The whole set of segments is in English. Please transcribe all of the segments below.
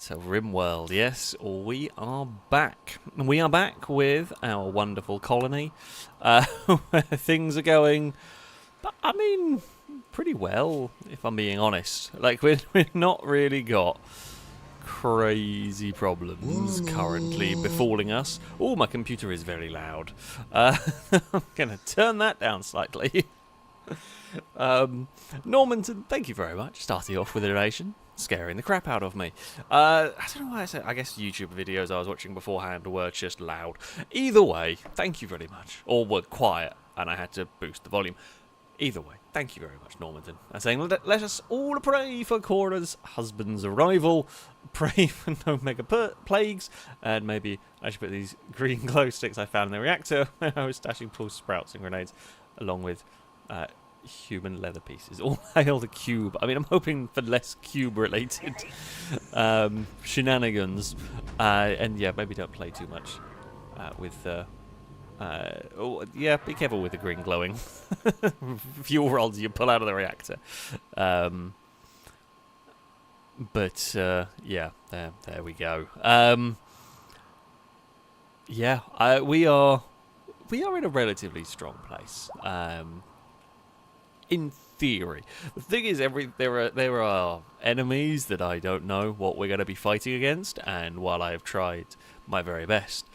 So Rimworld, yes, we are back. We are back with our wonderful colony, where things are going, I mean, pretty well, if I'm being honest. Like, we've not really got crazy problems currently befalling us. Oh, my computer is very loud. I'm going to turn that down slightly. Normanton, thank you very much. Starting off with a donation. Scaring the crap out of me. I don't know why I said. I guess YouTube videos I was watching beforehand were just loud. Either way, thank you very much. Or were quiet, and I had to boost the volume. Either way, thank you very much, Normanton. I'm saying, let us all pray for Cora's husband's arrival. Pray for no mega plagues. And maybe I should put these green glow sticks I found in the reactor when I was stashing pulse sprouts and grenades, along with human leather pieces. All hail the cube. I mean, I'm hoping for less cube-related shenanigans. And yeah, maybe don't play too much with... oh, yeah, be careful with the green glowing fuel rods you pull out of the reactor. But yeah, there we go. Yeah, we are in a relatively strong place. In theory, the thing is, there are enemies that I don't know what we're going to be fighting against, and while I have tried my very best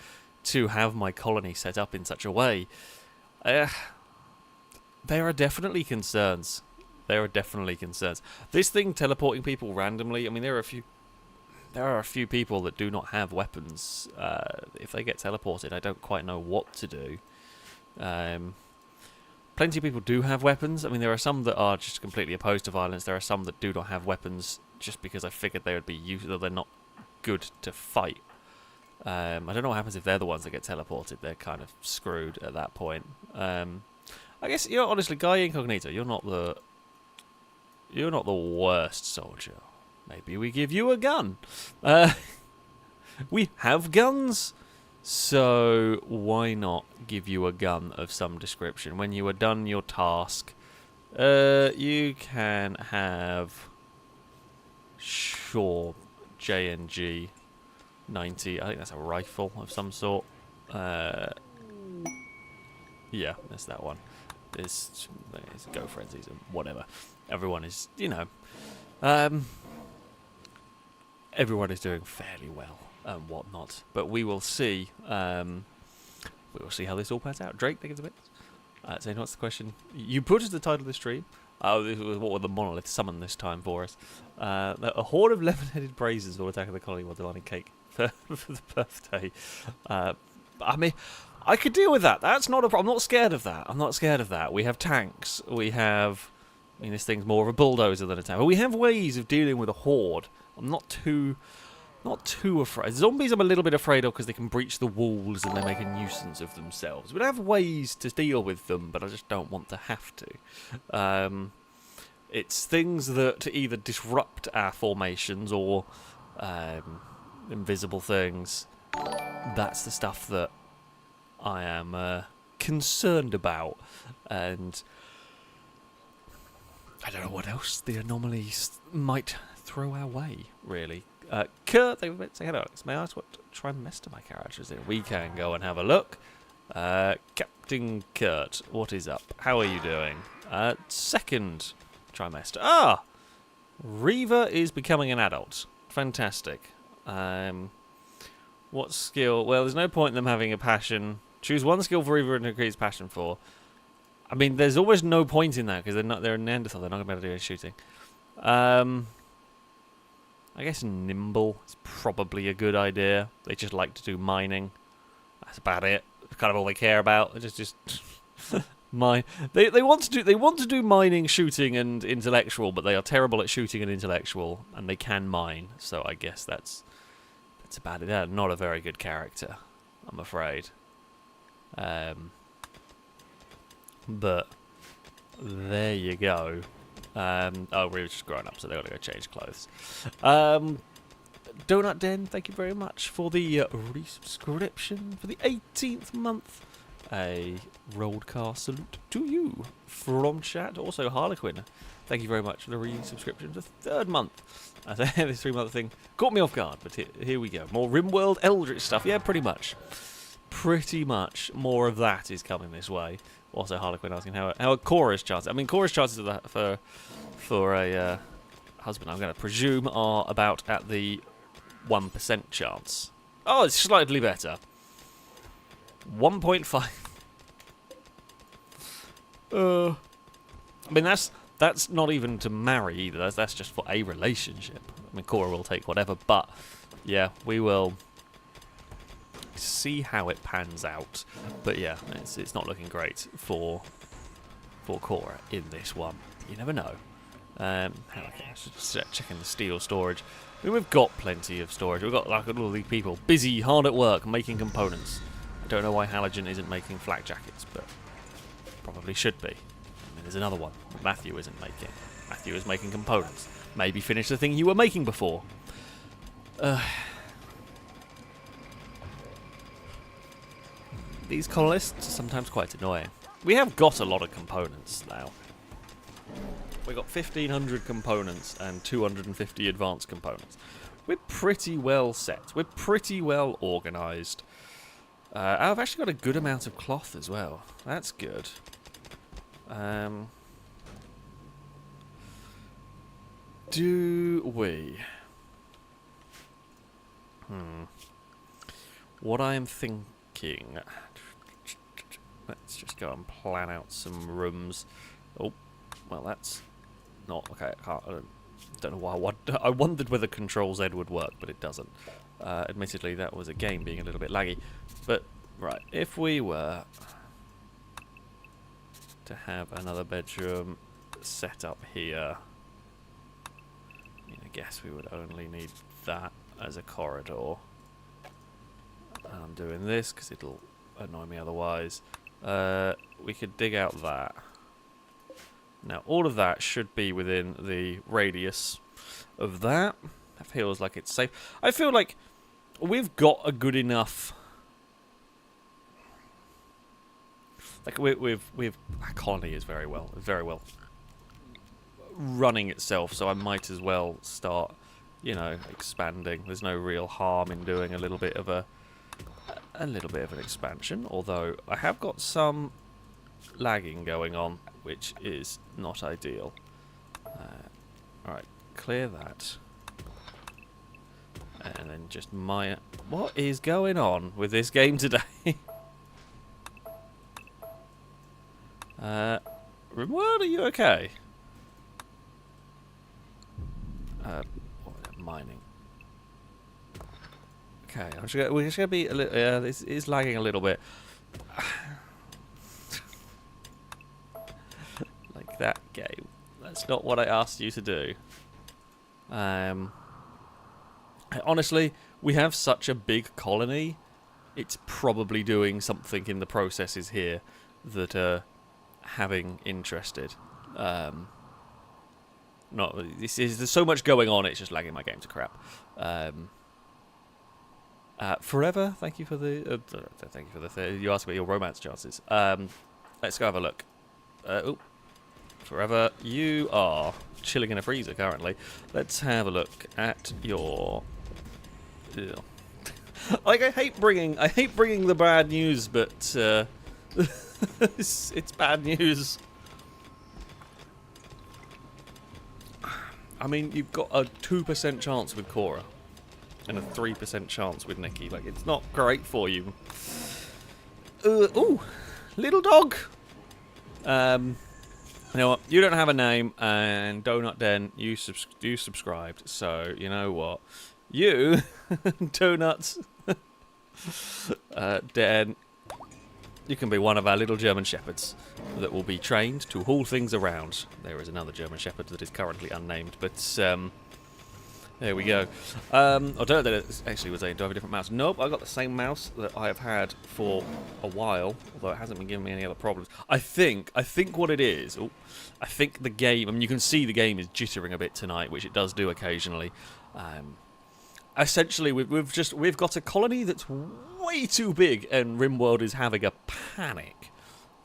to have my colony set up in such a way, there are definitely concerns. This thing teleporting people randomly. I mean, there are a few people that do not have weapons. If they get teleported, I don't quite know what to do. Plenty of people do have weapons. I mean, there are some that are just completely opposed to violence. There are some that do not have weapons just because I figured they would be useful. They're not good to fight. I don't know what happens if they're the ones that get teleported. They're kind of screwed at that point. I guess, honestly, Guy Incognito, you're not the worst soldier. Maybe we give you a gun. We have guns, so why not give you a gun of some description? When you are done your task, you can have, sure, J&G 90. I think that's a rifle of some sort. Yeah, that's that one. It's Go Frenzies and whatever. Everyone is, everyone is doing fairly well and whatnot. But we will see. We will see how this all pans out. Drake, think it's a bit. So what's the question? You put as the title of the stream. Oh, this was what would the Monolith summon this time for us? A horde of lemon-headed braziers will attack the colony while demanding cake for the birthday. I mean, I could deal with that. That's not a problem. I'm not scared of that. We have tanks. We have... I mean, this thing's more of a bulldozer than a tank. But we have ways of dealing with a horde. I'm not too afraid. Zombies I'm a little bit afraid of because they can breach the walls and they make a nuisance of themselves. We have ways to deal with them, but I just don't want to have to. It's things that either disrupt our formations or invisible things. That's the stuff that I am concerned about. And I don't know what else the anomalies might throw our way, really. Kurt, they would say hello. May I ask what trimester my character is in? We can go and have a look. Captain Kurt, what is up? How are you doing? Second trimester. Ah! Reaver is becoming an adult. Fantastic. What skill? Well, there's no point in them having a passion. Choose one skill for Reaver and increase passion for. I mean, there's always no point in that because they're a Neanderthal. They're not going to be able to do any shooting. I guess nimble is probably a good idea. They just like to do mining. That's about it. That's kind of all they care about. They just mine. They want to do mining, shooting, and intellectual, but they are terrible at shooting and intellectual, and they can mine. So I guess that's about it. They're not a very good character, I'm afraid. But there you go. Oh, we were just growing up, so they've got to go change clothes. Donut Den, thank you very much for the resubscription for the 18th month. a Roldcast salute to you from chat. Also, Harlequin, thank you very much for the resubscription. The 3rd month. This 3-month thing caught me off guard, but here we go. More Rimworld Eldritch stuff. Yeah, pretty much. Pretty much more of that is coming this way. Also, Harlequin asking how are Cora's chances. I mean, Cora's chances of that for a husband, I'm going to presume, are about at the 1% chance. Oh, it's slightly better. 1.5. I mean, that's not even to marry either. That's just for a relationship. I mean, Cora will take whatever, but yeah, we will see how it pans out. But yeah, it's not looking great for Cora in this one. You never know. Just checking the steel storage. I mean, we've got plenty of storage. We've got like all these people busy, hard at work, making components. I don't know why Halogen isn't making flak jackets, but probably should be. I mean, there's another one Matthew isn't making. Matthew is making components. Maybe finish the thing you were making before. These colonists are sometimes quite annoying. We have got a lot of components now. We've got 1,500 components and 250 advanced components. We're pretty well set. We're pretty well organised. I've actually got a good amount of cloth as well. That's good. Do we? What I am thinking... Let's just go and plan out some rooms. Oh, well, that's not... Okay, I don't know why. I wondered whether Control Z would work, but it doesn't. Admittedly, that was a game being a little bit laggy. But, right, if we were to have another bedroom set up here, I guess we would only need that as a corridor. I'm doing this because it'll annoy me otherwise. We could dig out that. Now, all of that should be within the radius of that. That feels like it's safe. I feel like we've got a good enough... Like, our colony is very well running itself, so I might as well start, expanding. There's no real harm in doing a little bit of an expansion, although I have got some lagging going on, which is not ideal. Alright, clear that. And then just what is going on with this game today? Rimworld, are you okay? Mining. Okay, we're just gonna be a little. This is lagging a little bit. Like that game. That's not what I asked you to do. Honestly, we have such a big colony. It's probably doing something in the processes here that are having interested. There's so much going on. It's just lagging my game to crap. Forever, thank you for the you asked about your romance chances. Let's go have a look. Forever, you are chilling in a freezer currently. Let's have a look at your. Like, I hate bringing the bad news, but it's bad news. I mean, you've got a 2% chance with Cora and a 3% chance with Nikki. Like, it's not great for you. Ooh, little dog. You know what? You don't have a name, and Donut Den, you subscribed. So you know what? You, Donuts Den, you can be one of our little German shepherds that will be trained to haul things around. There is another German shepherd that is currently unnamed, but there we go. I don't know that it actually was saying, do I have a different mouse? Nope, I've got the same mouse that I have had for a while, although it hasn't been giving me any other problems. I think what it is, I think the game, I mean, you can see the game is jittering a bit tonight, which it does do occasionally. Essentially, we've got a colony that's way way too big, and Rimworld is having a panic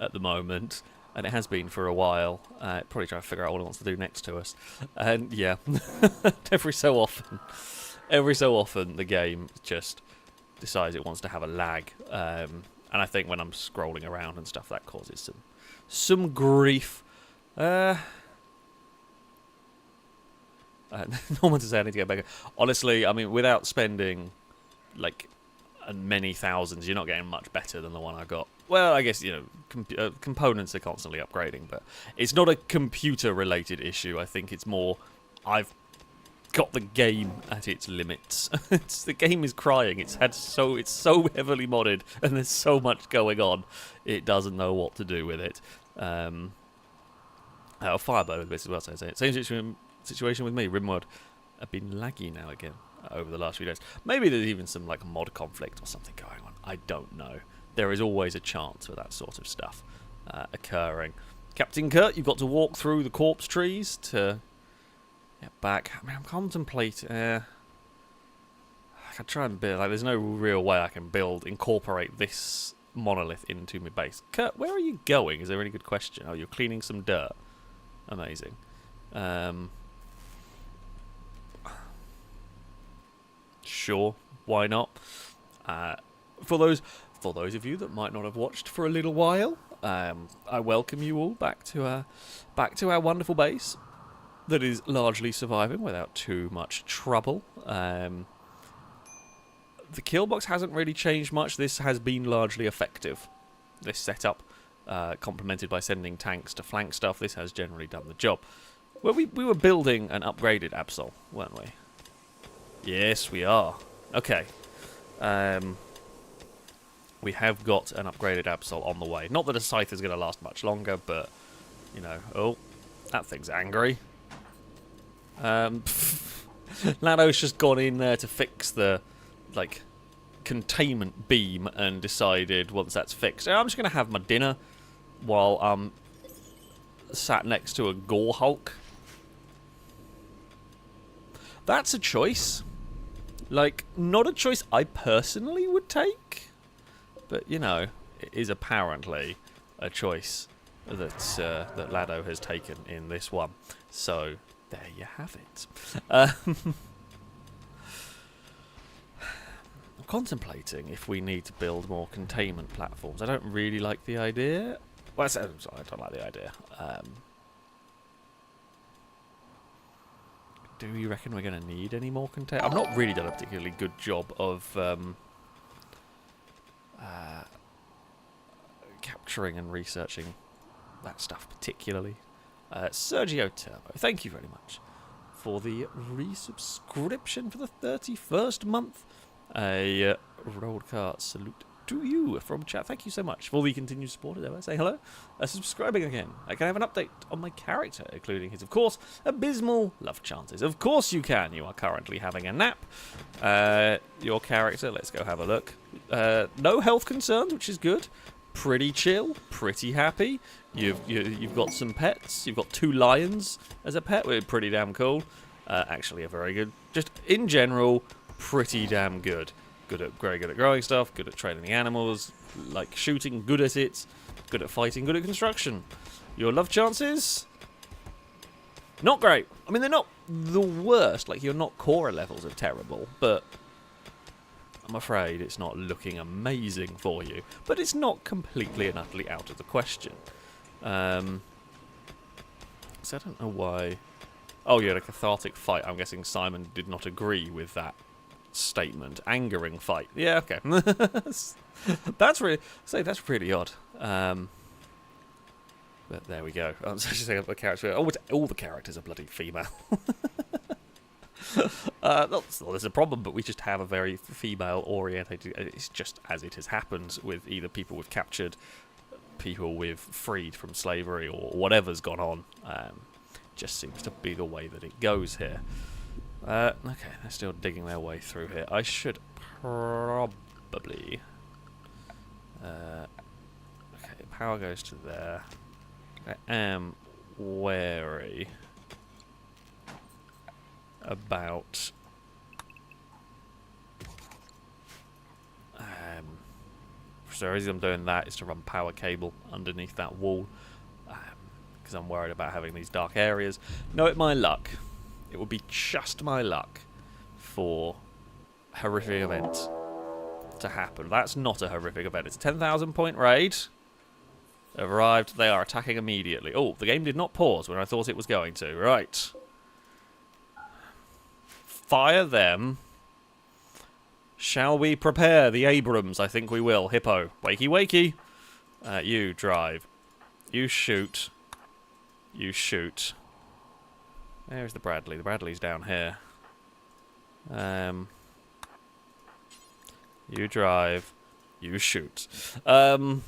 at the moment, and it has been for a while. Probably trying to figure out what it wants to do next to us. And yeah, every so often, the game just decides it wants to have a lag. And I think when I'm scrolling around and stuff, that causes some grief. Norman says I need to get back. Honestly, I mean, without spending like many thousands, you're not getting much better than the one I got. Well, I guess, you know, components are constantly upgrading, but it's not a computer-related issue. I think it's more I've got the game at its limits. The game is crying. It's so heavily modded, and there's so much going on. It doesn't know what to do with it. Firebird with this as well. So same situation with me. Rimworld have been laggy now again over the last few days. Maybe there's even some like mod conflict or something going on. I don't know. There is always a chance for that sort of stuff occurring. Captain Kurt, you've got to walk through the corpse trees to get back. I mean, I'm contemplating. I can try and build. Like, there's no real way I can incorporate this monolith into my base. Kurt, where are you going? Is there any good question? Oh, you're cleaning some dirt. Amazing. Sure, why not? For those of you that might not have watched for a little while, I welcome you all back to our wonderful base that is largely surviving without too much trouble. The kill box hasn't really changed much. This has been largely effective. This setup, complemented by sending tanks to flank stuff, this has generally done the job. Well, we were building an upgraded Absol, weren't we? Yes, we are. Okay. We have got an upgraded Absol on the way. Not that a scythe is going to last much longer, but, you know... Oh, that thing's angry. Lado's just gone in there to fix the, like, containment beam and decided once that's fixed, I'm just going to have my dinner while I'm sat next to a Gore Hulk. That's a choice. Like, not a choice I personally would take, but, you know, it is apparently a choice that Lado has taken in this one. So, there you have it. I'm contemplating if we need to build more containment platforms. I don't really like the idea. Well, I don't like the idea. Do you reckon we're going to need any more containment? I've not really done a particularly good job of capturing and researching that stuff particularly. Sergio Turbo, thank you very much for the resubscription for the 31st month. A rolled cart salute to you from chat. Thank you so much for the continued support, as ever. Say hello. Subscribing again. I can have an update on my character, including his, of course, abysmal love chances. Of course you can. You are currently having a nap. Your character, let's go have a look. No health concerns, which is good. Pretty chill, pretty happy. You've got some pets. You've got 2 lions as a pet. We're pretty damn cool. Actually, a very good. Just in general, pretty damn good. Very good at growing stuff. Good at training the animals. Like shooting, good at it. Good at fighting. Good at construction. Your love chances, not great. I mean, they're not the worst. Like, your not Cora levels are terrible, but I'm afraid it's not looking amazing for you. But it's not completely and utterly out of the question. So I don't know why. Oh, yeah, a cathartic fight. I'm guessing Simon did not agree with that statement. Angering fight. Yeah, okay. That's really odd. But there we go. I'm just saying the character. Oh, all the characters are bloody female. There's a problem, but we just have a very female-oriented. It's just as it has happened with either people we've captured, people we've freed from slavery, or whatever's gone on. Just seems to be the way that it goes here. Okay, they're still digging their way through here. I should probably... okay, power goes to there. I am wary about So the reason I'm doing that is to run power cable underneath that wall. Because I'm worried about having these dark areas. Know it my luck. It would be just my luck for horrific events to happen. That's not a horrific event. It's a 10,000 point raid. They've arrived. They are attacking immediately. Oh, the game did not pause when I thought it was going to. Right. Fire them. Shall we prepare the Abrams? I think we will. Hippo. Wakey, wakey. You drive. You shoot. You shoot. There's the Bradley. The Bradley's down here. You drive. You shoot. I mean,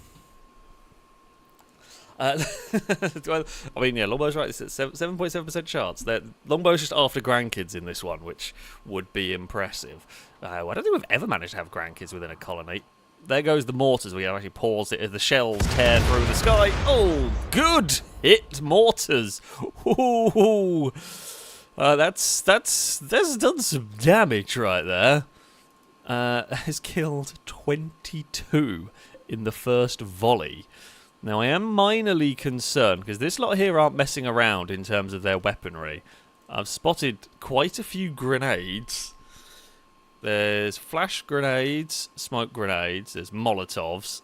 yeah, Longbow's right. It's at 7.7% chance. Longbow's just after grandkids in this one, which would be impressive. I don't think we've ever managed to have grandkids within a colony. There goes the mortars. We have actually paused it as the shells tear through the sky. Oh, good hit, mortars. Ooh. That's done some damage right there. Has killed 22 in the first volley. Now, I am minorly concerned, because this lot here aren't messing around in terms of their weaponry. I've spotted quite a few grenades. There's flash grenades, smoke grenades, there's Molotovs,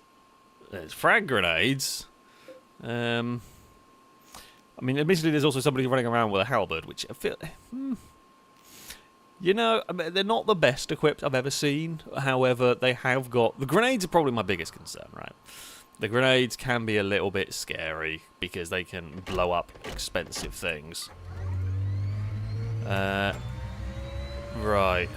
there's frag grenades. I mean, admittedly, there's also somebody running around with a halberd, which I feel... You know, I mean, they're not the best equipped I've ever seen. However, they have got... The grenades are probably my biggest concern, right? The grenades can be a little bit scary because they can blow up expensive things. Right.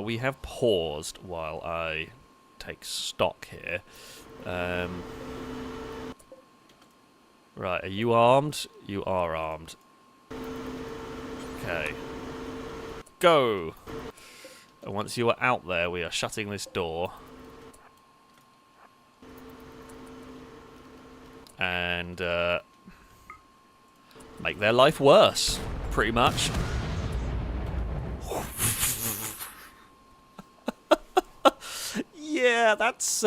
We have paused while I take stock here. Right, are you armed? You are armed. Okay. Go! And once you are out there, we are shutting this door. And, make their life worse, pretty much. Yeah, that's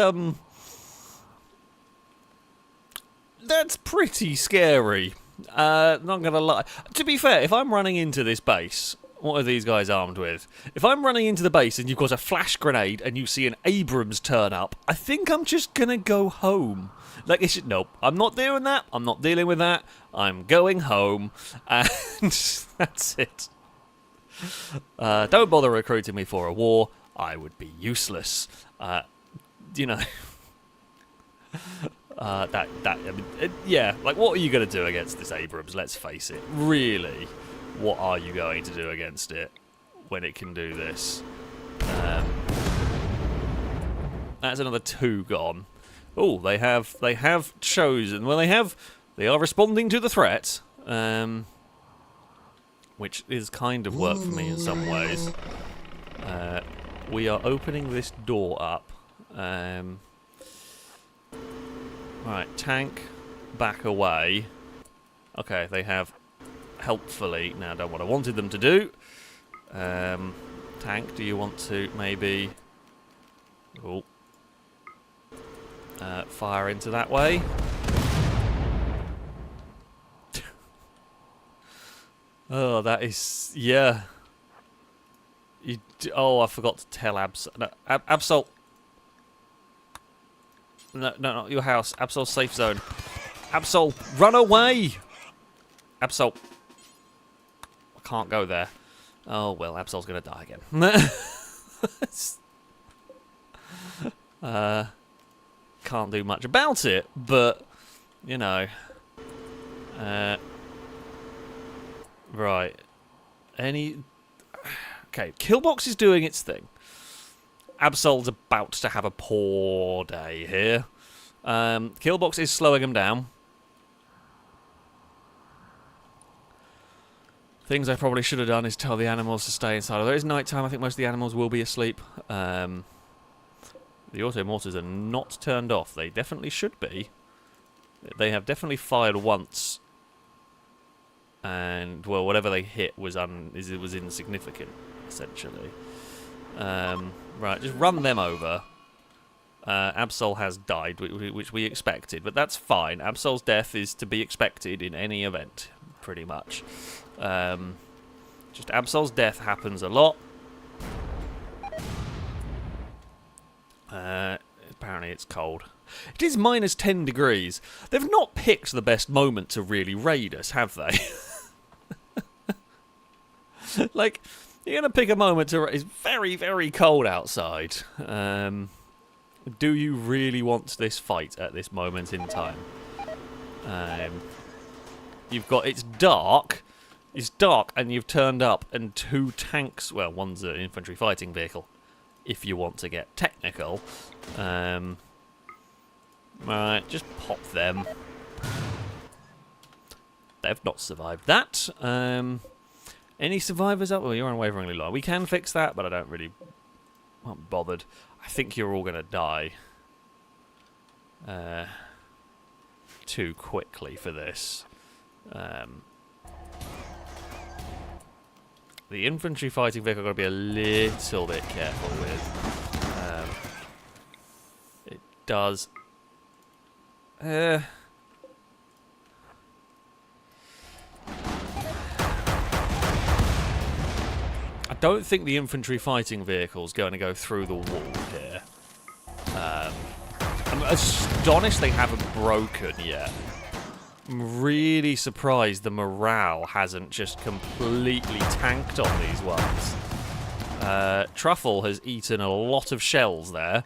pretty scary. Not gonna lie. To be fair, if I'm running into this base, what are these guys armed with? If I'm running into the base and you've got a flash grenade and you see an Abrams turn up, I think I'm just gonna go home. Like, nope, I'm not doing that. I'm not dealing with that. I'm going home, and that's it. Don't bother recruiting me for a war. I would be useless. You know. I mean, yeah, like, what are you going to do against this Abrams? Let's face it. Really, what are you going to do against it when it can do this? That's another 2 gone. Oh, they have chosen. Well, they are responding to the threat, which is kind of worked for me in some ways. We are opening this door up. Right, tank, back away. Okay, they have helpfully now done what I wanted them to do. Tank, do you want to maybe... Oh. Fire into that way. Oh, that is... Yeah. Oh, I forgot to tell Absol... No, Absol... No, not your house. Absol safe zone. Absol, run away! Absol. I can't go there. Oh, well, Absol's gonna die again. Can't do much about it, but, you know. Right. Okay, Killbox is doing its thing. Absol's about to have a poor day here. Killbox is slowing him down. Things I probably should have done is tell the animals to stay inside. Although it's night time, I think most of the animals will be asleep. The auto mortars are not turned off. They definitely should be. They have definitely fired once. and well, whatever they hit was insignificant, essentially. Right, just run them over. Absol has died, which we expected, but that's fine. Absol's death is to be expected in any event, pretty much. Just Absol's death happens a lot. Apparently it's cold. It is minus 10 degrees. They've not picked the best moment to really raid us, have they? Like, you're going to pick a moment to... It's very, very cold outside. Do you really want this fight at this moment in time? You've got... It's dark, and you've turned up, and 2 tanks... Well, one's an infantry fighting vehicle, if you want to get technical. Right, just pop them. They've not survived that. Any survivors up? Well, you're unwaveringly low. We can fix that, but I don't really... I'm not bothered. I think you're all going to die too quickly for this. The infantry fighting vehicle I've got to be a little bit careful with. It does... I don't think the infantry fighting vehicle's going to go through the wall here. I'm astonished they haven't broken yet. I'm really surprised the morale hasn't just completely tanked on these ones. Truffle has eaten a lot of shells there.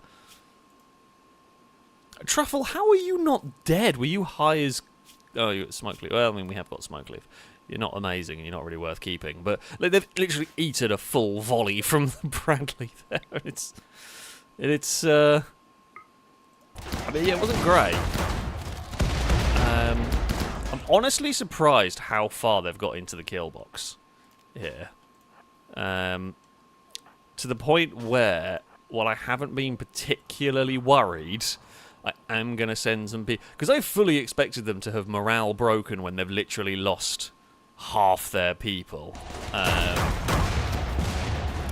Truffle, how are you not dead? Were you high as... Oh, you're at Smoke Leaf. Well, I mean, we have got Smoke Leaf. You're not amazing and you're not really worth keeping. But like, they've literally eaten a full volley from the Bradley there. I mean, yeah, it wasn't great. I'm honestly surprised how far they've got into the kill box here. To the point where, while I haven't been particularly worried, I am going to send some people... Because I fully expected them to have morale broken when they've literally lost half their people.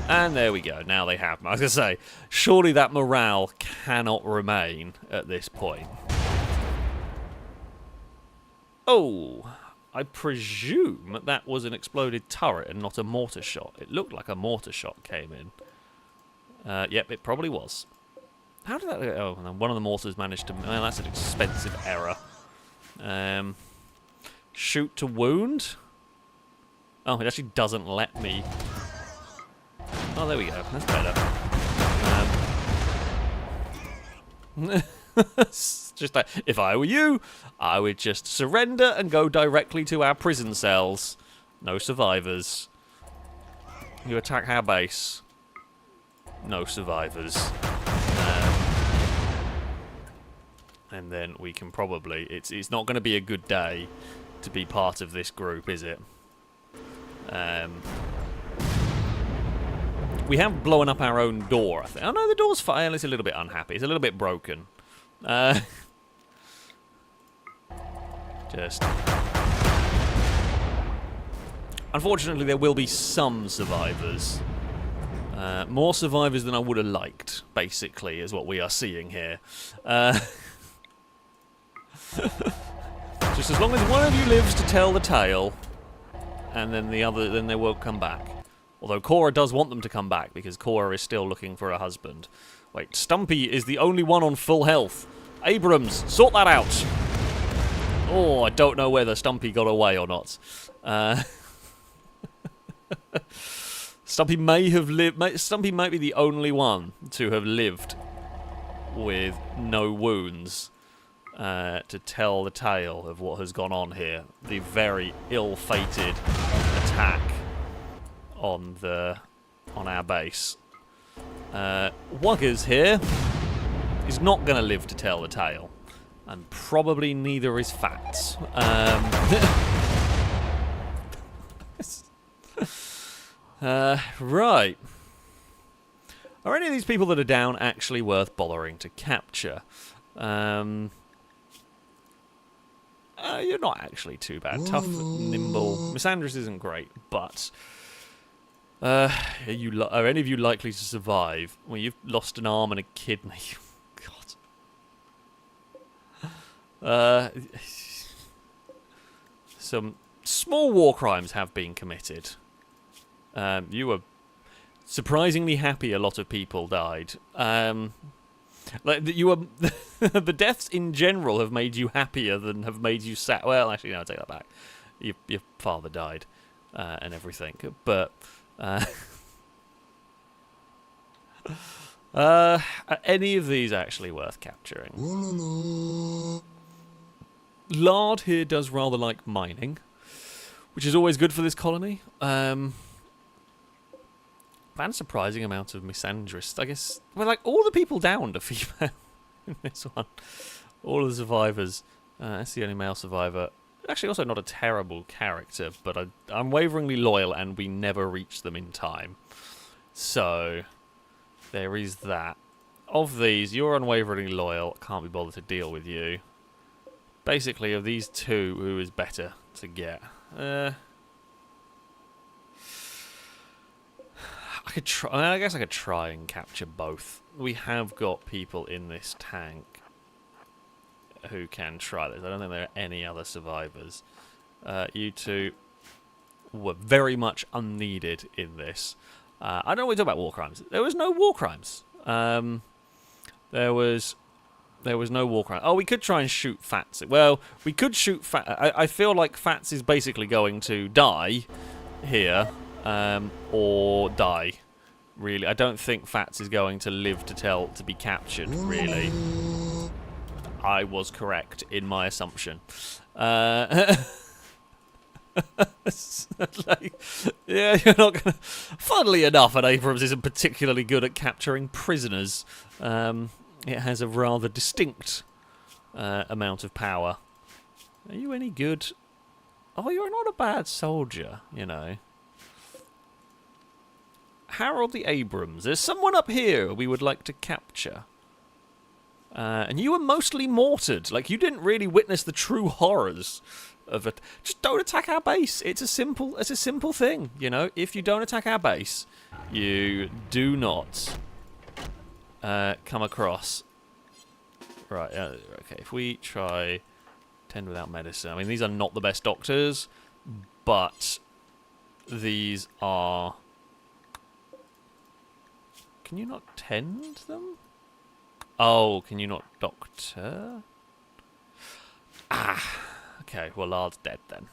And there we go. Now they have. I was going to say, surely that morale cannot remain at this point. Oh, I presume that was an exploded turret and not a mortar shot. It looked like a mortar shot came in. Yep, it probably was. How did that... Oh, one of the mortars managed to... Well, that's an expensive error. Shoot to wound? Oh, it actually doesn't let me... Oh, there we go. That's better. Just like, if I were you, I would just surrender and go directly to our prison cells. No survivors. You attack our base. No survivors. And then we can probably... It's not going to be a good day to be part of this group, is it? We have blown up our own door, I think. Oh no, the door's fine. It's a little bit unhappy. It's a little bit broken. Just... Unfortunately, there will be some survivors. More survivors than I would have liked, basically, is what we are seeing here. Just as long as one of you lives to tell the tale, and then the other, then they won't come back. Although Cora does want them to come back, because Cora is still looking for a husband. Wait, Stumpy is the only one on full health. Abrams, sort that out! Oh, I don't know whether Stumpy got away or not. Stumpy may have lived... Stumpy might be the only one to have lived with no wounds to tell the tale of what has gone on here. The very ill-fated attack on our base. Wuggers here is not going to live to tell the tale, and probably neither is Fats. Right. Are any of these people that are down actually worth bothering to capture? You're not actually too bad. Tough, nimble. Misandris isn't great, but are any of you likely to survive? Well, you've lost an arm and a kidney. God. Some small war crimes have been committed. You were surprisingly happy a lot of people died. Like you were, the deaths in general have made you happier than have made you sad. Well, actually, no, I take that back. Your father died, and everything. But are any of these actually worth capturing? Lard here does rather like mining, which is always good for this colony. And surprising amount of misandrists. I guess, well, like, all the people downed are female in this one. All of the survivors. That's the only male survivor. Actually, also not a terrible character, but I'm waveringly loyal, and we never reach them in time. So, there is that. Of these, you're unwaveringly loyal. Can't be bothered to deal with you. Basically, of these two, who is better to get? I could try. I guess I could try and capture both. We have got people in this tank who can try this. I don't think there are any other survivors. You two were very much unneeded in this. I don't know what we talk about war crimes. There was no war crimes. There was no war crime. Oh, we could try and shoot Fats. Well, we could shoot Fats. I feel like Fats is basically going to die here. Or die, really. I don't think Fats is going to live to be captured, really. I was correct in my assumption. Like, yeah, you're not gonna... Funnily enough, an Abrams isn't particularly good at capturing prisoners. It has a rather distinct amount of power. Are you any good? Oh, you're not a bad soldier, you know. Harold the Abrams. There's someone up here we would like to capture. And you were mostly mortared. Like, you didn't really witness the true horrors of it. Just don't attack our base. It's a simple thing, you know. If you don't attack our base, you do not come across. Right, okay, if we try tend without medicine. I mean, these are not the best doctors, but these are... Can you not tend them? Oh, can you not doctor? Ah, okay, well, Lard's dead then.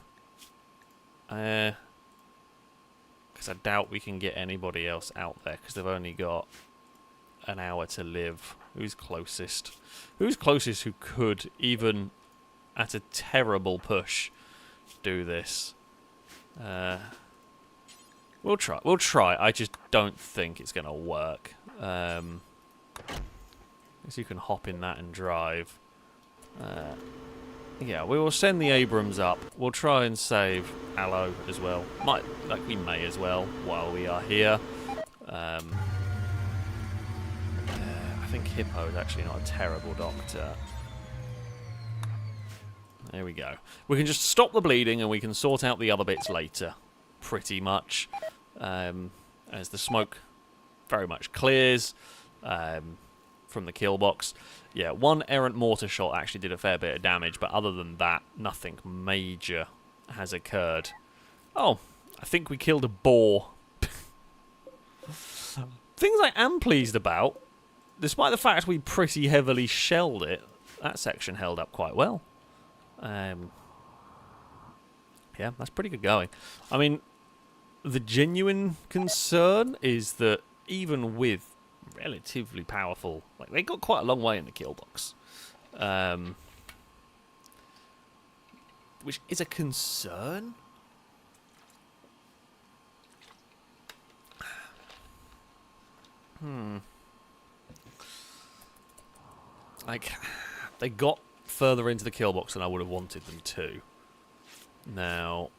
Because I doubt we can get anybody else out there, because they've only got an hour to live. Who's closest? Who's closest who could, even at a terrible push, do this? We'll try. We'll try. I just don't think it's going to work. I guess you can hop in that and drive. Yeah, we will send the Abrams up. We'll try and save Aloe as well. We may as well while we are here. I think Hippo is actually not a terrible doctor. There we go. We can just stop the bleeding and we can sort out the other bits later. Pretty much. As the smoke very much clears from the kill box. Yeah, one errant mortar shot actually did a fair bit of damage, but other than that, nothing major has occurred. Oh, I think we killed a boar. Things I am pleased about, despite the fact we pretty heavily shelled it, that section held up quite well. Yeah, that's pretty good going. I mean, the genuine concern is that even with relatively powerful... Like, they got quite a long way in the kill box. Which is a concern. Like, they got further into the kill box than I would have wanted them to. Now...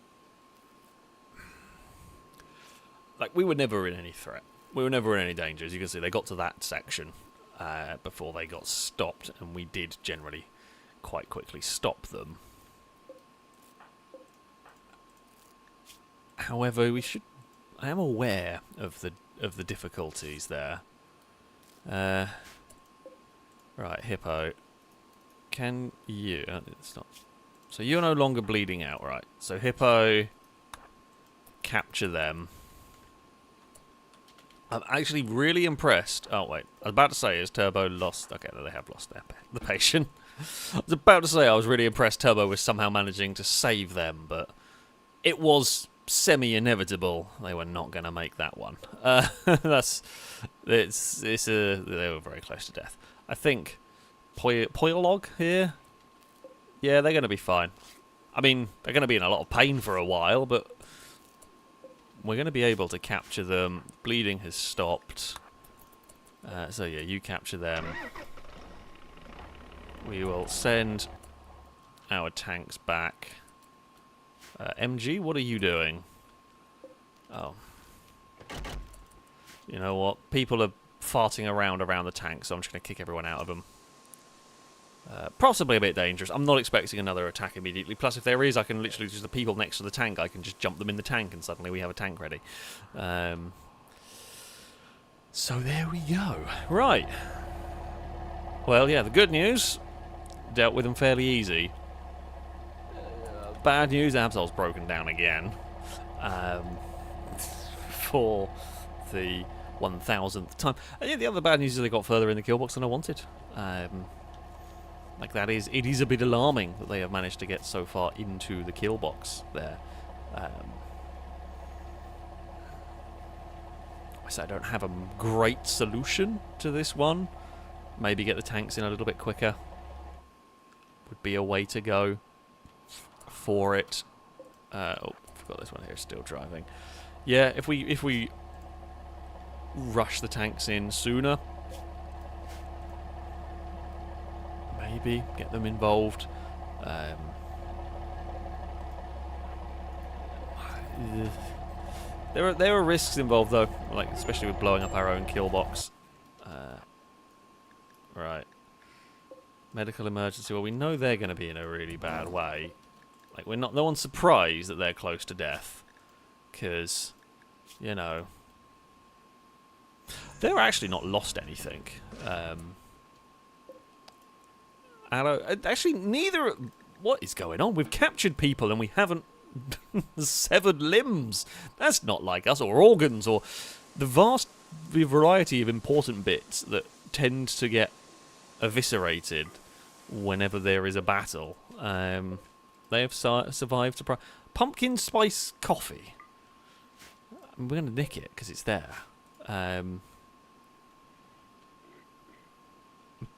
Like, we were never in any threat. We were never in any danger. As you can see, they got to that section before they got stopped, and we did generally quite quickly stop them. However, we should. I am aware of the difficulties there. Right, Hippo. Can you? It's not. So you're no longer bleeding out, right? So Hippo, capture them. I'm actually really impressed. Oh wait, I was about to say, is Turbo lost? Okay, no, they have lost the patient. I was about to say I was really impressed Turbo was somehow managing to save them, but it was semi-inevitable. They were not going to make that one. They were very close to death. I think Poilog here, yeah, they're going to be fine. I mean, they're going to be in a lot of pain for a while, but we're going to be able to capture them. Bleeding has stopped. So yeah, you capture them. We will send our tanks back. MG, what are you doing? Oh. You know what? People are farting around the tank, so I'm just going to kick everyone out of them. Possibly a bit dangerous. I'm not expecting another attack immediately. Plus, if there is, I can literally just the people next to the tank, I can just jump them in the tank, and suddenly we have a tank ready. So there we go. Right. Well, yeah, the good news, dealt with them fairly easy. Bad news, Absol's broken down again. For the 1000th time. And yeah, the other bad news is they got further in the kill box than I wanted. Like it is a bit alarming that they have managed to get so far into the kill box there. So I don't have a great solution to this one. Maybe get the tanks in a little bit quicker would be a way to go for it. Oh, forgot this one here is still driving. Yeah, if we rush the tanks in sooner, maybe get them involved. There are risks involved though, like especially with blowing up our own kill box. Right. Medical emergency. Well, we know they're going to be in a really bad way. Like no one's surprised that they're close to death, because, you know, they're actually not lost anything. Actually, neither. What is going on? We've captured people and we haven't severed limbs. That's not like us, or organs, or the vast variety of important bits that tend to get eviscerated whenever there is a battle. They have survived. Pumpkin spice coffee. We're going to nick it because it's there.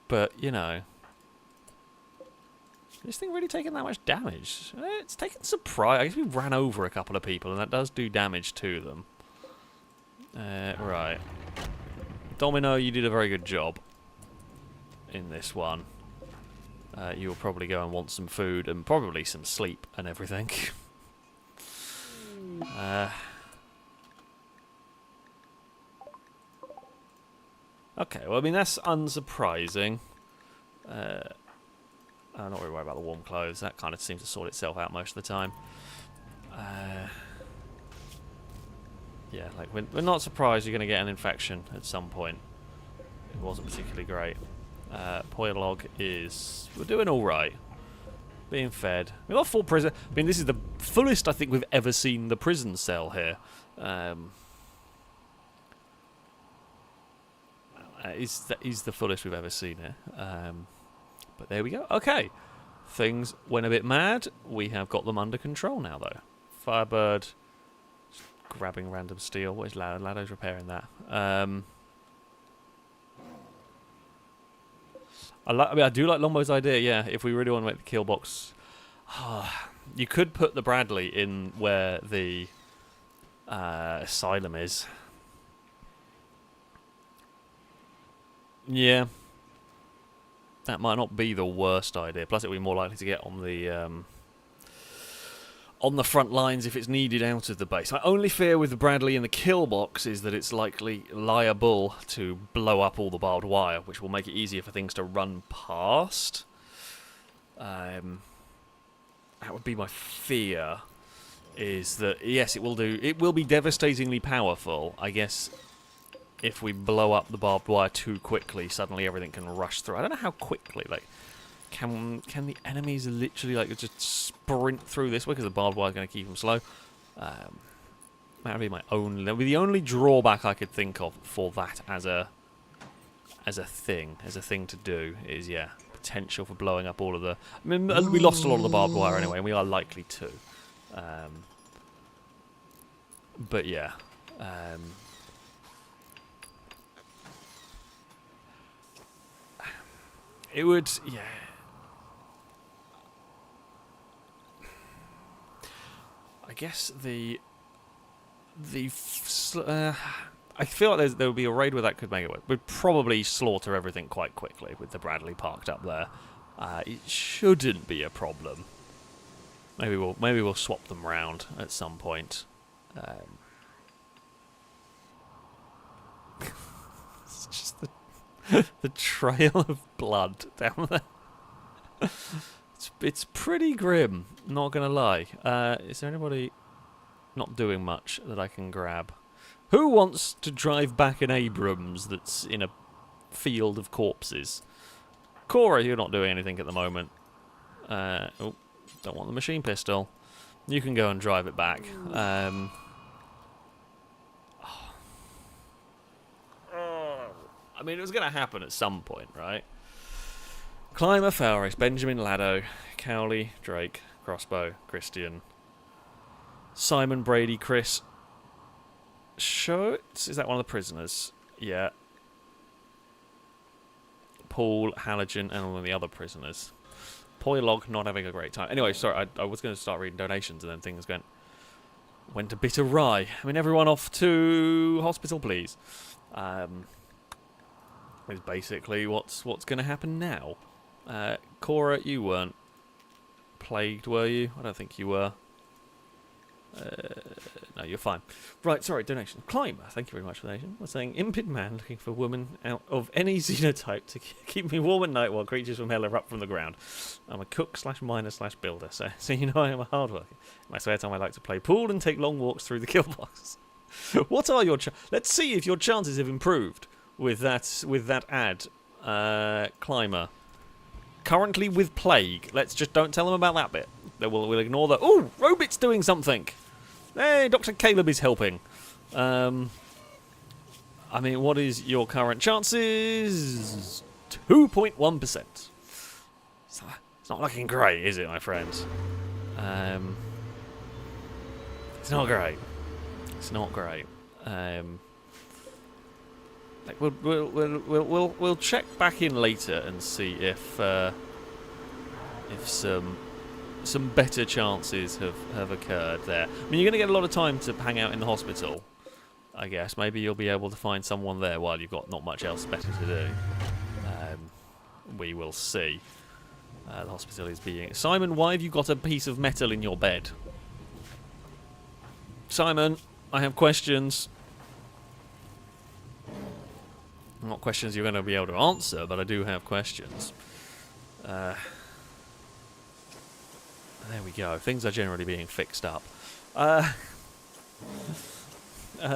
But, you know, this thing really taken that much damage? It's taken surprise. I guess we ran over a couple of people, and that does do damage to them. Right. Domino, you did a very good job in this one. You'll probably go and want some food and probably some sleep and everything. Okay, well, I mean, that's unsurprising. I'm not really worried about the warm clothes. That kind of seems to sort itself out most of the time. Yeah, like, we're not surprised you're going to get an infection at some point. It wasn't particularly great. Poilog is... We're doing alright. Being fed. We've got full prison... I mean, this is the fullest I think we've ever seen the prison cell here. That is the fullest we've ever seen it. But there we go. Okay. Things went a bit mad. We have got them under control now, though. Firebird... Just grabbing random steel. What is Lado? Lado's repairing that. I do like Lombo's idea, yeah, if we really want to make the kill box. You could put the Bradley in where the asylum is. Yeah. That might not be the worst idea. Plus, it would be more likely to get on the front lines if it's needed out of the base. My only fear with the Bradley in the kill box is that it's likely liable to blow up all the barbed wire, which will make it easier for things to run past. That would be my fear. is that, yes, it will be devastatingly powerful. I guess if we blow up the barbed wire too quickly, suddenly everything can rush through. I don't know how quickly, like, can the enemies literally, like, just sprint through this way, because the barbed wire is going to keep them slow? That would be the only drawback I could think of for that as a thing to do is, yeah, potential for blowing up all of the... I mean, we lost a lot of the barbed wire anyway, and we are likely to. But yeah. It would, yeah. I guess I feel like there would be a raid where that could make it work. We'd probably slaughter everything quite quickly with the Bradley parked up there. It shouldn't be a problem. Maybe we'll swap them round at some point. It's just the trail of blood down there. It's pretty grim, not gonna lie. Is there anybody not doing much that I can grab? Who wants to drive back an Abrams that's in a field of corpses? Cora, you're not doing anything at the moment. Oh, don't want the machine pistol. You can go and drive it back. I mean, it was going to happen at some point, right? Climber, FailRace, Benjamin, Lado, Cowley, Drake, Crossbow, Christian, Simon, Brady, Chris. Schultz, is that one of the prisoners? Yeah. Paul, Halogen, and all of the other prisoners. Poilog not having a great time. Anyway, sorry, I was going to start reading donations and then things went a bit awry. I mean, everyone off to hospital, please. Is basically what's going to happen now. Cora, you weren't plagued, were you? I don't think you were. No, you're fine. Right, sorry, donation. Climber, thank you very much for the donation. We're saying, impid man looking for woman out of any xenotype to keep me warm at night while creatures from hell erupt from the ground. I'm a cook / miner / builder, so you know I am a hard worker. In my spare time I like to play pool and take long walks through the kill box. What are your let's see if your chances have improved with that ad. Climber. Currently with plague. Let's just don't tell them about that bit. We'll ignore the... Ooh, Robit's doing something. Hey, Dr. Caleb is helping. I mean, what is your current chances? 2.1%. It's not looking great, is it, my friends? It's not great. It's not great. Like we'll check back in later and see if some better chances have occurred there. I mean, you're going to get a lot of time to hang out in the hospital, I guess. Maybe you'll be able to find someone there while you've got not much else better to do. We will see. The hospital is being... Simon, why have you got a piece of metal in your bed? Simon, I have questions. Not questions you're going to be able to answer, but I do have questions. There we go. Things are generally being fixed up.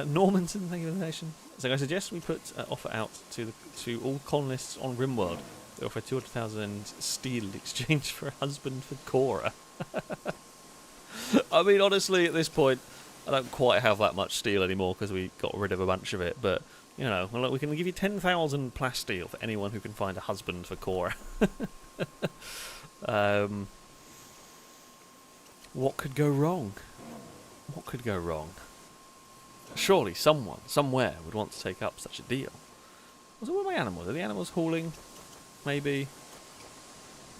Normanton, thank you for the donation. So I suggest we put offer out to all colonists on Rimworld. They offer 200,000 steel in exchange for a husband for Cora. I mean, honestly, at this point, I don't quite have that much steel anymore because we got rid of a bunch of it. But, you know, well, we can give you 10,000 plasteel for anyone who can find a husband for Cora. What could go wrong? What could go wrong? Surely someone, somewhere, would want to take up such a deal. What are my animals? Are the animals hauling? Maybe.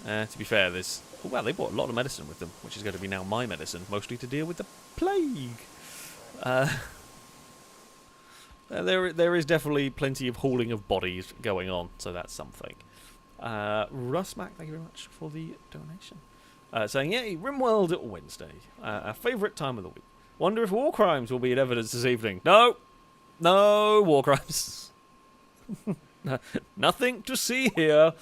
To be fair, there's... Oh, well, they brought a lot of medicine with them, which is going to be now my medicine, mostly to deal with the plague. There is definitely plenty of hauling of bodies going on, so that's something. Russmack, thank you very much for the donation. Saying, yay, Rimworld Wednesday. Our favourite time of the week. Wonder if war crimes will be in evidence this evening. No. No war crimes. Nothing to see here.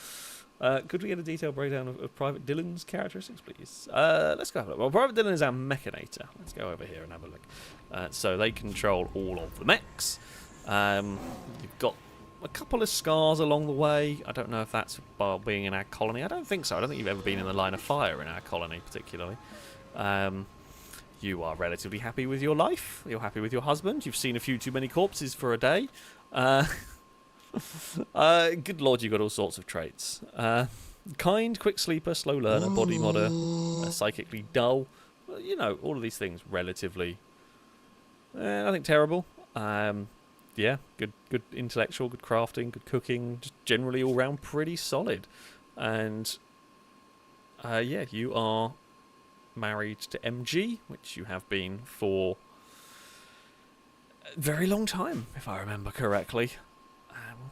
Could we get a detailed breakdown of Private Dylan's characteristics, please? Let's go have a look. Well, Private Dylan is our mechanator. Let's go over here and have a look. So they control all of the mechs. You've got a couple of scars along the way. I don't know if that's by being in our colony. I don't think so. I don't think you've ever been in the line of fire in our colony, particularly. You are relatively happy with your life. You're happy with your husband. You've seen a few too many corpses for a day. Good lord, you've got all sorts of traits. Kind, quick sleeper, slow learner, body modder, psychically dull. You know, all of these things relatively, nothing terrible. Yeah, good intellectual, good crafting, good cooking, just generally all round pretty solid. And yeah, you are married to MG, which you have been for a very long time, if I remember correctly.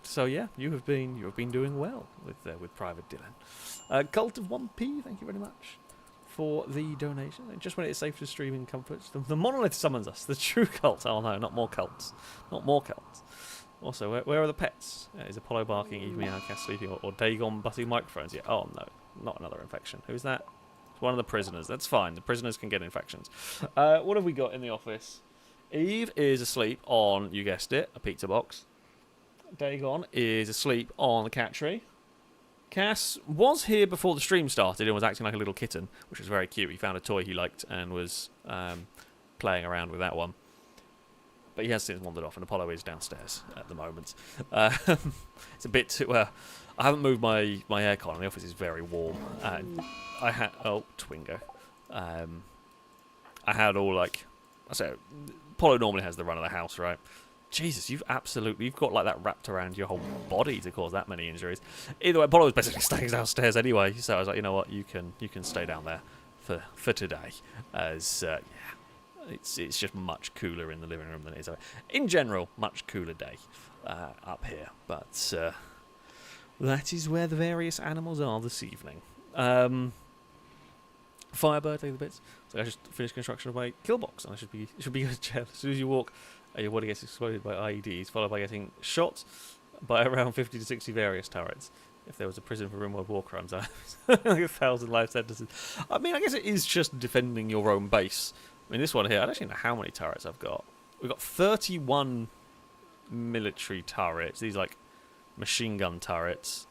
So yeah, you have been doing well with Private Dylan. Cult of 1p, thank you very much for the donation. And just when it is safe to stream in comfort, the Monolith summons us. The true cult. Oh no, not more cults. Not more cults. Also, where are the pets? Is Apollo barking, Eve meow, Cass sleeping, or Dagon butting microphones? Yeah. Oh no, not another infection. Who's that? It's one of the prisoners. That's fine. The prisoners can get infections. What have we got in the office? Eve is asleep on, you guessed it, a pizza box. Dagon is asleep on the cat tree. Cass was here before the stream started and was acting like a little kitten, which was very cute. He found a toy he liked and was playing around with that one. But he has since wandered off, and Apollo is downstairs at the moment. It's a bit too... I haven't moved my aircon, and the office is very warm. And I had... Oh, Twingo. I had all, like... I say, Apollo normally has the run of the house, right? Jesus, you've got like that wrapped around your whole body to cause that many injuries. Either way, Apollo was basically staying downstairs anyway, so I was like, you know what, you can stay down there for today, as yeah, it's just much cooler in the living room than it is. In general, much cooler day up here, but that is where the various animals are this evening. Firebird, take the bits. So I just finished construction of my kill box, and I should be good to jail as soon as you walk. Your body gets exploded by IEDs, followed by getting shot by around 50 to 60 various turrets. If there was a prison for Rimworld war crimes, like 1,000 life sentences. I mean, I guess it is just defending your own base. I mean, this one here, I don't actually know how many turrets I've got. We've got 31 military turrets. These like machine gun turrets.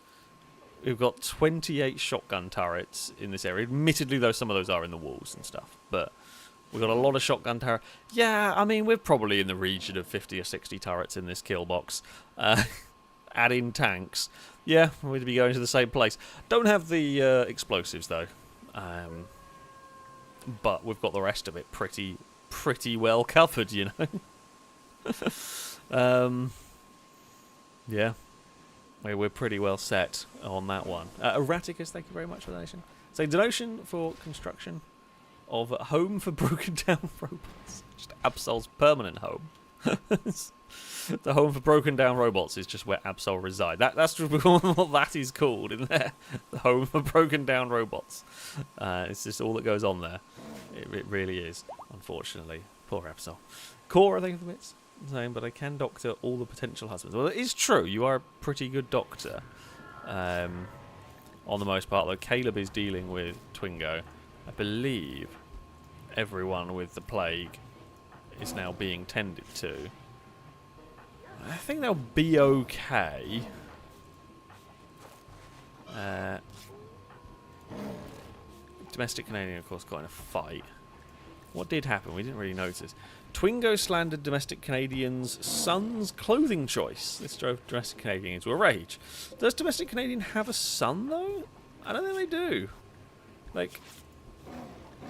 We've got 28 shotgun turrets in this area. Admittedly, though, some of those are in the walls and stuff, but we've got a lot of shotgun turret. Yeah, I mean, we're probably in the region of 50 or 60 turrets in this kill box. Add in tanks. Yeah, we'd be going to the same place. Don't have the explosives, though. But we've got the rest of it pretty well covered, you know. Yeah. We're pretty well set on that one. Erraticus, thank you very much for the donation. So, donation for construction of a home for broken down robots. Just Absol's permanent home. The home for broken down robots is just where Absol reside. That's what that is called in there. The home for broken down robots. It's just all that goes on there. It really is, unfortunately. Poor Absol. Cora, thank you for the bits. Same, but I can doctor all the potential husbands. Well, it is true. You are a pretty good doctor. On the most part, though, Caleb is dealing with Twingo. I believe everyone with the plague is now being tended to. I think they'll be okay. Domestic Canadian, of course, got in a fight. What did happen? We didn't really notice. Twingo slandered Domestic Canadian's son's clothing choice. This drove Domestic Canadian into a rage. Does Domestic Canadian have a son, though? I don't think they do. Like,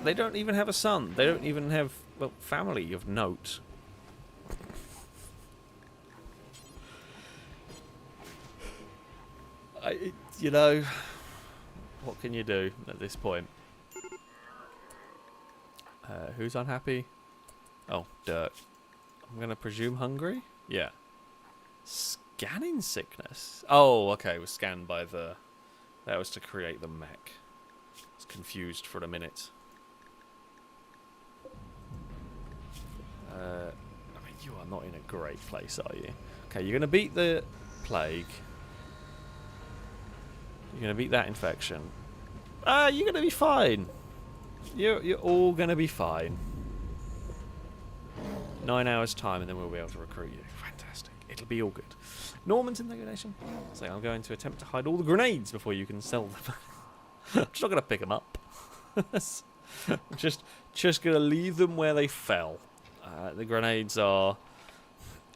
they don't even have a son. They don't even have, well, family of note. You know, what can you do at this point? Who's unhappy? Oh, Dirk. I'm going to presume hungry? Yeah. Scanning sickness? Oh, okay. Was scanned by the... That was to create the mech. I was confused for a minute. I mean, you are not in a great place, are you? Okay, you're going to beat the plague. You're going to beat that infection. You're going to be fine. You're all going to be fine. 9 hours time and then we'll be able to recruit you. Fantastic. It'll be all good. Norman's in degradation. So I'm going to attempt to hide all the grenades before you can sell them. I'm just not going to pick them up. just going to leave them where they fell. The grenades are...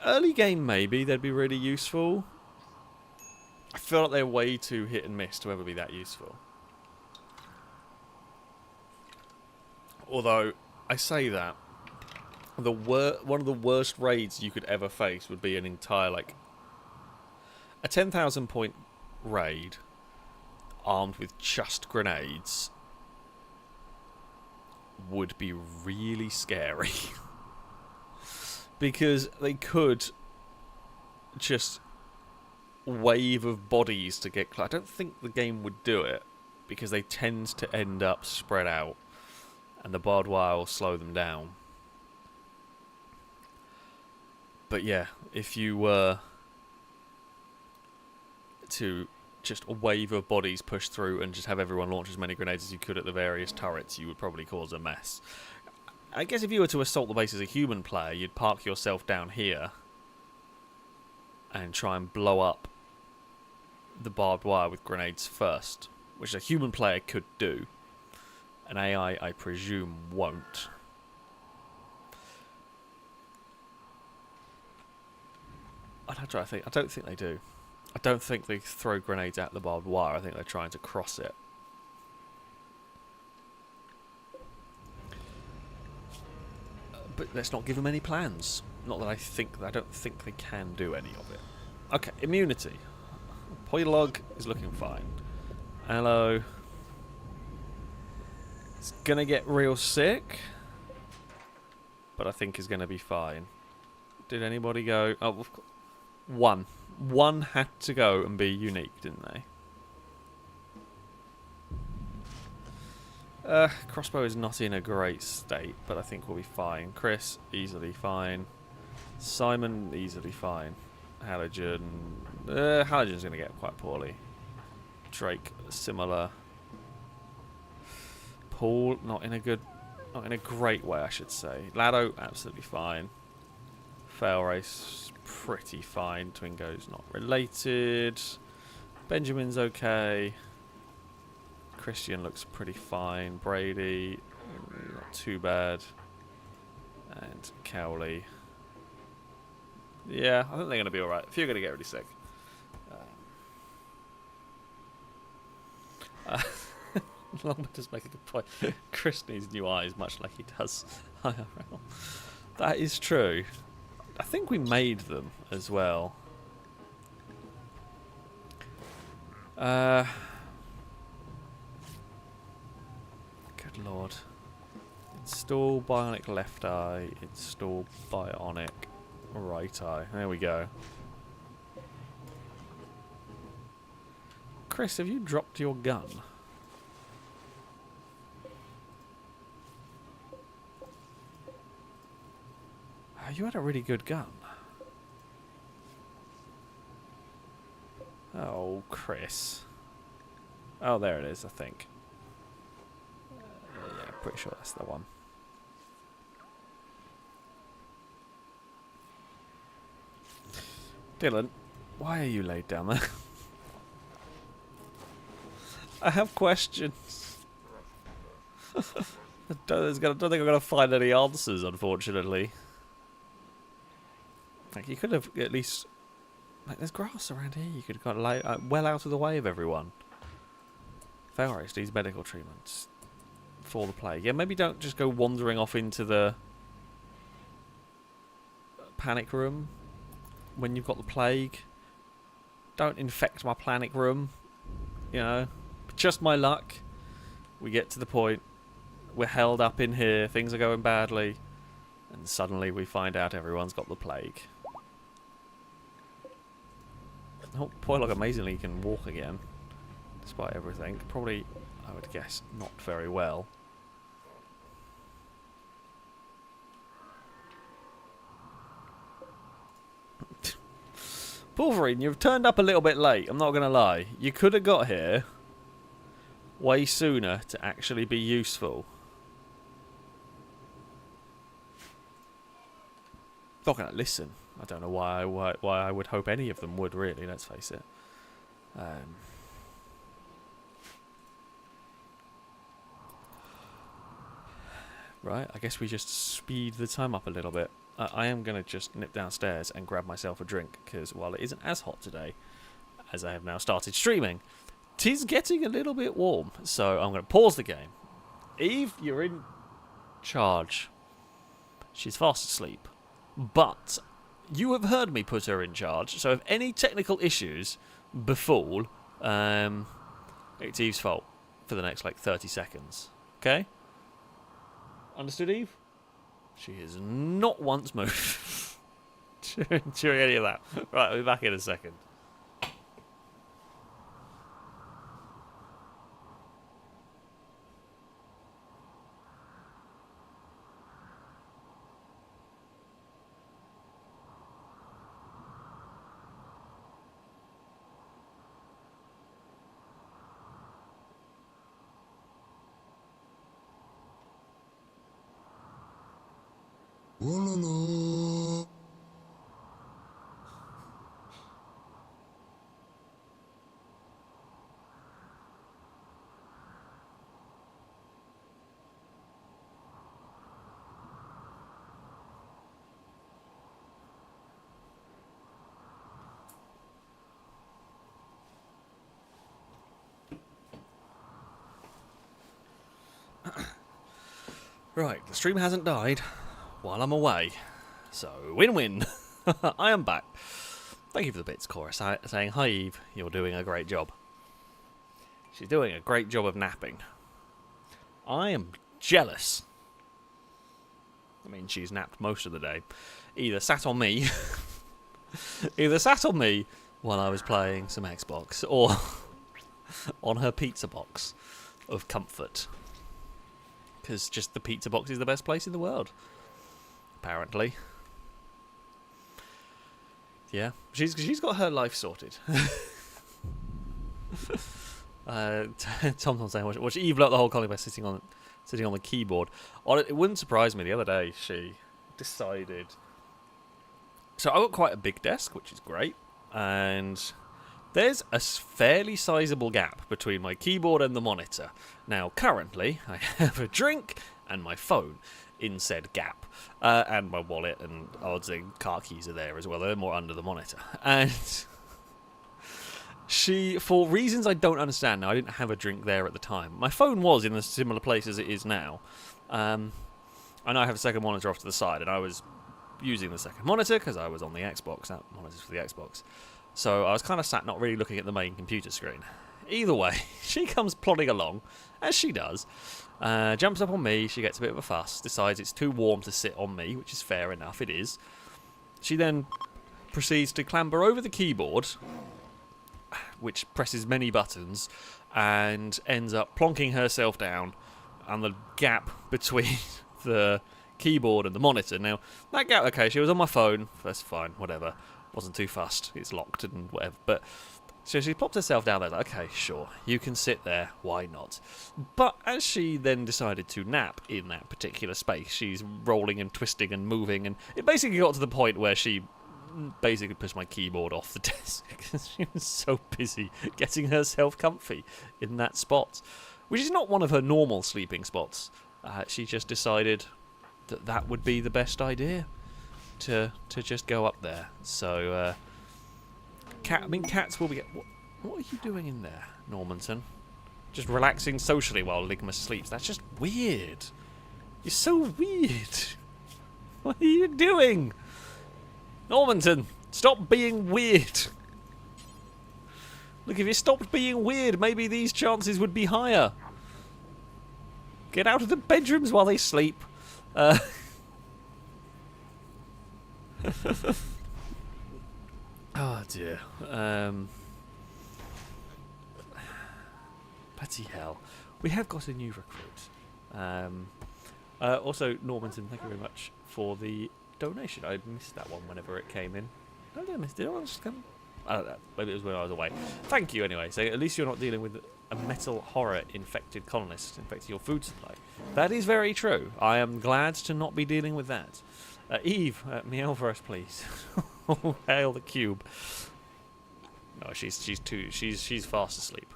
Early game maybe, they'd be really useful. I feel like they're way too hit and miss to ever be that useful. Although, I say that, one of the worst raids you could ever face would be an entire, like... A 10,000 point raid armed with just grenades would be really scary. Because they could just wave of bodies to get... I don't think the game would do it, because they tend to end up spread out, and the barbed wire will slow them down. But yeah, if you were to just a wave of bodies push through and just have everyone launch as many grenades as you could at the various turrets, you would probably cause a mess. I guess if you were to assault the base as a human player, you'd park yourself down here and try and blow up the barbed wire with grenades first, which a human player could do. An AI, I presume, won't. I don't think they do. I don't think they throw grenades at the barbed wire. I think they're trying to cross it. But let's not give them any plans. Not that I don't think they can do any of it. Okay, immunity. Poilog is looking fine. Hello. It's gonna get real sick, but I think is gonna be fine. Did anybody go? Oh, one. One had to go and be unique, didn't they? Crossbow is not in a great state, but I think we'll be fine. Chris, easily fine. Simon, easily fine. Halogen... Halogen's going to get quite poorly. Drake, similar. Paul, not in a great way, I should say. Lado, absolutely fine. FailRace, pretty fine. Twingo's not related. Benjamin's okay. Christian looks pretty fine. Brady, not too bad. And Cowley. Yeah, I think they're going to be alright. If you're going to get really sick. Longman does make a good point. Chris needs new eyes, much like he does IRL. That is true. I think we made them as well. Good lord. Install bionic left eye. Install bionic right eye. There we go. Chris, have you dropped your gun? You had a really good gun. Oh, Chris. Oh, there it is, I think. Yeah, pretty sure that's the one. Dylan, why are you laid down there? I have questions. I don't think I'm going to find any answers, unfortunately. Like, you could have at least... Like, there's grass around here. You could have got well out of the way of everyone. FailRace needs medical treatments for the plague. Yeah, maybe don't just go wandering off into the panic room when you've got the plague. Don't infect my panic room. You know, just my luck. We get to the point. We're held up in here. Things are going badly. And suddenly we find out everyone's got the plague. Oh, Poilog amazingly can walk again, despite everything. Probably, I would guess, not very well. Wolverine, you've turned up a little bit late, I'm not going to lie. You could have got here way sooner to actually be useful. Not going to listen. I don't know why I would hope any of them would, really, let's face it. Right, I guess we just speed the time up a little bit. I am going to just nip downstairs and grab myself a drink, because while it isn't as hot today, as I have now started streaming, 'tis getting a little bit warm. So I'm going to pause the game. Eve, you're in charge. She's fast asleep. But you have heard me put her in charge, so if any technical issues befall, it's Eve's fault for the next, 30 seconds. Okay? Understood, Eve? She has not once moved during any of that. Right, I'll be back in a second. Right, the stream hasn't died while I'm away, so win-win. I am back. Thank you for the bits, Cora, saying, "Hi Eve, you're doing a great job." She's doing a great job of napping. I am jealous. I mean, she's napped most of the day. Either sat on me while I was playing some Xbox, or on her pizza box of comfort. Because just the pizza box is the best place in the world, apparently. Yeah, she's got her life sorted. Tom's saying, watch Eve blow up the whole colony by sitting on the keyboard. It wouldn't surprise me. The other day she decided. So I've got quite a big desk, which is great, and there's a fairly sizable gap between my keyboard and the monitor. Now, currently, I have a drink and my phone in said gap. And my wallet and odds and car keys are there as well. They're more under the monitor. And she, for reasons I don't understand now, I didn't have a drink there at the time. My phone was in a similar place as it is now. And I have a second monitor off to the side, and I was using the second monitor because I was on the Xbox. That monitor's for the Xbox. So I was kind of sat not really looking at the main computer screen. Either way, she comes plodding along, as she does, jumps up on me, she gets a bit of a fuss, decides it's too warm to sit on me, which is fair enough, it is. She then proceeds to clamber over the keyboard, which presses many buttons, and ends up plonking herself down on the gap between the keyboard and the monitor. Now, that gap, okay, she was on my phone, that's fine, whatever. Wasn't too fussed, it's locked and whatever, but so she plopped herself down there, like, okay, sure, you can sit there, why not? But as she then decided to nap in that particular space, she's rolling and twisting and moving, and it basically got to the point where she basically pushed my keyboard off the desk because she was so busy getting herself comfy in that spot, which is not one of her normal sleeping spots. She just decided that would be the best idea. To just go up there. So, cats will be... What are you doing in there, Normanton? Just relaxing socially while Ligma sleeps. That's just weird. You're so weird. What are you doing? Normanton, stop being weird. Look, if you stopped being weird, maybe these chances would be higher. Get out of the bedrooms while they sleep. Oh dear. Bloody hell. We have got a new recruit. Also, Normanton, thank you very much for the donation. I missed that one whenever it came in. No, I missed it. It just come. I don't know. Maybe it was when I was away. Thank you anyway. So at least you're not dealing with a metal horror infected colonist infecting your food supply. That is very true. I am glad to not be dealing with that. Eve, meow for us, please. Hail the cube. No, she's fast asleep.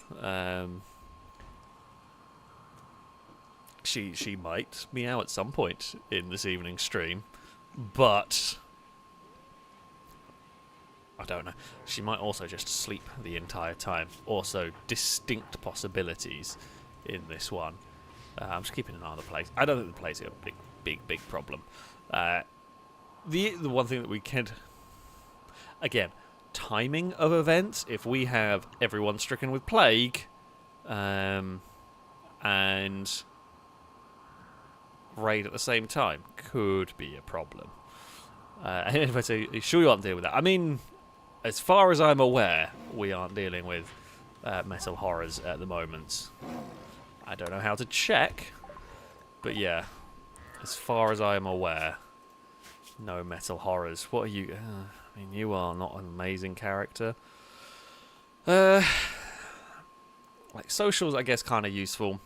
She might meow at some point in this evening's stream, but I don't know. She might also just sleep the entire time. Also, distinct possibilities in this one. I'm just keeping an eye on the place. I don't think the place is a big problem. The one thing that we can, again, timing of events. If we have everyone stricken with plague, and raid at the same time, could be a problem. And if I say, sure you aren't dealing with that. I mean, as far as I'm aware, we aren't dealing with metal horrors at the moment. I don't know how to check, but yeah, as far as I'm aware, no metal horrors. What are you? I mean, you are not an amazing character. Like socials, I guess, kind of useful.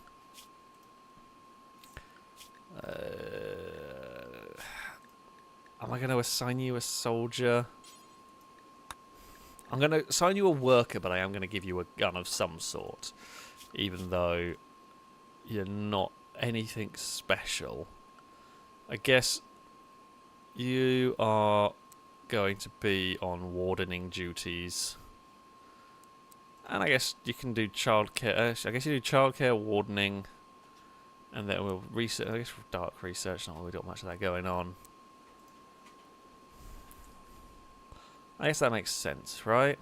Am I going to assign you a soldier? I'm going to assign you a worker, but I am going to give you a gun of some sort, even though you're not anything special. I guess you are going to be on wardening duties. And I guess you can do childcare. I guess you do childcare, wardening, and then we'll research. I guess dark research. Not really got much of that going on. I guess that makes sense, right?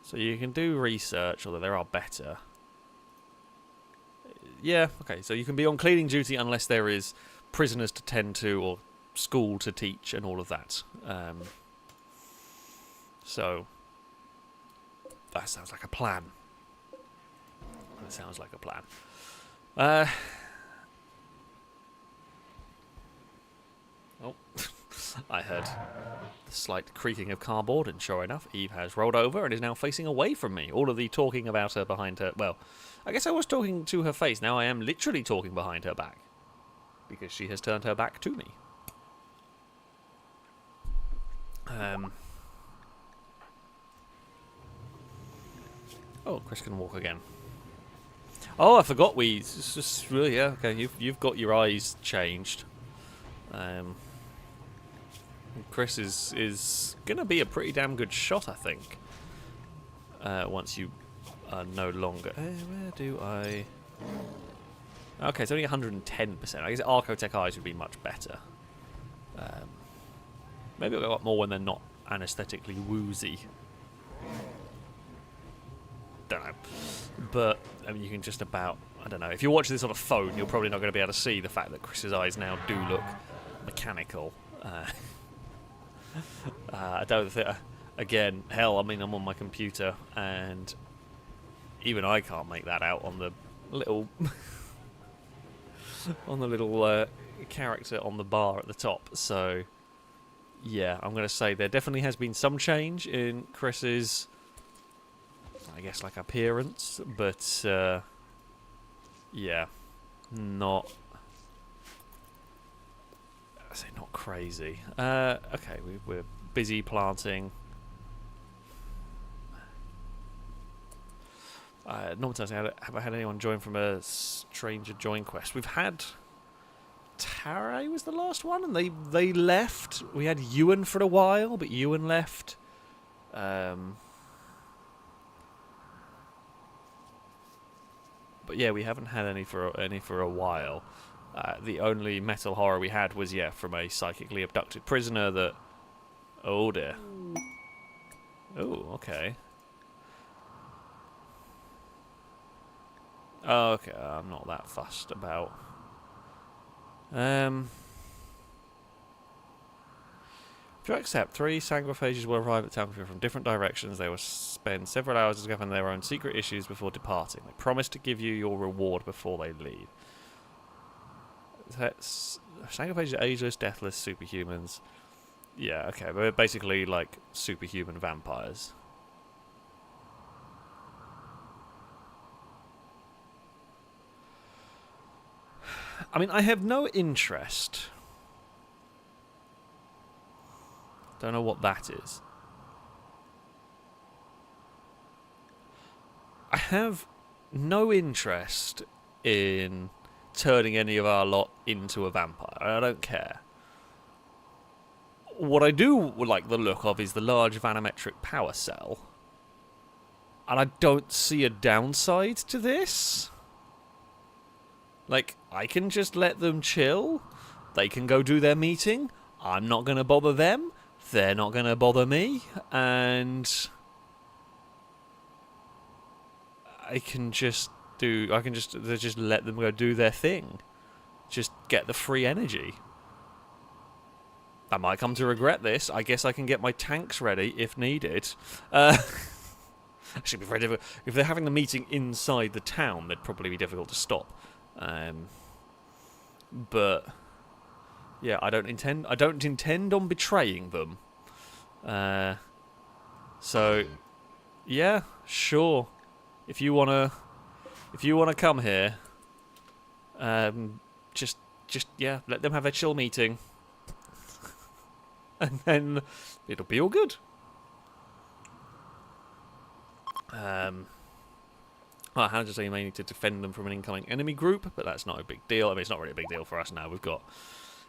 So you can do research, although there are better. Yeah, okay. So you can be on cleaning duty unless there is prisoners to tend to or school to teach and all of that. So that sounds like a plan. That sounds like a plan. Oh, I heard the slight creaking of cardboard, and sure enough, Eve has rolled over and is now facing away from me. All of the talking about her behind her... Well, I guess I was talking to her face. Now I am literally talking behind her back, because she has turned her back to me. Oh, Chris can walk again. Oh, I forgot it's just really, yeah, okay, you've got your eyes changed. Chris is gonna be a pretty damn good shot, I think. Once you are no longer... where do I... Okay, it's only 110%. I guess Archotech eyes would be much better. Maybe it'll go up more when they're not anesthetically woozy. Don't know. But, I mean, you can just about... I don't know. If you're watching this on a phone, you're probably not going to be able to see the fact that Chris's eyes now do look mechanical. I don't think... Again, hell, I mean, I'm on my computer, and even I can't make that out on the little... on the little character on the bar at the top. So, yeah, I'm going to say there definitely has been some change in Chris's... I guess like appearance, but yeah, not. I say not crazy. Okay, we're busy planting. Norman tells me, have I had anyone join from a stranger join quest? We've had Tare was the last one, and they left. We had Ewan for a while, but Ewan left. But yeah, we haven't had any for a while. The only metal horror we had was from a psychically abducted prisoner that... Oh dear. Oh, okay. Oh, okay, I'm not that fussed about. If you accept, 3 Sanguophages will arrive at town from different directions. They will spend several hours discovering their own secret issues before departing. They promise to give you your reward before they leave. Sanguophages are ageless, deathless superhumans. Yeah, okay, but they're basically like superhuman vampires. I mean, I have no interest. Don't know what that is. I have no interest in turning any of our lot into a vampire. I don't care. What I do like the look of is the large vanometric power cell. And I don't see a downside to this. Like, I can just let them chill. They can go do their meeting. I'm not going to bother them. They're not going to bother me. And I can just let them go do their thing. Just get the free energy. I might come to regret this. I guess I can get my tanks ready if needed. Actually, be very difficult. If they're having the meeting inside the town, they'd probably be difficult to stop. But yeah, I don't intend on betraying them. So yeah, sure. If you wanna come here, just yeah, let them have their chill meeting, and then it'll be all good. How to say you may need to defend them from an incoming enemy group, but that's not a big deal. I mean, it's not really a big deal for us now. We've got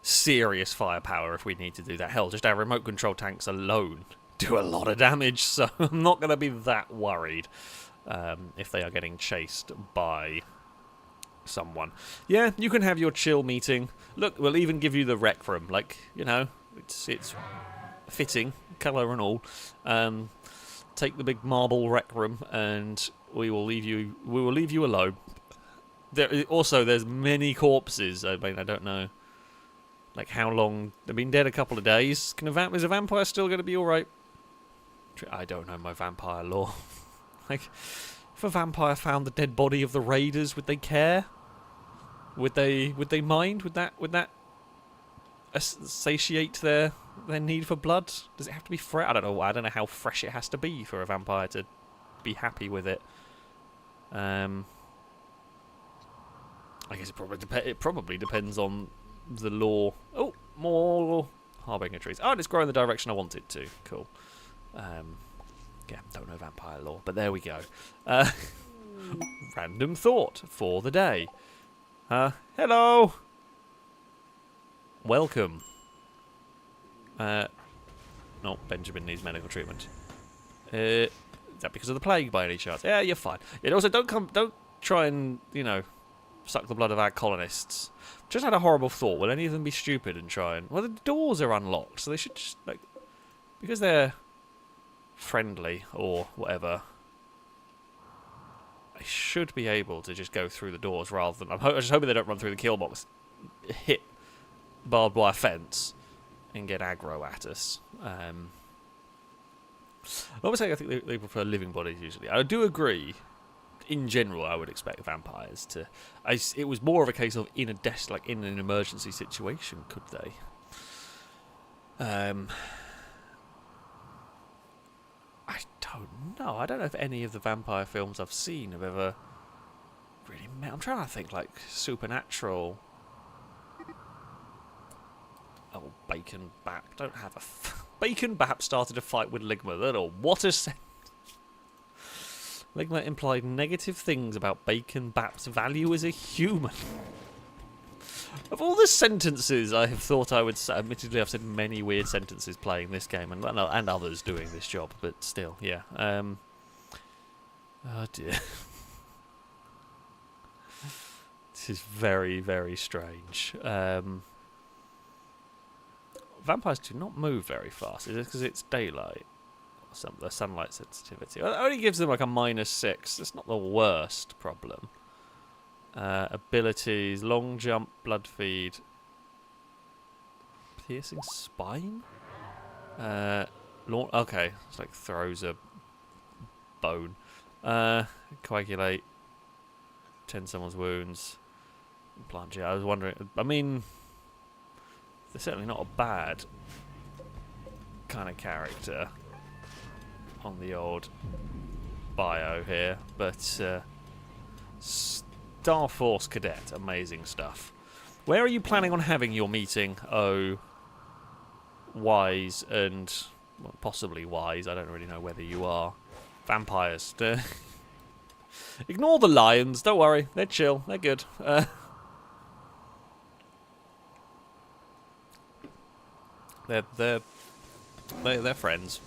serious firepower if we need to do that. Hell, just our remote control tanks alone do a lot of damage, so I'm not going to be that worried if they are getting chased by someone. Yeah, you can have your chill meeting. Look, we'll even give you the rec room. Like, you know, it's fitting, colour and all. Take the big marble rec room, and we will leave you alone. There's many corpses. I mean, I don't know, like how long they've been dead. A couple of days. Is a vampire still going to be all right? I don't know my vampire lore. Like, if a vampire found the dead body of the raiders, would they care? Would they mind? Would that satiate their need for blood? Does it have to be fresh? I don't know how fresh it has to be for a vampire to be happy with it. I guess it probably depends on the lore. Oh, more harbinger trees. Oh, and it's growing the direction I want it to. Cool. Yeah, don't know vampire lore, but there we go. Random thought for the day. Hello. Welcome. No, Benjamin needs medical treatment. Is that because of the plague by any chance? Yeah, you're fine. And also, don't try and, suck the blood of our colonists. Just had a horrible thought. Will any of them be stupid and try and... Well, the doors are unlocked, so they should just, because they're friendly or whatever, they should be able to just go through the doors rather than... I'm just hoping they don't run through the kill box, hit barbed wire fence, and get aggro at us. I would say I think they prefer living bodies usually. I do agree. In general, I would expect vampires to... it was more of a case of in an emergency situation, could they? I don't know. I don't know if any of the vampire films I've seen have ever really met. I'm trying to think, like, Supernatural. Oh, Bacon Bap. Don't have a... Bacon Bap started a fight with Ligma. That all. What a sense. Ligma implied negative things about Bacon Bap's value as a human. Of all the sentences I have thought I would say, admittedly I've said many weird sentences playing this game and others doing this job, but still, yeah. Oh dear. This is very, very strange. Vampires do not move very fast. Is it because it's daylight? The sunlight sensitivity. Well, it only gives them like a -6. That's not the worst problem. Abilities: long jump, blood feed, piercing spine. Okay, it's like throws a bone. Coagulate, tend someone's wounds, implant. Yeah, I was wondering. I mean, they're certainly not a bad kind of character on the old bio here, but Star Force Cadet, amazing stuff. Where are you planning on having your meeting, oh Wise and well, possibly Wise? I don't really know whether you are. Vampires. Ignore the lions, don't worry, they're chill, they're good. They're friends.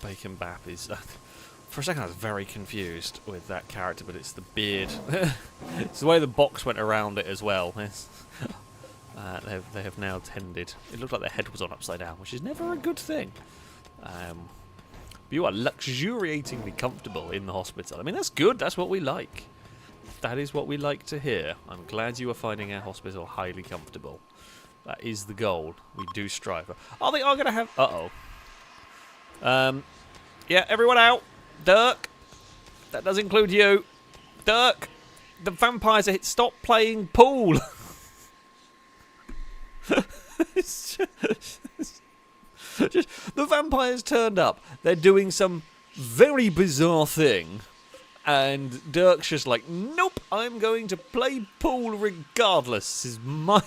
Bacon Bap is... for a second I was very confused with that character, but it's the beard. It's the way the box went around it as well. They have now tended. It looked like their head was on upside down, which is never a good thing. You are luxuriatingly comfortable in the hospital. I mean, that's good. That's what we like. That is what we like to hear. I'm glad you are finding our hospital highly comfortable. That is the goal. We do strive for. Oh, they are going to have... Uh-oh. Yeah, everyone out. Dirk. That does include you. Dirk. The vampires are... Stop playing pool. The vampires turned up. They're doing some very bizarre thing. And Dirk's just like, nope, I'm going to play pool regardless. This is my...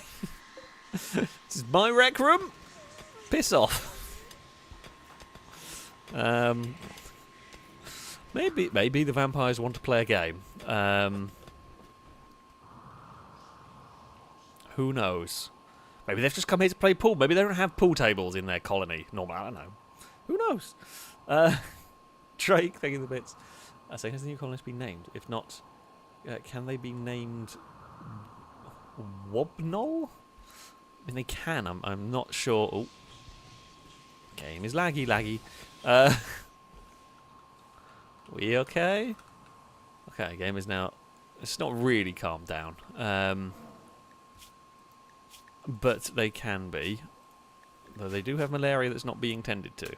this is my rec room. Piss off. Maybe the vampires want to play a game. Who knows? Maybe they've just come here to play pool. Maybe they don't have pool tables in their colony. Normal, I don't know. Who knows? Drake, thank you the bits. So has the new colonist been named? If not, can they be named Wobnol? I mean, they can. I'm not sure. Oh, game is laggy. We okay? Okay, game is now. It's not really calmed down. But they can be. Though they do have malaria that's not being tended to.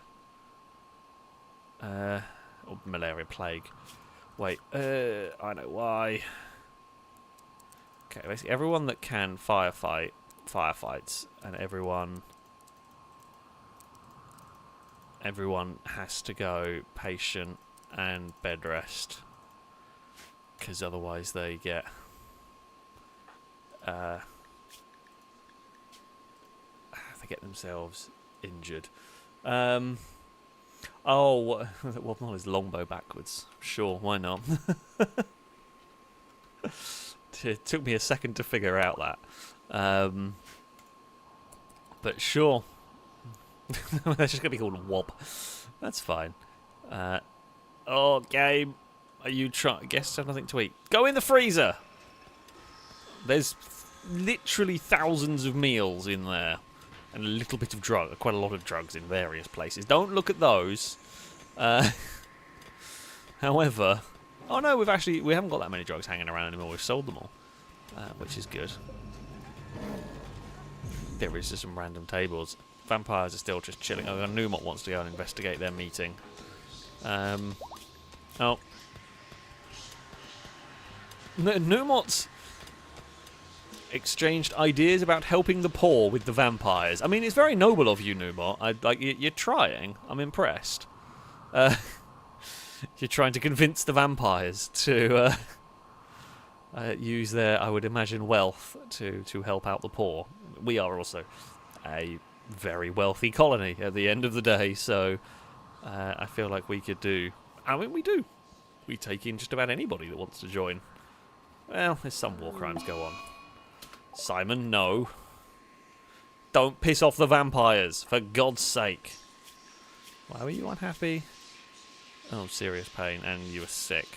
Or malaria plague. Wait, I know why. Okay, basically everyone that can firefights, and everyone has to go patient and bed rest, because otherwise they get themselves injured. Oh, Wobnol is longbow backwards. Sure, why not? It took me a second to figure out that. But sure. That's just going to be called Wob. That's fine. Oh, game. Are you trying? Guests have nothing to eat. Go in the freezer! There's literally thousands of meals in there. And a little bit of drug, quite a lot of drugs in various places. Don't look at those. However, oh no, we haven't got that many drugs hanging around anymore. We've sold them all, which is good. There is just some random tables. Vampires are still just chilling. Oh, Numot wants to go and investigate their meeting. Oh, Numot's exchanged ideas about helping the poor with the vampires. I mean, it's very noble of you, Numot. You're trying. I'm impressed. You're trying to convince the vampires to use their, I would imagine, wealth to help out the poor. We are also a very wealthy colony at the end of the day, so I feel like we could do... I mean, we do. We take in just about anybody that wants to join. Well, there's some war crimes go on. Simon, no. Don't piss off the vampires, for God's sake. Why were you unhappy? Oh, serious pain, and you were sick.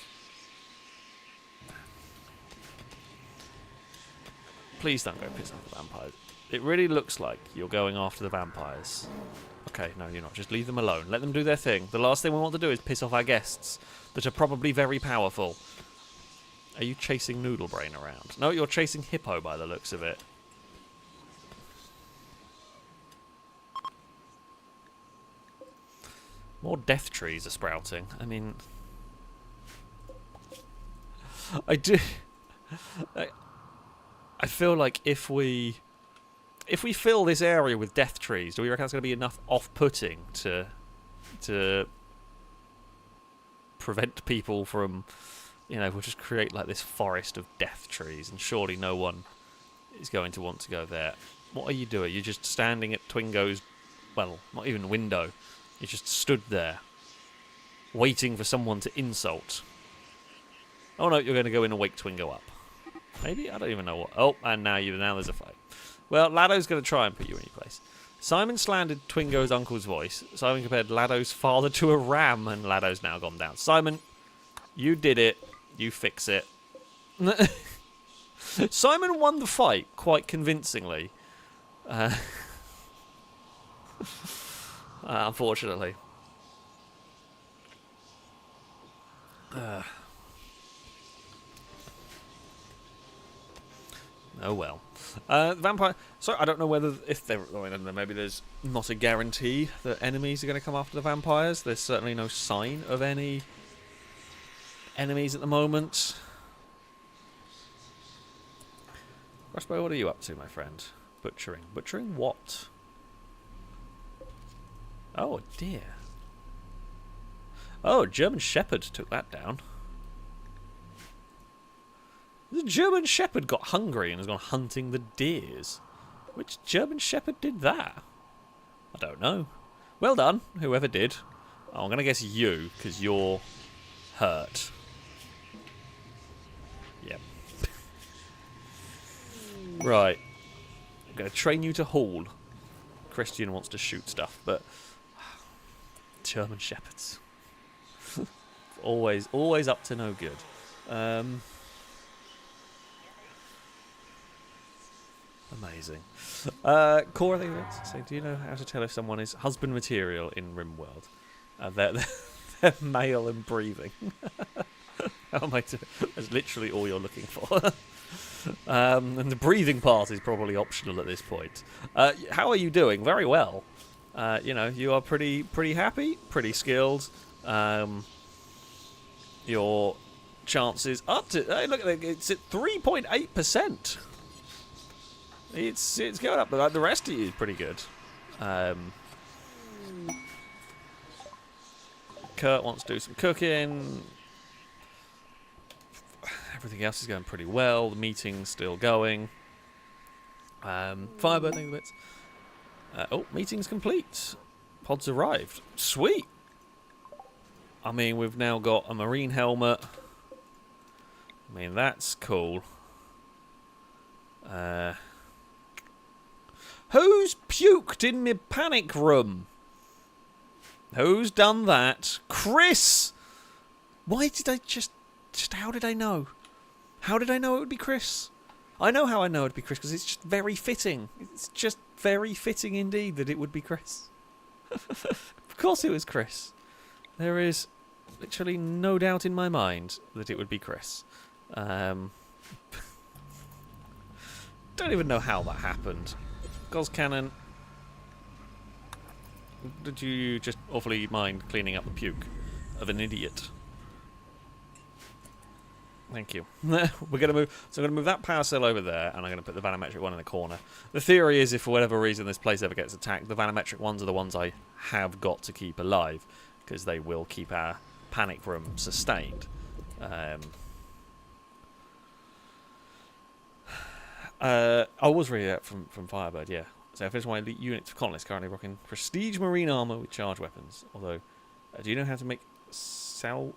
Please don't go piss off the vampires. It really looks like you're going after the vampires. Okay, no, you're not. Just leave them alone. Let them do their thing. The last thing we want to do is piss off our guests that are probably very powerful. Are you chasing Noodlebrain around? No, you're chasing Hippo by the looks of it. More death trees are sprouting. I mean... I feel like if we if we fill this area with death trees, do we reckon that's going to be enough off-putting to prevent people from, you know, we'll just create like this forest of death trees, and surely no one is going to want to go there. What are you doing? You're just standing at Twingo's, well, not even window. You just stood there, waiting for someone to insult. Oh no, you're going to go in and wake Twingo up. Maybe? I don't even know what. Oh, and now there's a fight. Well, Lado's going to try and put you in your place. Simon slandered Twingo's uncle's voice. Simon compared Lado's father to a ram, and Lado's now gone down. Simon, you did it. You fix it. Simon won the fight quite convincingly. Unfortunately. Oh well. Vampire. So I don't know whether if they're. I don't know. Maybe there's not a guarantee that enemies are going to come after the vampires. There's certainly no sign of any enemies at the moment. Crossbow, what are you up to, my friend? Butchering. Butchering what? Oh dear. Oh, German Shepherd took that down. The German Shepherd got hungry and has gone hunting the deers. Which German Shepherd did that? I don't know. Well done, whoever did. Oh, I'm going to guess you, because you're hurt. Yep. Right. I'm going to train you to haul. Christian wants to shoot stuff, but... German Shepherds. always up to no good. Amazing. Core, I think that's saying, do you know how to tell if someone is husband material in Rimworld? They're male and breathing. How am I to, that's literally all you're looking for. And the breathing part is probably optional at this point. How are you doing? Very well. You know, you are pretty happy, pretty skilled. Your chances up to look, it's at 3.8%. It's going up, but the rest of you is pretty good. Kurt wants to do some cooking. Everything else is going pretty well. The meeting's still going. Firebird, thank you bits. Oh, meeting's complete. Pods arrived. Sweet. I mean, we've now got a marine helmet. I mean, that's cool. Who's puked in my panic room? Who's done that? Chris! Why did I just how did I know? How did I know it would be Chris? I know how I know it would be Chris, because it's just very fitting. It's just very fitting indeed that it would be Chris. Of course it was Chris. There is literally no doubt in my mind that it would be Chris. Don't even know how that happened. Gozcannon, did you just awfully mind cleaning up the puke of an idiot? Thank you. We're going to move. So I'm going to move that power cell over there, and I'm going to put the vanometric one in the corner. The theory is, if for whatever reason this place ever gets attacked, the vanometric ones are the ones I have got to keep alive, because they will keep our panic room sustained. I was reading that from Firebird, yeah. So I finished my elite unit for colonists, currently rocking prestige marine armor with charged weapons. Although, do you know how to make salvage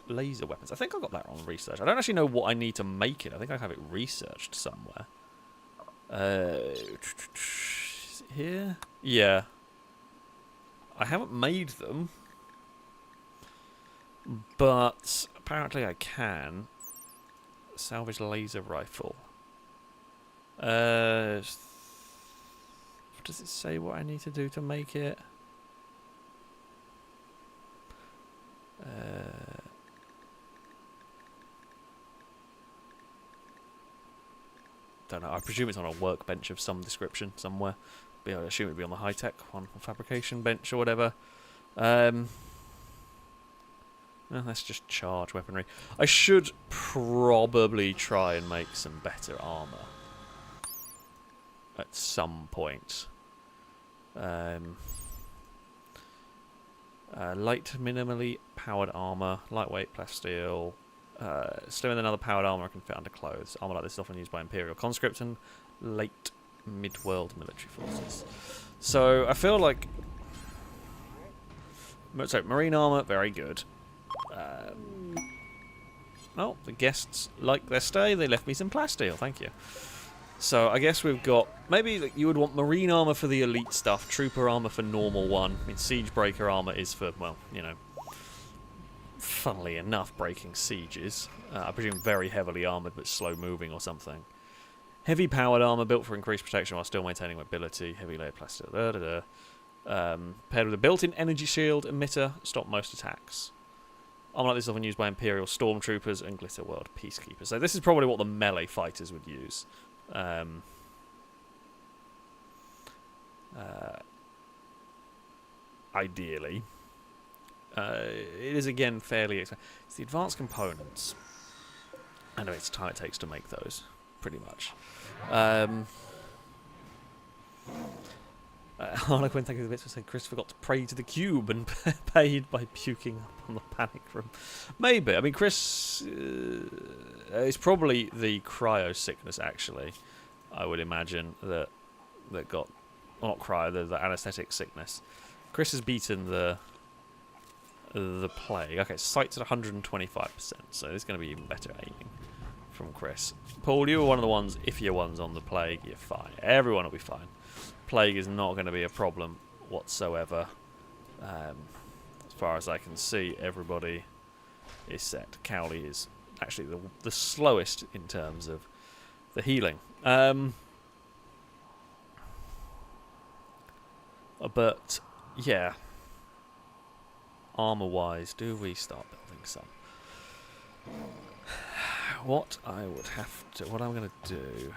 laser weapons? I think I got that on research. I don't actually know what I need to make it. I think I have it researched somewhere. Is it here? Yeah. I haven't made them, but apparently I can. Salvage laser rifle. Does it say what I need to do to make it? Don't know. I presume it's on a workbench of some description somewhere. I assume it'd be on the high-tech one, fabrication bench or whatever. Well, that's just charge weaponry. I should probably try and make some better armor. at some point. Light minimally powered armor, lightweight plasteel, slimmer than other powered armor can fit under clothes. Armor like this is often used by Imperial conscripts and late mid-world military forces. So I feel like, so marine armor, very good. Oh, the guests like their stay. They left me some plasteel. Thank you. So I guess we've got, maybe you would want marine armor for the elite stuff, trooper armor for normal one. I mean, siege breaker armor is for, well, you know, funnily enough, breaking sieges. I presume very heavily armored but slow moving or something. Heavy powered armor built for increased protection while still maintaining mobility. Heavy layered plasteel. Paired with a built-in energy shield emitter, stop most attacks. Armor like this is often used by Imperial stormtroopers and Glitter World peacekeepers. So this is probably what the melee fighters would use. Ideally. It is again fairly expensive. It's the advanced components. I know it's time it takes to make those, pretty much. Harlequin, thank you for the bits for saying Chris forgot to pray to the cube and paid by puking up on the panic room. Maybe. I mean, Chris it's probably the cryo sickness, actually. I would imagine that got, well, not cryo, the anesthetic sickness. Chris has beaten the plague. Okay, sight's at 125%, so this is going to be even better aiming from Chris. Paul, you were one of the ones, if you're ones on the plague, you're fine. Everyone will be fine. Plague is not going to be a problem whatsoever. As far as I can see, everybody is set. Cowley is actually the slowest in terms of the healing. But, yeah. Armor-wise, do we start building some? What I would have to... What I'm going to do...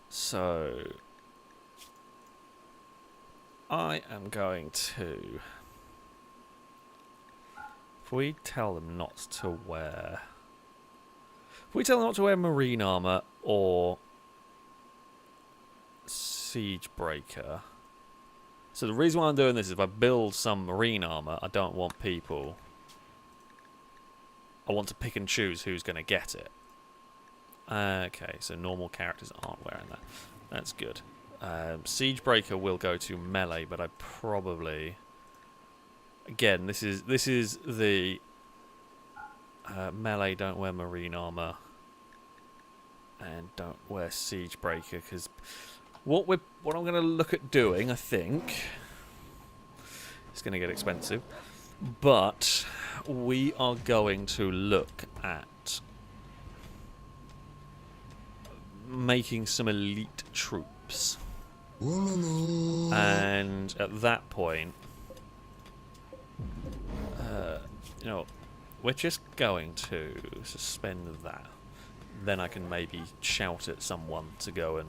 So... I am going to... If we tell them not to wear... If we tell them not to wear marine armor or siege breaker... So the reason why I'm doing this is if I build some marine armor, I don't want people... I want to pick and choose who's going to get it. Okay, so normal characters aren't wearing that. That's good. Siege breaker will go to melee, but I probably... Again, this is the... melee, don't wear marine armor. And don't wear siege breaker, because... What I'm going to look at doing, I think, it's going to get expensive, but we are going to look at making some elite troops. And at that point, you know, we're just going to suspend that. Then I can maybe shout at someone to go and...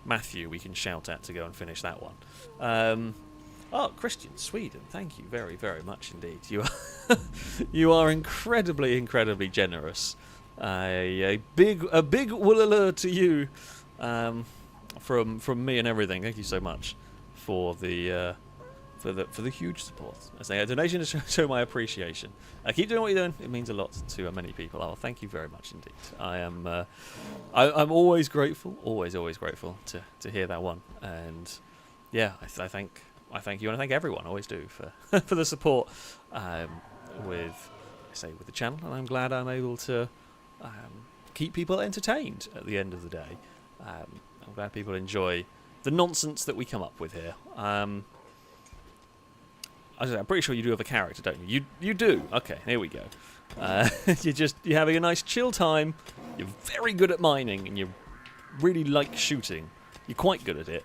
Matthew, we can shout at to go and finish that one. Oh, Christian, Sweden, thank you very, very much indeed. You are, you are incredibly, incredibly generous. A big woolaloo to you from me and everything. Thank you so much for the huge support. I say a donation to show my appreciation. Keep doing what you're doing. It means a lot to many people. Oh, thank you very much indeed. I'm always grateful, always grateful to hear that one. And yeah, I thank you, and I thank everyone. I always do for the support with the channel. And I'm glad I'm able to keep people entertained at the end of the day. I'm glad people enjoy the nonsense that we come up with here. I'm pretty sure you do have a character, don't you? You do. Okay, here we go. You're having a nice chill time. You're very good at mining, and you really like shooting. You're quite good at it.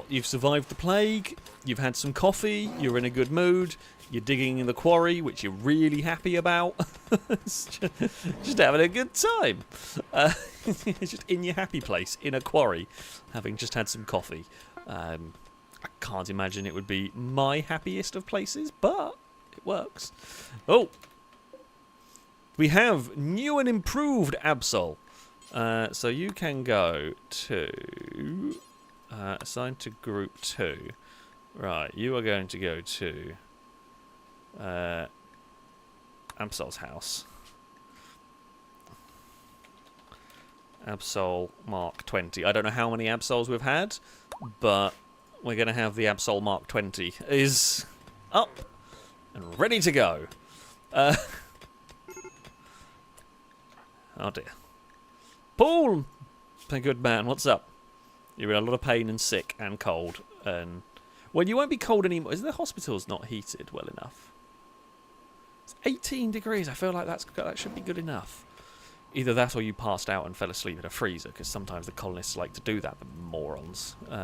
You've survived the plague. You've had some coffee. You're in a good mood. You're digging in the quarry, which you're really happy about. just having a good time. Just in your happy place, in a quarry, having just had some coffee. I can't imagine it would be my happiest of places, but it works. Oh! We have new and improved Absol. So you can go to... assigned to group 2. Right, you are going to go to... Absol's house. Absol Mark 20. I don't know how many Absols we've had, but we're going to have the Absol Mark 20 is up and ready to go. Oh dear. Paul! A good man, what's up? You're in a lot of pain and sick and cold. And well, you won't be cold anymore. Is the hospital's not heated well enough? It's 18 degrees. I feel like that should be good enough. Either that or you passed out and fell asleep in a freezer, because sometimes the colonists like to do that, the morons. Do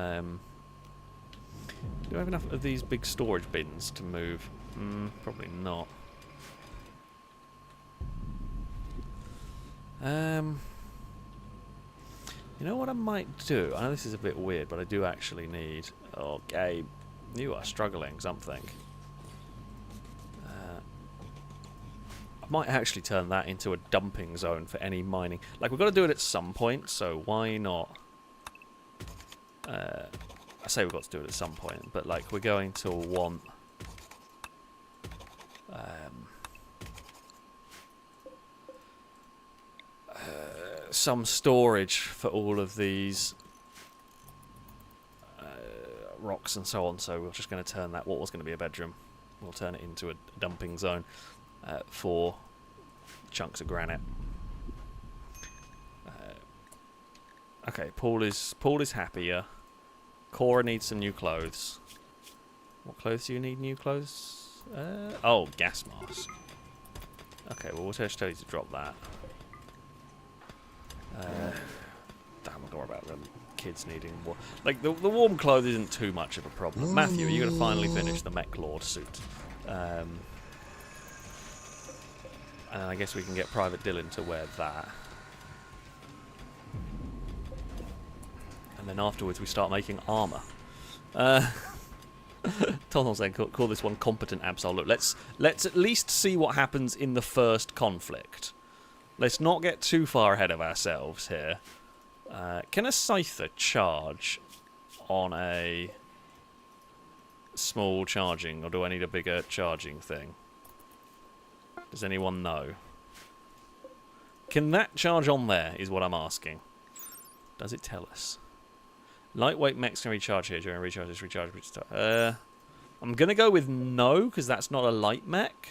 I have enough of these big storage bins to move? Probably not. You know what I might do? I know this is a bit weird, but I do actually need... Oh, Gabe, you are struggling something. I might actually turn that into a dumping zone for any mining. Like, we've got to do it at some point, so why not? I say we've got to do it at some point, but like, we're going to want... some storage for all of these rocks and so on, so we're just going to turn that, what was going to be a bedroom, we'll turn it into a dumping zone for chunks of granite. Okay, Paul is happier. Cora needs some new clothes. What clothes do you need? New clothes? Oh, gas mask. Okay, well, we'll just tell you to drop that. Damn, I'm worry about them kids needing war. Like, the warm clothes isn't too much of a problem. Matthew, you're going to finally finish the Mech Lord suit. And I guess we can get Private Dylan to wear that. And then afterwards we start making armour. Tonal saying, call this one competent Absol. Look, let's at least see what happens in the first conflict. Let's not get too far ahead of ourselves here. Can a Scyther charge on a small charging, or do I need a bigger charging thing? Does anyone know? Can that charge on there, is what I'm asking. Does it tell us? Lightweight mechs can recharge here during recharge. This recharge. I'm going to go with no, because that's not a light mech.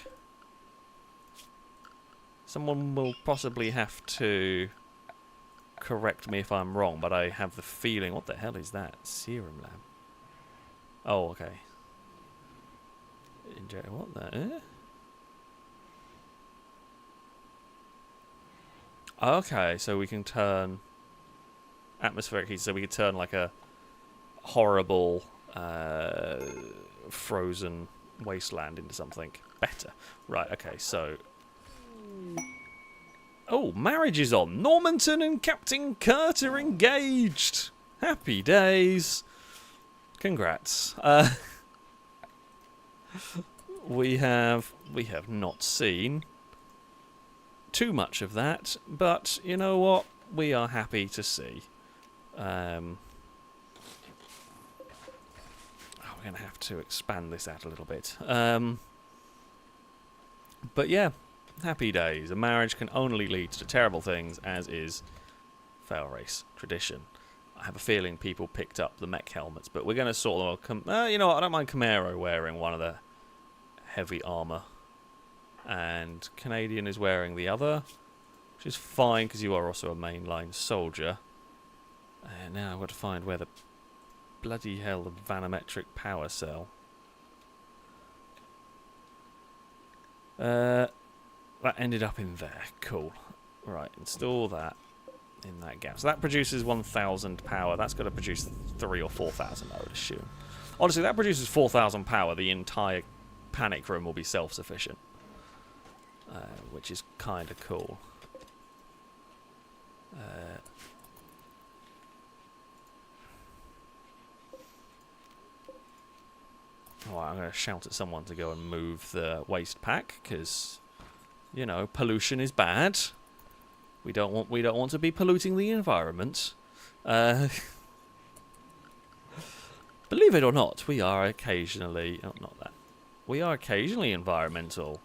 Someone will possibly have to correct me if I'm wrong, but I have the feeling... What the hell is that? Serum lab. Oh, okay. What the... Okay, so we can turn... Atmospheric heat, so we could turn like a horrible frozen wasteland into something better. Right, okay, so... Oh, marriage is on. Normanton and Captain Kurt are engaged. Happy days. Congrats. We have not seen too much of that, but you know what? We are happy to see. We're going to have to expand this out a little bit. But yeah, happy days. A marriage can only lead to terrible things, as is FailRace tradition. I have a feeling people picked up the mech helmets, but we're going to sort them. You know what? I don't mind Camaro wearing one of the heavy armour. And Canadian is wearing the other, which is fine because you are also a mainline soldier. And now I've got to find where the bloody hell the vanometric power cell. That ended up in there. Cool. Right, install that in that gap. So that produces 1,000 power. That's got to produce 3,000 or 4,000, I would assume. Honestly, that produces 4,000 power. The entire panic room will be self-sufficient. Which is kind of cool. Alright, I'm going to shout at someone to go and move the waste pack, because You know, pollution is bad. We don't want to be polluting the environment. Believe it or not, we are occasionally not that. We are occasionally environmental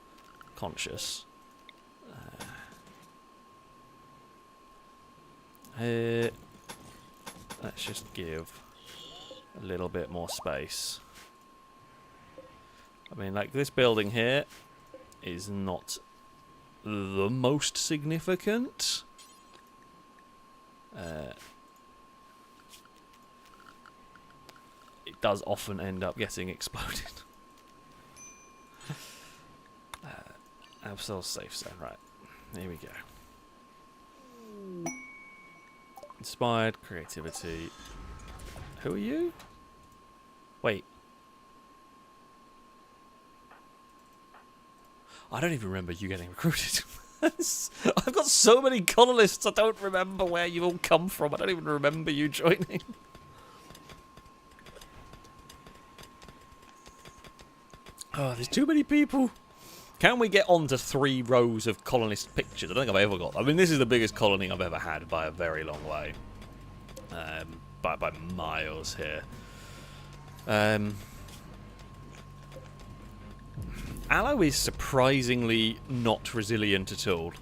conscious. Let's just give a little bit more space. I mean, like, this building here is not the most significant. It does often end up getting exploded. Absolute safe zone, right. Here we go. Inspired creativity. Who are you? Wait. I don't even remember you getting recruited. I've got so many colonists, I don't remember where you all come from. I don't even remember you joining. Oh, there's too many people. Can we get on to 3 rows of colonist pictures? I don't think I've ever got. I mean, this is the biggest colony I've ever had by a very long way. By miles here. Aloe is surprisingly not resilient at all.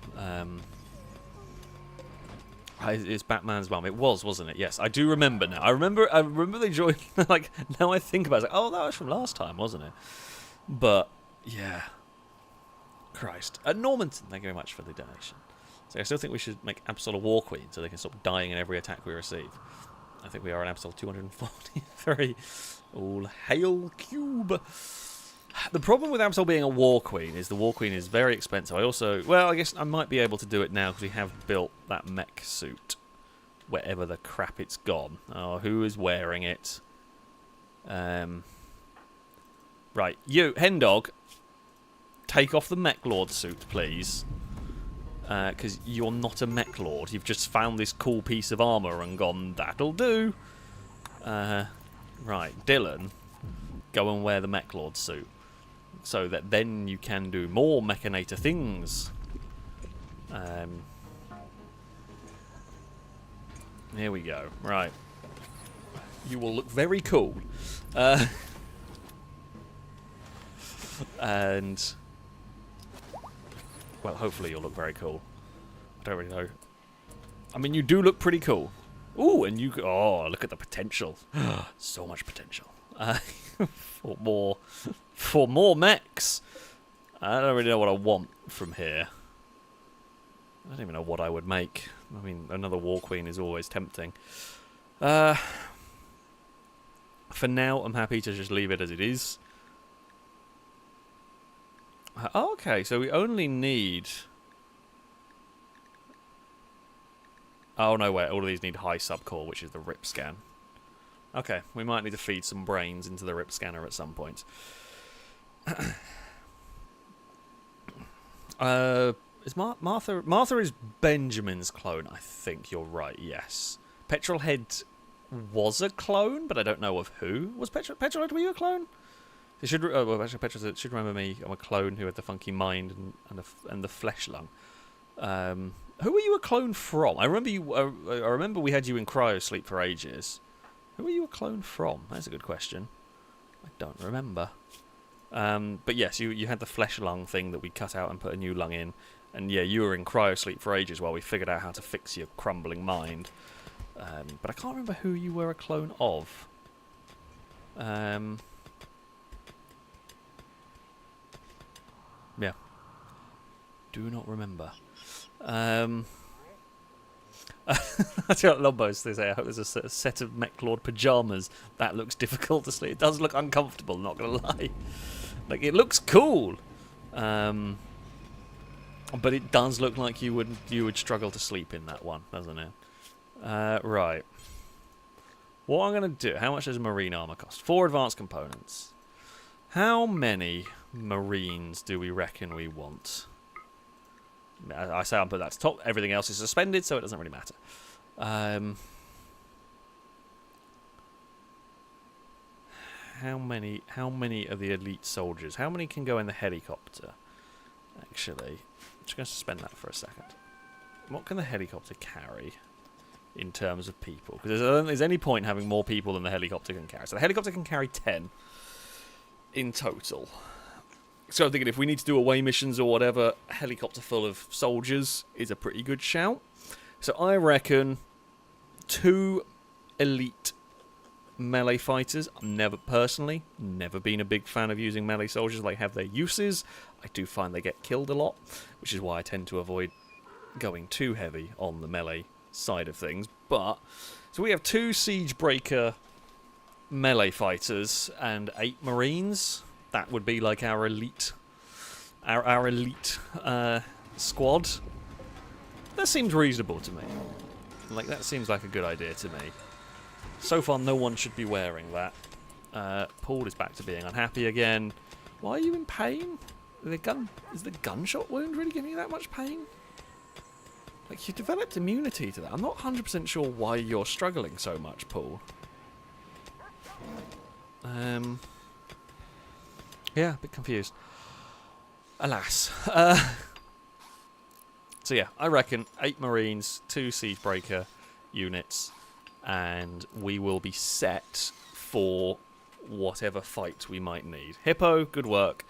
It's Batman's mum. It was, wasn't it? Yes, I do remember now. I remember they joined. Like, now I think about it, like, oh, that was from last time, wasn't it? But yeah, Christ. Normanton, thank you very much for the donation. So I still think we should make Absol a War Queen so they can stop dying in every attack we receive. I think we are an Absol 243. All hail cube. The problem with Absol being a War Queen is the War Queen is very expensive. I guess I might be able to do it now because we have built that mech suit. Wherever the crap it's gone. Oh, who is wearing it? Right, you, Hendog, take off the Mech Lord suit, please. Because you're not a Mech Lord. You've just found this cool piece of armour and gone, that'll do. Right, Dylan, go and wear the Mech Lord suit. So that then you can do more Mechanator things. Here we go. Right. You will look very cool. And, well, hopefully you'll look very cool. I don't really know. I mean, you do look pretty cool. Ooh, and you... Oh, look at the potential. So much potential. For more mechs. I don't really know what I want from here. I don't even know what I would make. I mean, another War Queen is always tempting. For now, I'm happy to just leave it as it is. Okay, so we only need... Oh, no, wait. All of these need high subcore, which is the rip scan. Okay, we might need to feed some brains into the rip scanner at some point. Is Martha is Benjamin's clone, I think. You're right, yes. Petrolhead was a clone, but I don't know of who. Was Petrolhead, were you a clone? It should, actually, Petrolhead should remember me. I'm a clone who had the funky mind and the flesh lung. Who were you a clone from? I remember you. I remember we had you in cryosleep for ages. Who were you a clone from? That's a good question. I don't remember. But yes, you had the flesh lung thing that we cut out and put a new lung in. And yeah, you were in cryosleep for ages while we figured out how to fix your crumbling mind. But I can't remember who you were a clone of. Yeah. Do not remember. That's what Lombos they say. I hope there's a set of Mech Lord pyjamas. That looks difficult to sleep. It does look uncomfortable, not gonna lie. Like, it looks cool. But it does look like you would struggle to sleep in that one, doesn't it? Right. What I'm gonna do, how much does marine armor cost? 4 advanced components. How many marines do we reckon we want? I say I'll put that to top. Everything else is suspended, so it doesn't really matter. How many of the elite soldiers? How many can go in the helicopter? Actually, just going to suspend that for a second. What can the helicopter carry in terms of people? Because I don't think there's any point having more people than the helicopter can carry. So the helicopter can carry 10 in total. So I'm thinking if we need to do away missions or whatever, a helicopter full of soldiers is a pretty good shout. So I reckon 2 elite melee fighters. I've never been a big fan of using melee soldiers. They have their uses. I do find they get killed a lot, which is why I tend to avoid going too heavy on the melee side of things. But so we have 2 siege breaker melee fighters and 8 marines. That would be like our elite squad. That seems reasonable to me. Like, that seems like a good idea to me. So far, no one should be wearing that. Paul is back to being unhappy again. Why are you in pain? Is the gunshot wound really giving you that much pain? Like, you developed immunity to that. I'm not 100% sure why you're struggling so much, Paul. Yeah, a bit confused. Alas. So yeah, I reckon 8 Marines, 2 Siegebreaker units, and we will be set for whatever fight we might need. Hippo, good work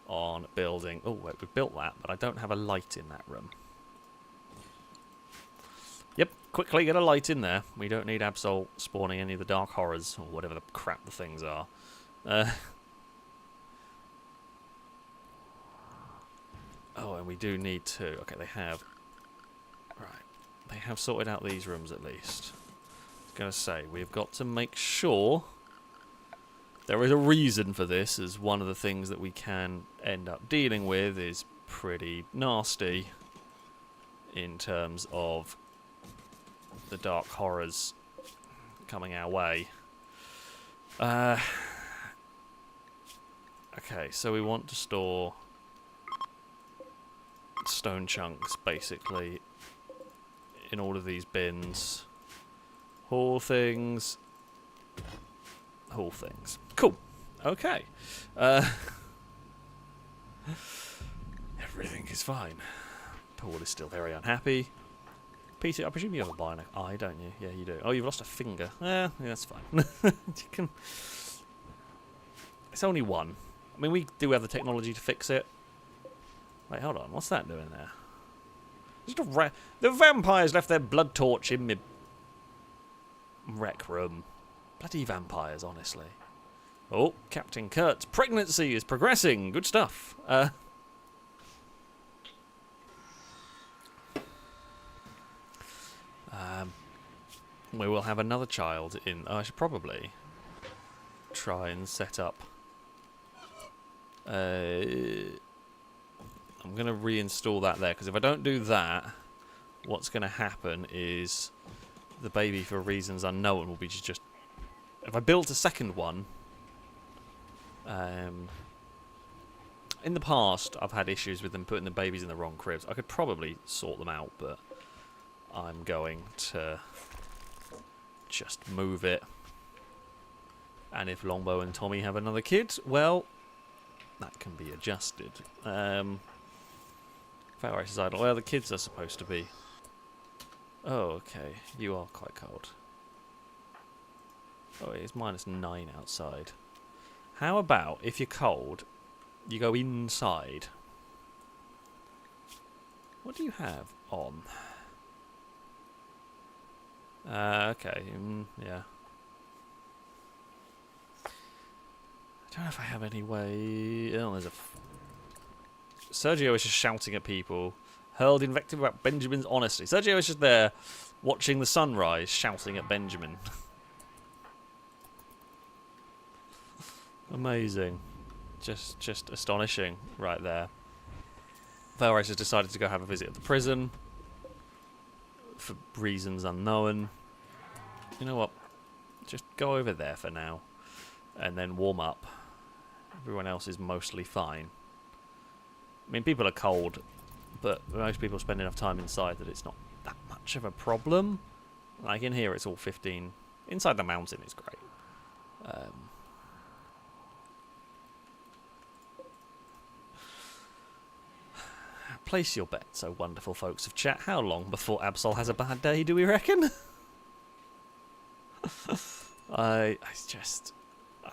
on building. Oh, wait, we've built that, but I don't have a light in that room. Yep, quickly get a light in there. We don't need Absol spawning any of the dark horrors, or whatever the crap the things are. Oh, and we do need to... Okay, they have... Right. They have sorted out these rooms at least. I was going to say, we've got to make sure... There is a reason for this, as one of the things that we can end up dealing with is pretty nasty in terms of the dark horrors coming our way. Okay, so we want to store stone chunks, basically, in all of these bins. Haul things. Haul things. Cool. Okay. Everything is fine. Paul is still very unhappy. Peter, I presume you have a bionic eye, don't you? Yeah, you do. Oh, you've lost a finger. Yeah, that's fine. You can... It's only one. I mean, we do have the technology to fix it. Wait, hold on. What's that doing there? The vampires left their blood torch in my rec room. Bloody vampires, honestly. Oh, Captain Kurt's pregnancy is progressing. Good stuff. We will have another child in... Oh, I should probably try and set up... I'm going to reinstall that there, because if I don't do that, what's going to happen is the baby, for reasons unknown, will be just... If I built a second one... in the past, I've had issues with them putting the babies in the wrong cribs. I could probably sort them out, but I'm going to just move it. And if Longbow and Tommy have another kid, well, that can be adjusted. FailRace is idle. Well, the kids are supposed to be. Oh, okay. You are quite cold. Oh, it's -9 outside. How about, if you're cold, you go inside? What do you have on? Okay, yeah. I don't know if I have any way... Oh, there's a... Sergio is just shouting at people, hurled invective about Benjamin's honesty. Sergio is just there, watching the sunrise, shouting at Benjamin. Amazing. Just astonishing right there. FailRace has decided to go have a visit at the prison. For reasons unknown. You know what? Just go over there for now. And then warm up. Everyone else is mostly fine. I mean, people are cold, but most people spend enough time inside that it's not that much of a problem. Like in here, it's all 15. Inside the mountain is great. place your bets, oh wonderful folks of chat. How long before Absol has a bad day, do we reckon? I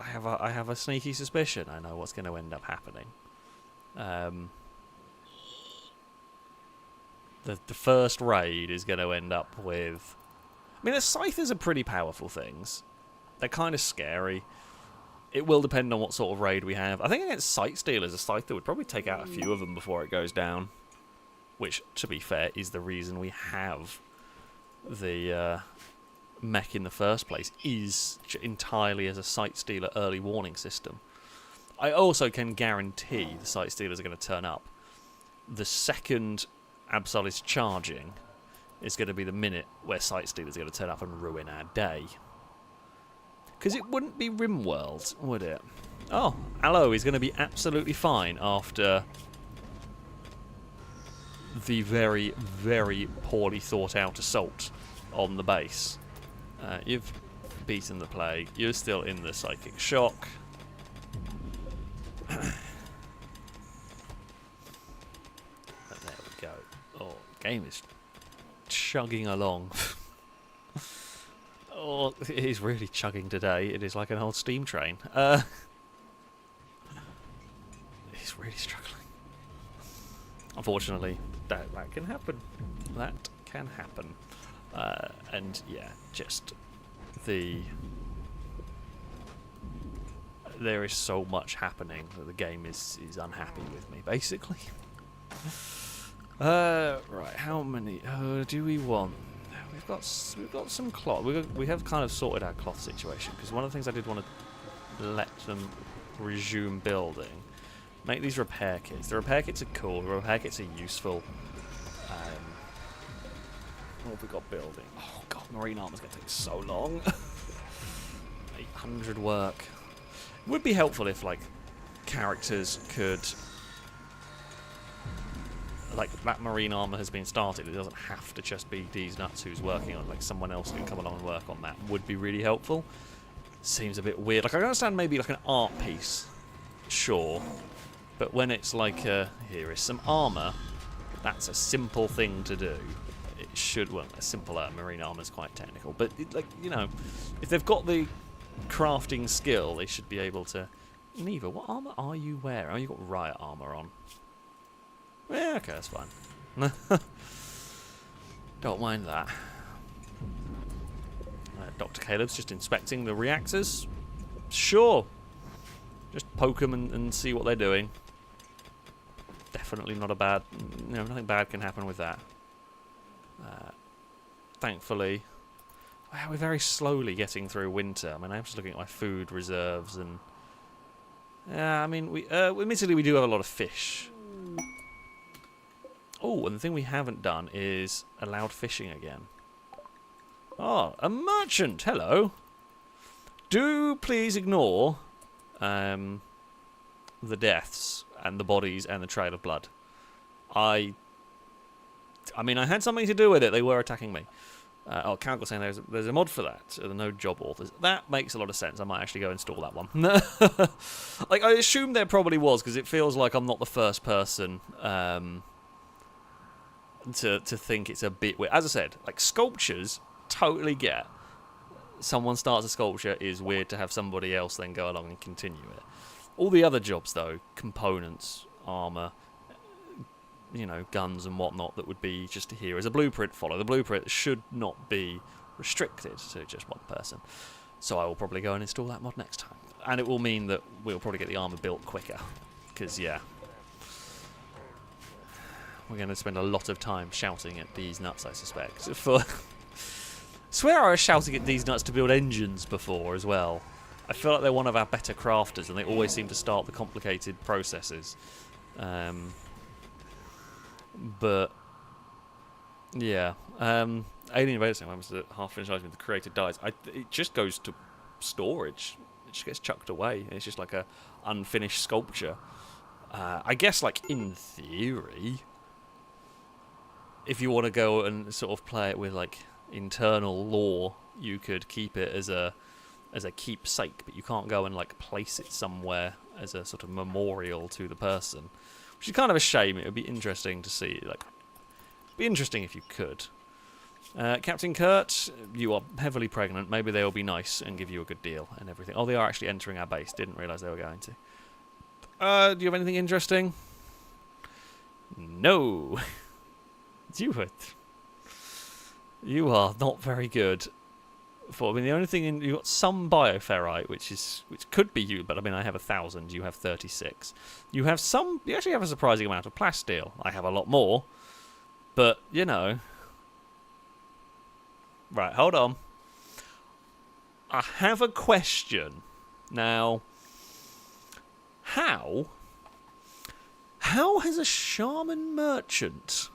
have a sneaky suspicion I know what's going to end up happening. The first raid is going to end up with... I mean, the Scythers are pretty powerful things. They're kind of scary. It will depend on what sort of raid we have. I think against Sight Stealers, a Scyther would probably take out a few of them before it goes down. Which, to be fair, is the reason we have the mech in the first place, is entirely as a Sight Stealer early warning system. I also can guarantee the Sight Stealers are going to turn up. The second Absol is charging is going to be the minute where Sight Stealers are going to turn up and ruin our day. Because it wouldn't be Rimworld, would it? Oh, Aloe is going to be absolutely fine after the very, very poorly thought out assault on the base. You've beaten the plague. You're still in the psychic shock. But there we go. Oh, game is chugging along. Oh, it is really chugging today. It is like an old steam train. He's really struggling. Unfortunately, that can happen. That can happen. And yeah, just there is so much happening that the game is unhappy with me, basically. Right, how many do we want? We've got some cloth. We have kind of sorted our cloth situation, because one of the things I did want to let them resume building. Make these repair kits. The repair kits are cool. The repair kits are useful. What have we got building? Oh god, marine armor's going to take so long. 800 work. It would be helpful if, like, characters could... Like, that marine armor has been started. It doesn't have to just be D's Nuts who's working on it. Like, someone else can come along and work on that. Would be really helpful. Seems a bit weird. Like, I understand maybe, like, an art piece. Sure. But when it's like, here is some armor, that's a simple thing to do. It should, well, a simple marine armor is quite technical. But, like, you know, if they've got the crafting skill, they should be able to... Neva, what armor are you wearing? Oh, you've got riot armor on. Yeah, okay, that's fine. Don't mind that. Dr. Caleb's just inspecting the reactors. Sure. Just poke them and see what they're doing. Definitely not a bad... No, nothing bad can happen with that. Thankfully... Wow, we're very slowly getting through winter. I mean, I'm just looking at my food reserves and... Yeah, I mean, admittedly we do have a lot of fish. Oh, and the thing we haven't done is allowed fishing again. Oh, a merchant! Hello! Do please ignore the deaths and the bodies and the trail of blood. I mean, I had something to do with it. They were attacking me. Oh, Calc was saying there's a mod for that. The no job authors. That makes a lot of sense. I might actually go install that one. Like, I assume there probably was, because it feels like I'm not the first person to think it's a bit weird. As I said, like, sculptures, totally get. Someone starts a sculpture, is weird to have somebody else then go along and continue it. All the other jobs, though, components, armour, you know, guns and whatnot, that would be just here as a blueprint follow. The blueprint should not be restricted to just one person. So I will probably go and install that mod next time. And it will mean that we'll probably get the armour built quicker. Because, yeah, we're going to spend a lot of time shouting at these nuts, I suspect. I swear I was shouting at these nuts to build engines before as well. I feel like they're one of our better crafters, and they always seem to start the complicated processes. But yeah, Alien Invader saying, "When was the half-finished item the creator dies?" It just goes to storage. It just gets chucked away. It's just like a unfinished sculpture. I guess, like, in theory, if you want to go and sort of play it with, like, internal lore, you could keep it as a keepsake, but you can't go and, like, place it somewhere as a sort of memorial to the person, which is kind of a shame. It would be interesting to see, like, be interesting if you could. Captain Kurt, you are heavily pregnant. Maybe they'll be nice and give you a good deal and everything. Oh, they are actually entering our base. Didn't realise they were going to. Do you have anything interesting? No. You are not very good. I mean, the only thing you've got some bioferrite, which could be you, but I mean, I have 1,000. You have 36. You have some. You actually have a surprising amount of plasteel. I have a lot more, but you know. Right, hold on. I have a question now. How has a shaman merchant?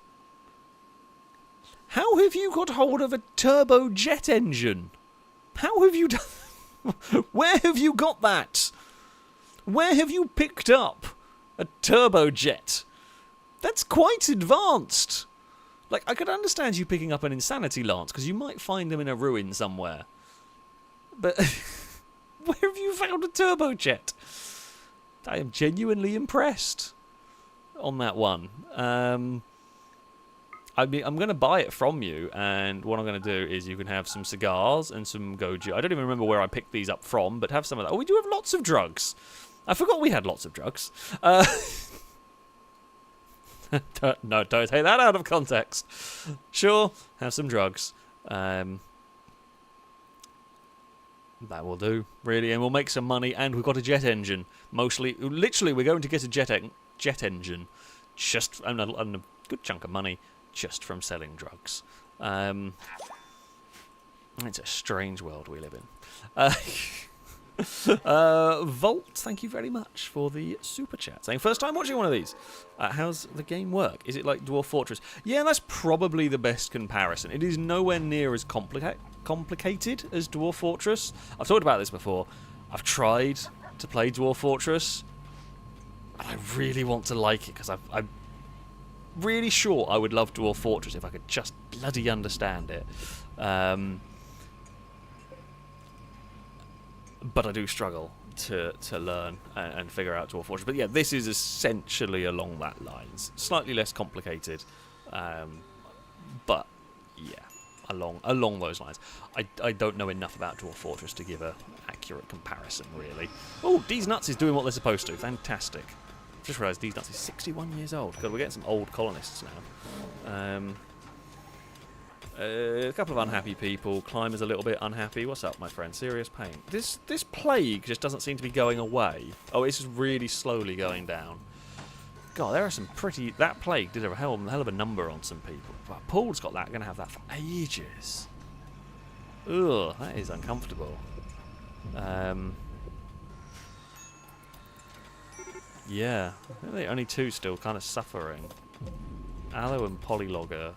How have you got hold of a turbojet engine? How have you done? Where have you got that? Where have you picked up a turbojet? That's quite advanced. Like, I could understand you picking up an insanity lance, because you might find them in a ruin somewhere. But where have you found a turbojet? I am genuinely impressed on that one. I mean, I'm going to buy it from you, and what I'm going to do is you can have some cigars and some goju. I don't even remember where I picked these up from, but have some of that. Oh, we do have lots of drugs. I forgot we had lots of drugs. No, don't take that out of context. Sure, have some drugs. That will do, really, and we'll make some money, and we've got a jet engine. Literally, we're going to get a jet engine, just and a good chunk of money, just from selling drugs. It's a strange world we live in. Volt, thank you very much for the super chat. Saying, first time watching one of these. How's the game work? Is it like Dwarf Fortress? Yeah, that's probably the best comparison. It is nowhere near as complicated as Dwarf Fortress. I've talked about this before. I've tried to play Dwarf Fortress, and I really want to like it, because I'm really sure I would love Dwarf Fortress if I could just bloody understand it. But I do struggle to learn and figure out Dwarf Fortress. But yeah, this is essentially along that lines. Slightly less complicated, but yeah, along those lines. I don't know enough about Dwarf Fortress to give an accurate comparison, really. Oh, D's Nuts is doing what they're supposed to. Fantastic. Just realised D's Nuts is 61 years old. God, we're getting some old colonists now. A couple of unhappy people. Climber's a little bit unhappy. What's up, my friend? Serious pain. This plague just doesn't seem to be going away. Oh, it's just really slowly going down. God, there are some pretty... That plague did a hell of a number on some people. But Paul's got that. Going to have that for ages. Ugh, that is uncomfortable. Yeah, I think only two still kind of suffering. Aloe and Polylogger,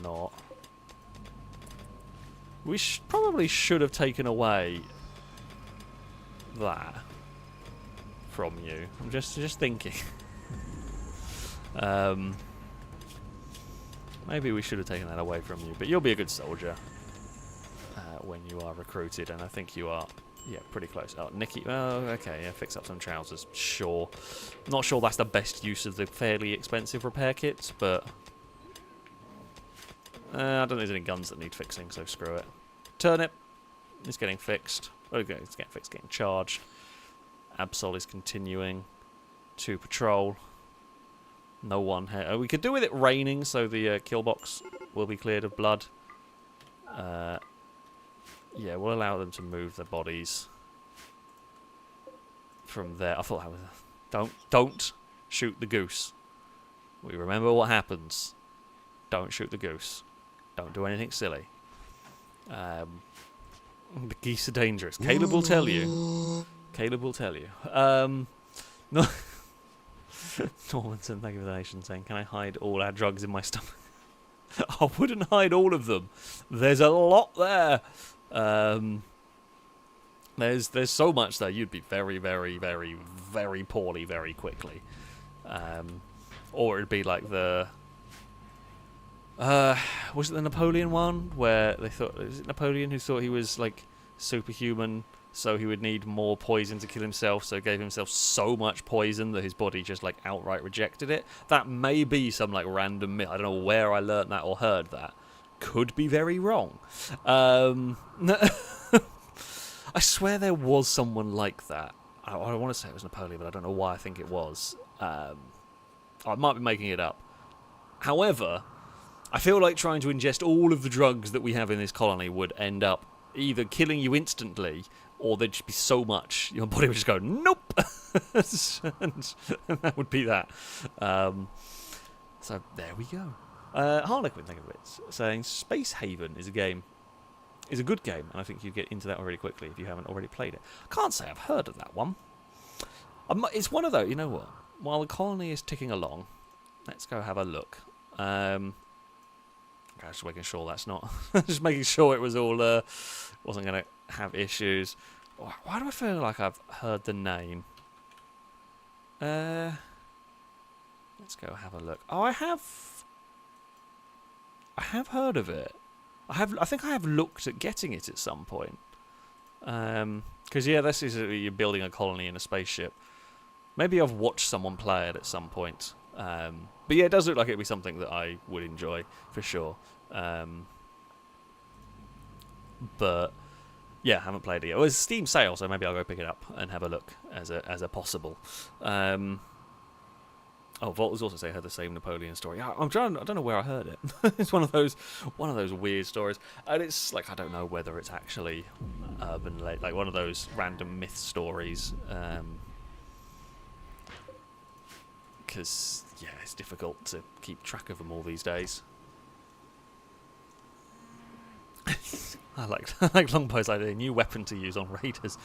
not. We probably should have taken away that from you. I'm just thinking. Maybe we should have taken that away from you, but you'll be a good soldier when you are recruited, and I think you are. Yeah, pretty close. Oh, Nikki. Oh, okay. Yeah, fix up some trousers. Sure. Not sure that's the best use of the fairly expensive repair kits, but I don't think there's any guns that need fixing, so screw it. Turnip is getting fixed. Okay, it's getting fixed, getting charged. Absol is continuing to patrol. No one here. We could do with it raining, so the kill box will be cleared of blood. Yeah, we'll allow them to move their bodies from there. I thought that was don't shoot the goose. We remember what happens. Don't shoot the goose. Don't do anything silly. The geese are dangerous. Caleb will tell you. Caleb will tell you. No. Normanson, thank you for the donation, saying, can I hide all our drugs in my stomach? I wouldn't hide all of them. There's a lot there. There's so much there. You'd be very, very, very, very poorly very quickly. Or it'd be like the... was it the Napoleon one? Where they thought... Was it Napoleon who thought he was, like, superhuman so he would need more poison to kill himself, so he gave himself so much poison that his body just, like, outright rejected it. That may be some, like, random myth. I don't know where I learnt that or heard that. Could be very wrong. I swear there was someone like that. I want to say it was Napoleon, but I don't know why I think it was. I might be making it up. However, I feel like trying to ingest all of the drugs that we have in this colony would end up either killing you instantly, or there'd just be so much, your body would just go, nope! and that would be that. So there we go. Harlequin, thank you for it, saying Space Haven is a good game, and I think you get into that really quickly if you haven't already played it. I can't say I've heard of that one. It's one of those, you know what? While the colony is ticking along, let's go have a look. Okay, just making sure that's not... just making sure it was all... wasn't going to have issues. Why do I feel like I've heard the name? Let's go have a look. Oh, I have heard of it. I think I have looked at getting it at some point. Because, yeah, this is... you're building a colony in a spaceship. Maybe I've watched someone play it at some point. But, yeah, it does look like it'd be something that I would enjoy, for sure. But, yeah, I haven't played it yet. Well, it's a Steam sale, so maybe I'll go pick it up and have a look as a possible. Oh, Vault was also saying I heard the same Napoleon story. I don't know where I heard it. It's one of those weird stories, and it's like I don't know whether it's actually urban, like one of those random myth stories. Because yeah, it's difficult to keep track of them all these days. I like Longbow's idea. New weapon to use on raiders,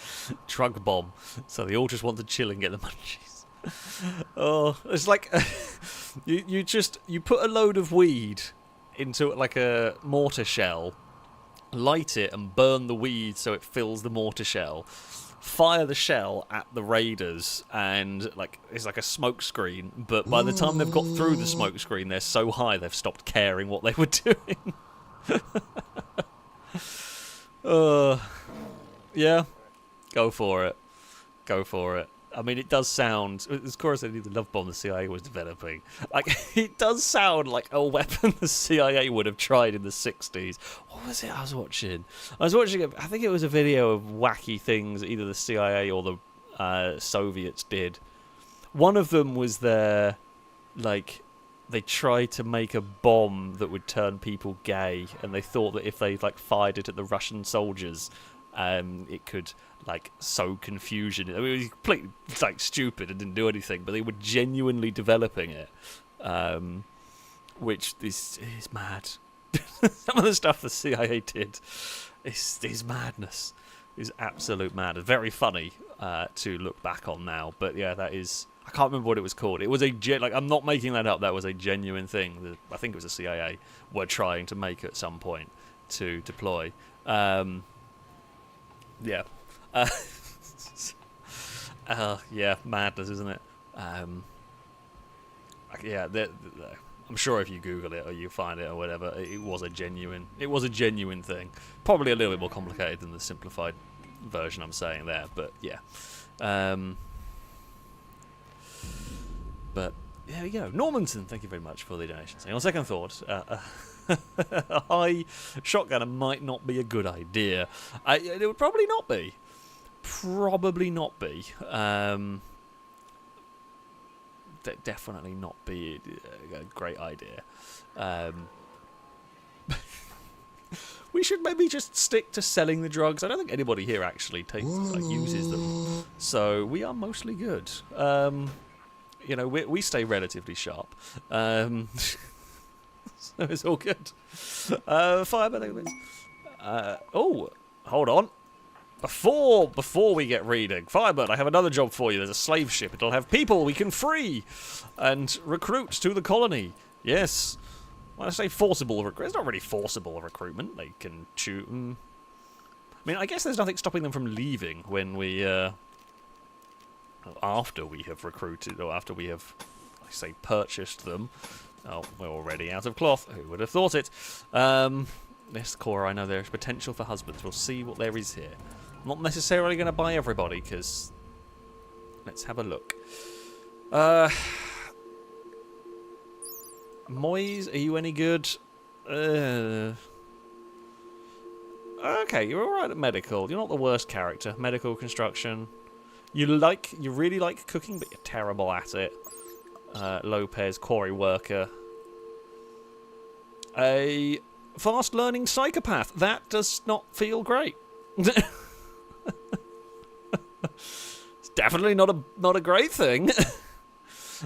drug bomb. So they all just want to chill and get the munchies. Oh, it's like you put a load of weed into like a mortar shell, light it and burn the weed so it fills the mortar shell, fire the shell at the raiders, and like it's like a smoke screen, but by the time they've got through the smoke screen they're so high they've stopped caring what they were doing. Yeah, go for it. I mean, it does sound... Of course, I knew the love bomb the CIA was developing. Like, it does sound like a weapon the CIA would have tried in the 60s. What was it I was watching? I think it was a video of wacky things either the CIA or the Soviets did. One of them was they tried to make a bomb that would turn people gay, and they thought that if they, like, fired it at the Russian soldiers... it could like sow confusion. I mean, it was completely like stupid and didn't do anything, but they were genuinely developing it, which is mad. Some of the stuff the CIA did is madness. Is absolute madness. Very funny to look back on now, but yeah, that is. I can't remember what it was called. It was I'm not making that up. That was a genuine thing that I think it was the CIA were trying to make at some point to deploy. Yeah. Yeah, madness, isn't it? Yeah, I'm sure if you Google it or you find it or whatever, it was a genuine thing. Probably a little bit more complicated than the simplified version I'm saying there, but yeah. But there we go. Normanton, thank you very much for the donation. On second thought, a high shotgunner might not be a good idea. It would probably not be. Definitely not be a great idea. We should maybe just stick to selling the drugs. I don't think anybody here actually uses them, so we are mostly good. You know, we stay relatively sharp. So it's all good. Firebird. Oh, hold on. Before we get reading, Firebird, I have another job for you. There's a slave ship. It'll have people we can free and recruit to the colony. Yes. When I say forcible recruitment, it's not really forcible recruitment. They can choose. I mean, I guess there's nothing stopping them from leaving when we, after we have recruited, or after we have, I say, purchased them. Oh, we're already out of cloth. Who would have thought it? Yes, Cora, I know there is potential for husbands. We'll see what there is here. I'm not necessarily going to buy everybody, because... Let's have a look. Moise, are you any good? Okay, you're alright at medical. You're not the worst character. Medical, construction. You really like cooking, but you're terrible at it. Lopez, quarry worker. A fast learning psychopath. That does not feel great. It's definitely not a great thing.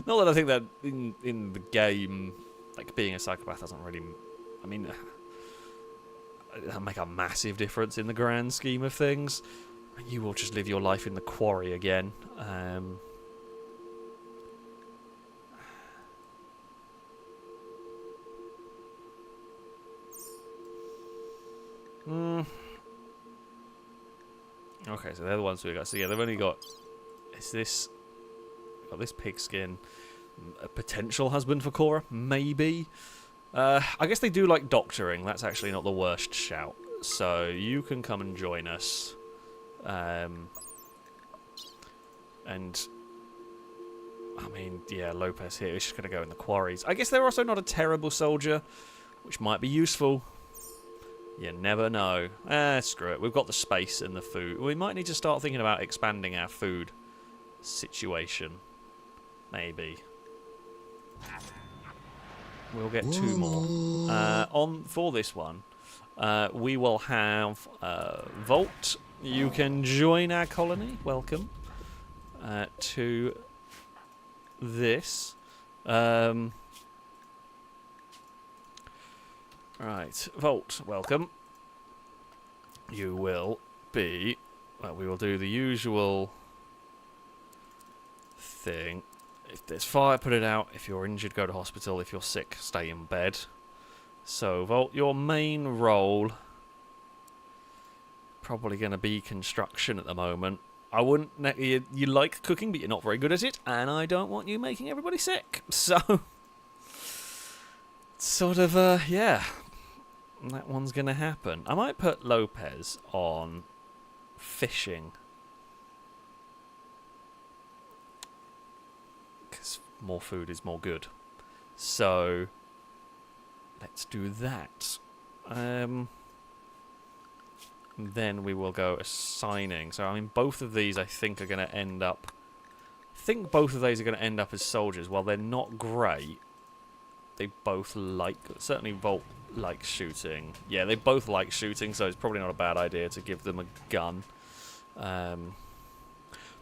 Not that I think that in the game, like, being a psychopath doesn't really, I mean, it'll make a massive difference in the grand scheme of things. You will just live your life in the quarry again. Okay, so they're the ones we got. So yeah, they've only got... Got this pigskin. A potential husband for Cora, maybe. I guess they do like doctoring. That's actually not the worst shout. So you can come and join us. And I mean, yeah, Lopez here is just going to go in the quarries. I guess they're also not a terrible soldier, which might be useful. You never know. Screw it. We've got the space and the food. We might need to start thinking about expanding our food situation. Maybe. We'll get 2 more. For this one, we will have Volt. You can join our colony. Welcome to this. Right, Volt, welcome. You will be... Well, we will do the usual thing. If there's fire, put it out. If you're injured, go to hospital. If you're sick, stay in bed. So, Volt, your main role... Probably going to be construction at the moment. I wouldn't... You like cooking, but you're not very good at it. And I don't want you making everybody sick. So... Sort of, yeah... That one's going to happen. I might put Lopez on fishing. Because more food is more good. So, let's do that. Then we will go assigning. So, I mean, both of these I think are going to end up... I think both of these are going to end up as soldiers. While they're not great, they both like... Certainly Volt likes shooting. Yeah, they both like shooting, so it's probably not a bad idea to give them a gun. I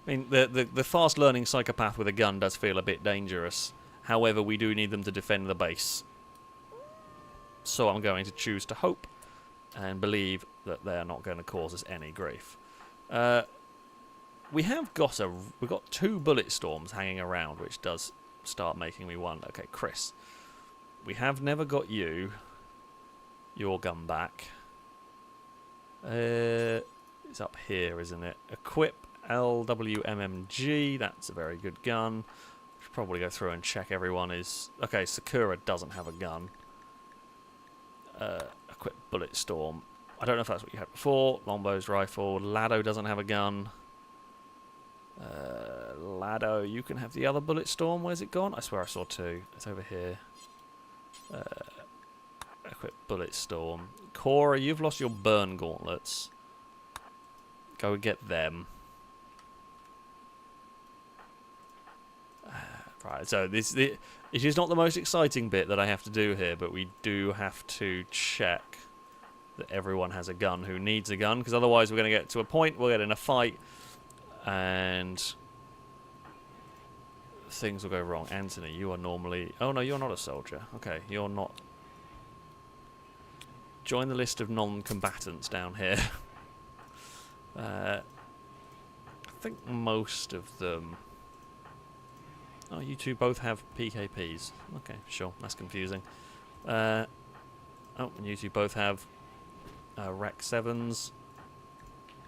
mean, the fast-learning psychopath with a gun does feel a bit dangerous. However, we do need them to defend the base. So I'm going to choose to hope and believe that they're not going to cause us any grief. We've got 2 bullet storms hanging around, which does start making me wonder. Okay, Chris. We have never got your gun back. It's up here, isn't it? Equip LWMMG. That's a very good gun. Should probably go through and check everyone is... Okay, Sakura doesn't have a gun. Equip Bullet Storm. I don't know if that's what you had before. Longbow's rifle. Lado doesn't have a gun. Lado, you can have the other Bullet Storm. Where's it gone? I swear I saw 2. It's over here. Equip Bullet Storm. Cora, you've lost your burn gauntlets. Go get them. Right, so it is not the most exciting bit that I have to do here, but we do have to check that everyone has a gun who needs a gun, because otherwise we're going to get to a point, we'll get in a fight, and things will go wrong. Anthony, you are normally... Oh, no, you're not a soldier. Okay, you're not... Join the list of non-combatants down here. I think most of them... Oh, you two both have PKPs. Okay, sure, that's confusing. Oh, and you two both have Rack 7s.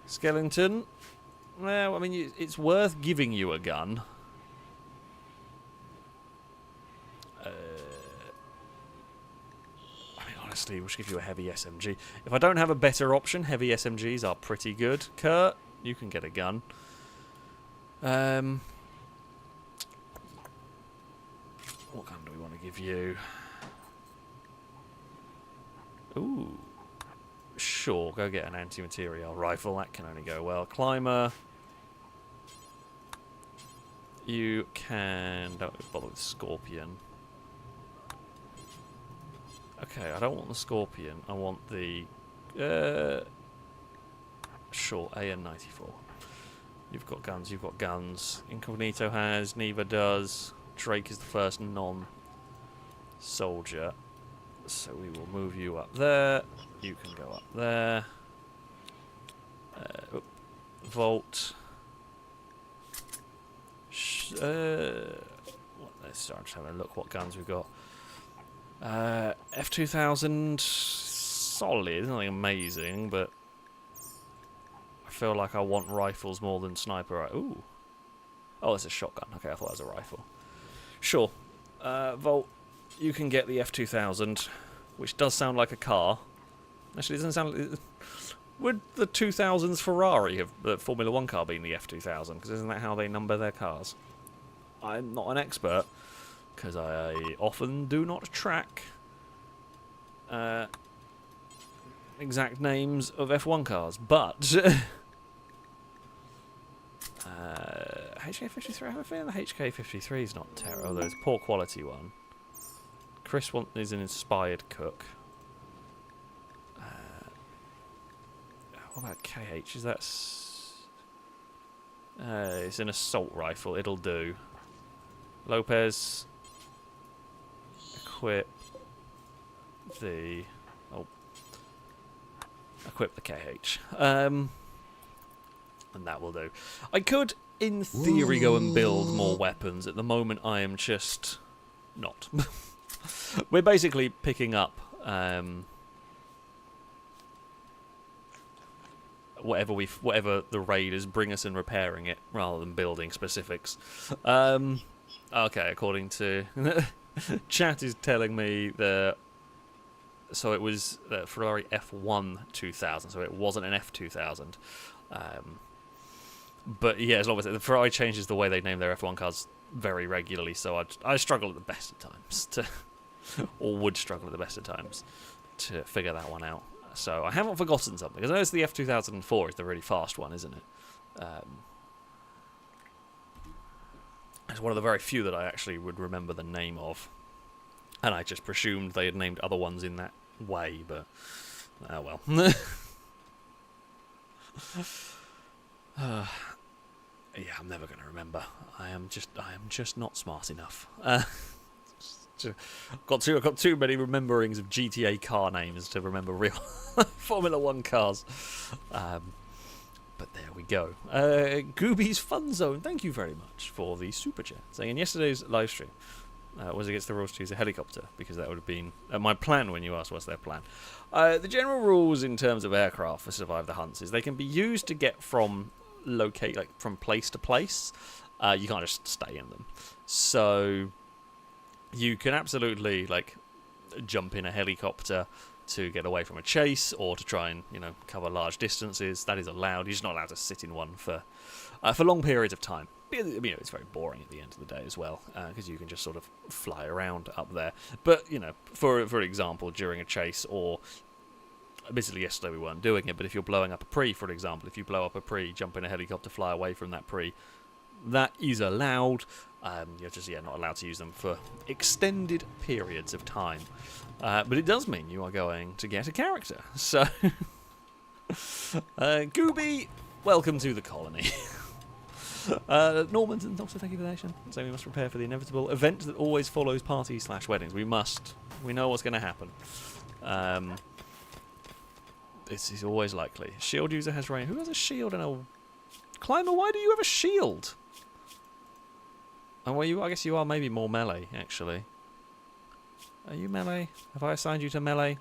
Skeleton. Well, I mean, it's worth giving you a gun. obviously, we'll give you a heavy SMG. If I don't have a better option, heavy SMGs are pretty good. Kurt, you can get a gun. What gun do we want to give you? Ooh. Sure, go get an anti-material rifle. That can only go well. Climber. You can... Don't bother with Scorpion. Okay, I don't want the Scorpion. I want the... sure, AN-94. You've got guns, you've got guns. Incognito has, Neva does. Drake is the first non-soldier. So we will move you up there. You can go up there. Vault. Let's start just having a look what guns we've got. F2000, solid, nothing amazing, but I feel like I want rifles more than sniper. Ooh. Oh, it's a shotgun. Okay, I thought it was a rifle. Sure. Volt, you can get the F2000, which does sound like a car. Actually, it doesn't sound like... Would the 2000s Ferrari have the Formula 1 car been the F2000? Because isn't that how they number their cars? I'm not an expert, because I often do not track exact names of F1 cars, but HK53, I have a feeling the HK53 is not terrible, although it's a poor quality one. Chris is an inspired cook. What about KH? Is that... it's an assault rifle. It'll do. Lopez. Equip the... Oh. Equip the KH. And that will do. I could, in theory, go and build more weapons. At the moment, I am just... not. We're basically picking up... whatever the raiders bring us and repairing it rather than building specifics. Okay, according to chat is telling me that so it was the Ferrari F1 2000, so it wasn't an F2000. But yeah, as long as the Ferrari changes the way they name their F1 cars very regularly, so I struggle at the best of times to, or would struggle at the best of times to figure that one out. So I haven't forgotten something, because I know it's the F2004 is the really fast one, isn't it? It's one of the very few that I actually would remember the name of. And I just presumed they had named other ones in that way, but... oh well. Yeah, I'm never going to remember. I am just not smart enough. I've got too many rememberings of GTA car names to remember real Formula 1 cars. But there we go. Gooby's Fun Zone, thank you very much for the super chat. Saying in yesterday's live stream, was against the rules to use a helicopter, because that would have been my plan when you asked what's their plan. The general rules in terms of aircraft for Survive the Hunts is they can be used to get from place to place. You can't just stay in them. So you can absolutely jump in a helicopter to get away from a chase, or to try and cover large distances. That is allowed. You're just not allowed to sit in one for long periods of time. It's very boring at the end of the day as well, because you can just sort of fly around up there. But for example, during a chase, or admittedly yesterday we weren't doing it, but if you're blowing up a pre, for example, if you blow up a pre, jump in a helicopter, fly away from that pre, that is allowed. You're just not allowed to use them for extended periods of time. But it does mean you are going to get a character. So, Gooby, welcome to the colony. Normanton, also thank you for the nation. So we must prepare for the inevitable event that always follows parties/weddings. We must. We know what's going to happen. This is always likely. Shield user has range. Who has a shield and a climber? Why do you have a shield? Oh, well, I guess you are maybe more melee, actually. Are you melee? Have I assigned you to melee?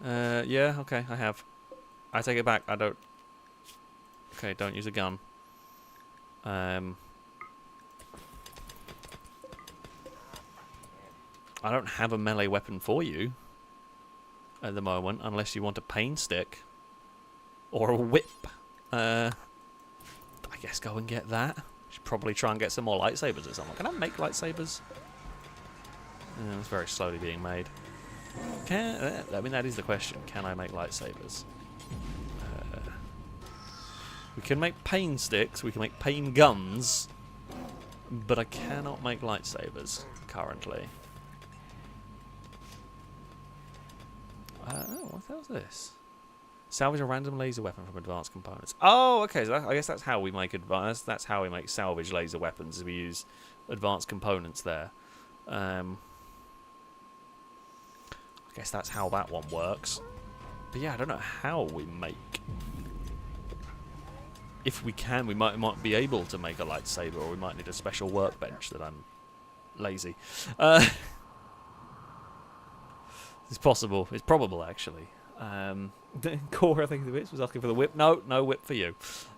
Yeah, okay, I have. I take it back. I don't... Okay, don't use a gun. I don't have a melee weapon for you. at the moment, unless you want a pain stick or a whip. I guess go and get that. Should probably try and get some more lightsabers at some point. Can I make lightsabers? It's very slowly being made. I mean, that is the question. Can I make lightsabers? We can make pain sticks. We can make pain guns. But I cannot make lightsabers currently. What the hell is this? Salvage a random laser weapon from advanced components. Oh, okay. So I guess that's how we make advanced. That's how we make salvage laser weapons. We use advanced components there. I guess that's how that one works. But yeah, I don't know how we make. If we can, we might be able to make a lightsaber, or we might need a special workbench that I'm lazy. It's possible. It's probable, actually. Core, I think the bits was asking for the whip. No whip for you.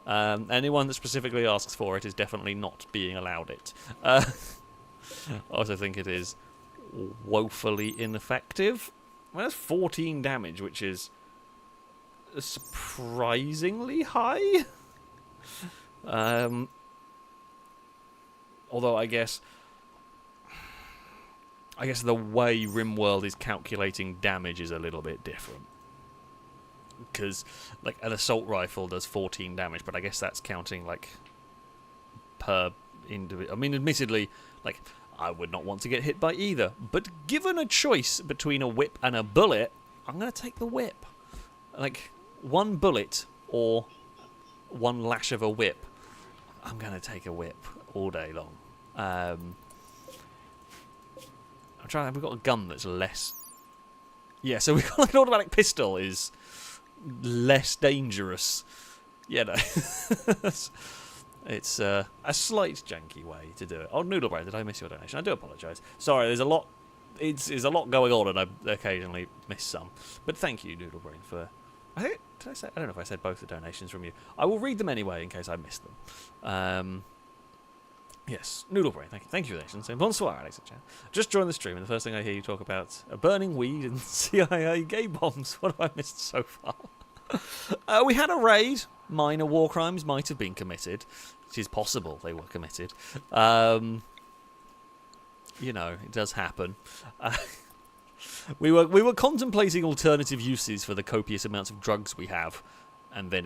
Anyone that specifically asks for it is definitely not being allowed it. I also think it is woefully ineffective. Well, that's 14 damage, which is surprisingly high. Although I guess the way Rimworld is calculating damage is a little bit different. Because, like, an assault rifle does 14 damage, but I guess that's counting, like, per individual. I mean, admittedly, like, I would not want to get hit by either. But given a choice between a whip and a bullet, I'm going to take the whip. Like, one bullet or one lash of a whip, I'm going to take a whip all day long. I'm trying. We've got a gun that's less. Yeah, so we've got like an automatic pistol is less dangerous. Yeah, no. It's a slight janky way to do it. Oh, Noodle Brain, did I miss your donation? I do apologise. Sorry, there's a lot. It's a lot going on, and I occasionally miss some. But thank you, Noodle Brain, for. I think did I say? I don't know if I said both the donations from you. I will read them anyway in case I missed them. Yes, Noodle Brain, thank you. Thank you for the donation. Saying, bonsoir, Alex. Just joined the stream, and the first thing I hear you talk about are burning weed and CIA gay bombs. What have I missed so far? We had a raid. Minor war crimes might have been committed. It is possible they were committed. You know, it does happen. We were contemplating alternative uses for the copious amounts of drugs we have, and then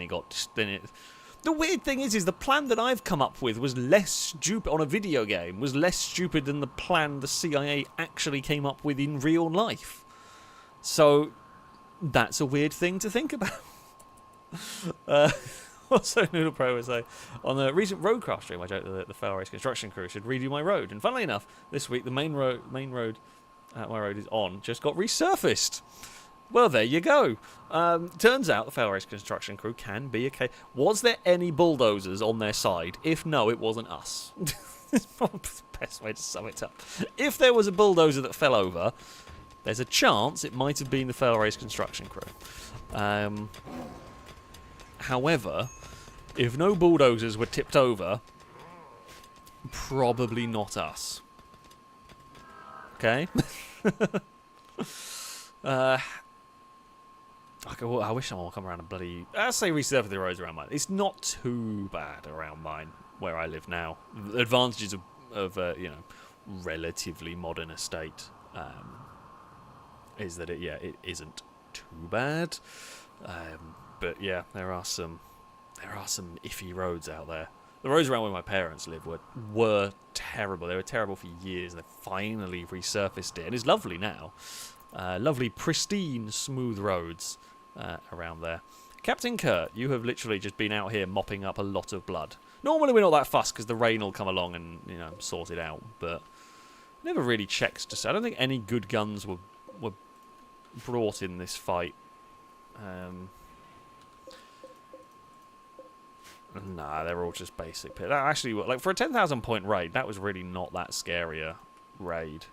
the weird thing is the plan that I've come up with was less stupid on a video game, was less stupid than the plan the CIA actually came up with in real life. So that's a weird thing to think about. Also, Noodle Pro was like, on the recent Roadcraft stream, I joked that the FailRace construction crew should redo my road. And funnily enough, this week the main road my road is on just got resurfaced. Well, there you go. Turns out the FailRace construction crew can be okay. Was there any bulldozers on their side? If no, it wasn't us. It's probably the best way to sum it up. If there was a bulldozer that fell over, there's a chance it might have been the FailRace construction crew. However, if no bulldozers were tipped over, probably not us. Okay? I wish someone would come around and bloody... I say resurface the roads around mine. It's not too bad around mine, where I live now. The advantages of you know, relatively modern estate is that it isn't too bad. But yeah, there are some iffy roads out there. The roads around where my parents live were terrible. They were terrible for years. They finally resurfaced it, and it's lovely now. Lovely, pristine, smooth roads around there. Captain Kurt, you have literally just been out here mopping up a lot of blood. Normally we're not that fussed because the rain will come along and, you know, sort it out, but never really checks to say. I don't think any good guns were brought in this fight. Nah, they're all just basic. Actually, like for a 10,000 point raid, that was really not that scary a raid.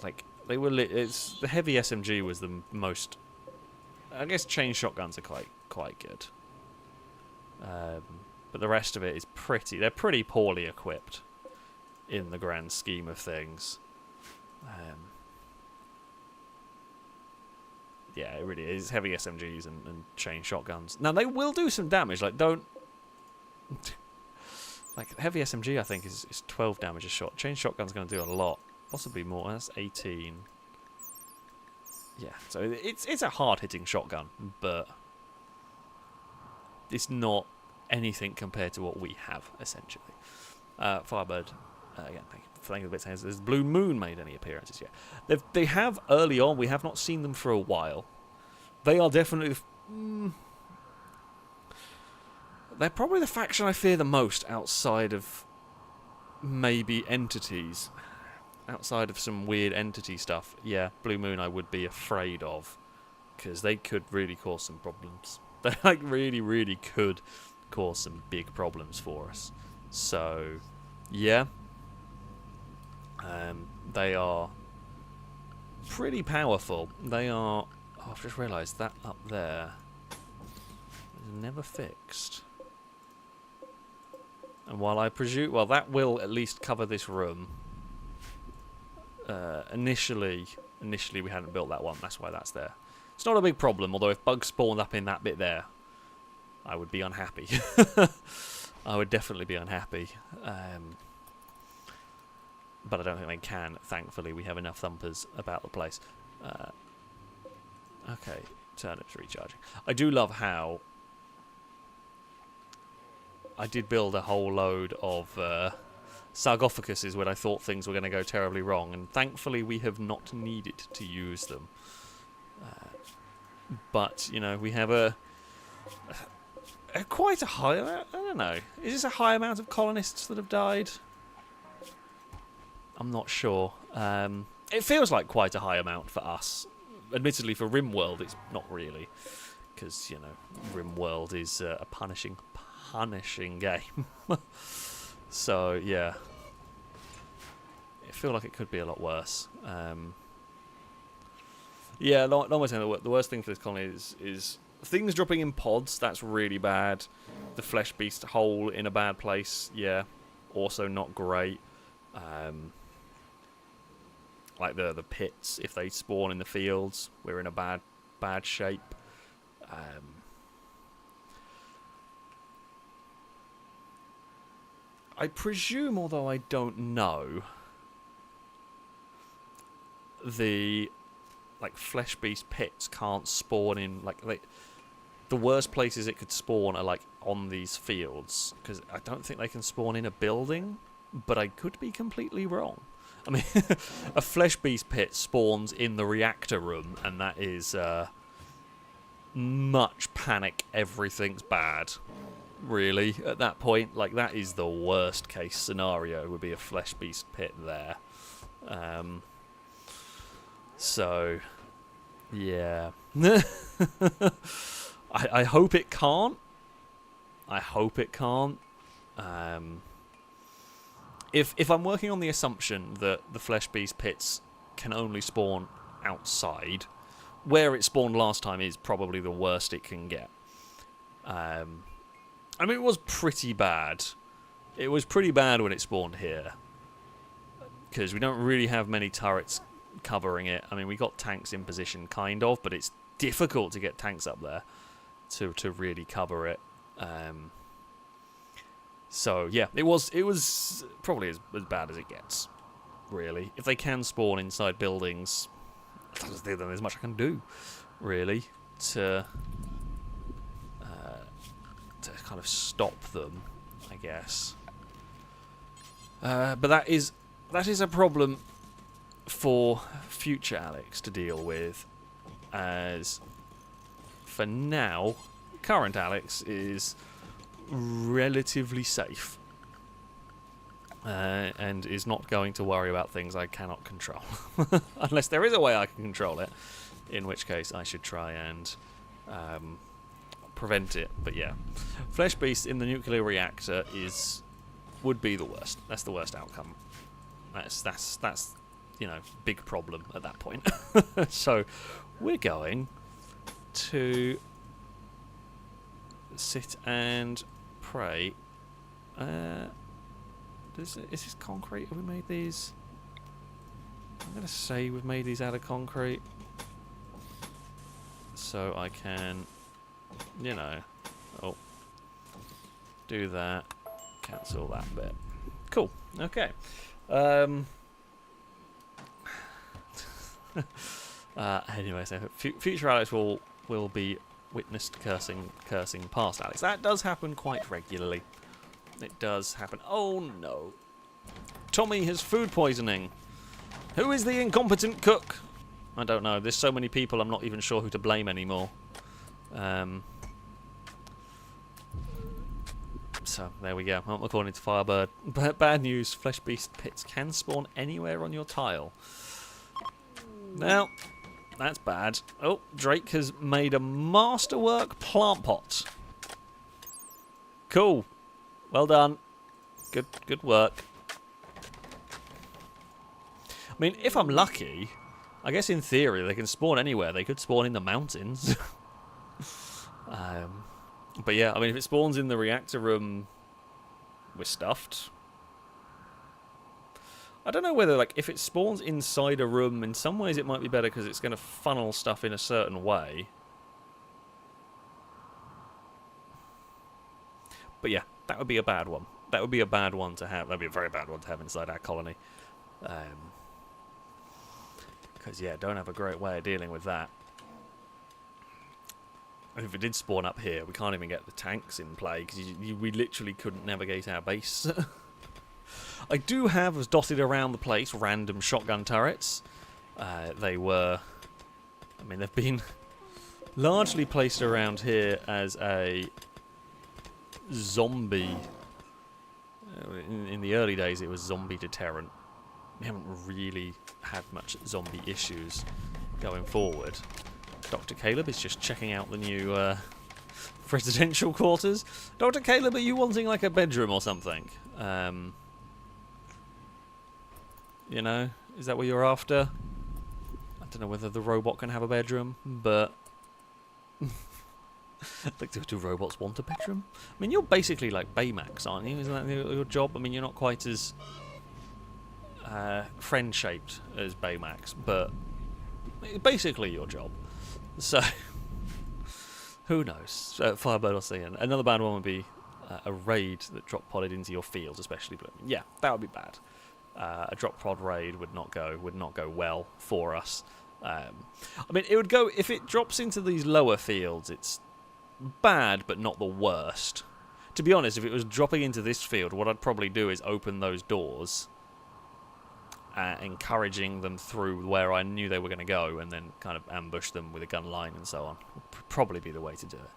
Like they were. The heavy SMG was the most. I guess chain shotguns are quite good. But the rest of it is pretty. They're pretty poorly equipped in the grand scheme of things. yeah, it really is. Heavy SMGs and chain shotguns. Now, they will do some damage. Like, don't... Like, heavy SMG, I think, is 12 damage a shot. Chain shotgun's going to do a lot. Possibly more. That's 18. Yeah, so it's a hard-hitting shotgun, but it's not anything compared to what we have, essentially. Firebird, again, thank you for the bit saying, has Blue Moon made any appearances yet? They have early on. We have not seen them for a while. They are definitely... they're probably the faction I fear the most outside of maybe entities. Outside of some weird entity stuff, yeah, Blue Moon I would be afraid of, because they could really cause some problems. They like really could cause some big problems for us. So, yeah, they are pretty powerful. They are. Oh, I've just realised that up there is never fixed. And while I presume, well, that will at least cover this room. Initially we hadn't built that one. That's why that's there. It's not a big problem, although if bugs spawned up in that bit there, I would be unhappy. I would definitely be unhappy. But I don't think they can. Thankfully, we have enough thumpers about the place. Okay, turnips recharging. I do love how I did build a whole load of sarcophaguses when I thought things were going to go terribly wrong, and thankfully we have not needed to use them. But, you know, we have a quite a high... I don't know. Is this a high amount of colonists that have died? I'm not sure. It feels like quite a high amount for us. Admittedly, for Rimworld, it's not really. Because, you know, Rimworld is a punishing game. So, yeah. I feel like it could be a lot worse. Yeah, long way saying the worst thing for this colony is things dropping in pods. That's really bad. The flesh beast hole in a bad place. Yeah, also not great. Like the pits, if they spawn in the fields, we're in a bad shape. I presume, although I don't know, the flesh beast pits can't spawn in the worst places it could spawn are like on these fields, because I don't think they can spawn in a building, but I could be completely wrong. I mean, a flesh beast pit spawns in the reactor room, and that is much panic. Everything's bad. Really, at that point, like, that is the worst case scenario, would be a flesh beast pit there. So, yeah. I hope it can't. I hope it can't. If I'm working on the assumption that the flesh beast pits can only spawn outside, where it spawned last time is probably the worst it can get. I mean, it was pretty bad. It was pretty bad when it spawned here, because we don't really have many turrets covering it. I mean, we got tanks in position, kind of, but it's difficult to get tanks up there to really cover it. So yeah, it was probably as bad as it gets, really. If they can spawn inside buildings, then there's much I can do, really, to kind of stop them, I guess. But that is a problem for future Alex to deal with, as for now, current Alex is relatively safe, and is not going to worry about things I cannot control. Unless there is a way I can control it, in which case I should try and prevent it. But yeah, Flesh Beast in the nuclear reactor would be the worst. That's the worst outcome. That's you know, big problem at that point. So we're going to sit and pray. Is this concrete? Have we made these? I'm going to say we've made these out of concrete. so I can, you know, do that, cancel that bit. Cool. Okay. Anyway, so future Alex will be witnessed cursing past Alex. That does happen quite regularly. It does happen. Oh no. Tommy has food poisoning. Who is the incompetent cook? I don't know. There's so many people, I'm not even sure who to blame anymore. So, there we go. Well, according to Firebird. Bad news, Flesh Beast pits can spawn anywhere on your tile. Now, that's bad. Oh, Drake has made a masterwork plant pot. Cool. Well done. Good work. I mean, if I'm lucky, I guess in theory they can spawn anywhere. They could spawn in the mountains. But yeah, I mean, if it spawns in the reactor room, we're stuffed. I don't know whether, like, if it spawns inside a room, in some ways it might be better because it's going to funnel stuff in a certain way. But yeah, that would be a bad one. That would be a bad one to have. That would be a very bad one to have inside our colony. Because, yeah, don't have a great way of dealing with that. If it did spawn up here, we can't even get the tanks in play because we literally couldn't navigate our base. I do have, as dotted around the place, random shotgun turrets. They were... I mean, they've been largely placed around here as a zombie... In the early days, it was zombie deterrent. We haven't really had much zombie issues going forward. Dr. Caleb is just checking out the new residential quarters. Dr. Caleb, are you wanting like a bedroom or something? You know, is that what you're after? I don't know whether the robot can have a bedroom, but... like, do robots want a bedroom? I mean, you're basically like Baymax, aren't you? Isn't that your job? I mean, you're not quite as friend-shaped as Baymax, but basically your job. So, who knows? Firebird will see. Another bad one would be a raid that drop podded into your fields, especially blooming. Yeah, that would be bad. A drop pod raid would not go well for us. I mean, it would go if it drops into these lower fields. It's bad, but not the worst. To be honest, if it was dropping into this field, what I'd probably do is open those doors, encouraging them through where I knew they were going to go, and then kind of ambush them with a gun line and so on. Would probably be the way to do it.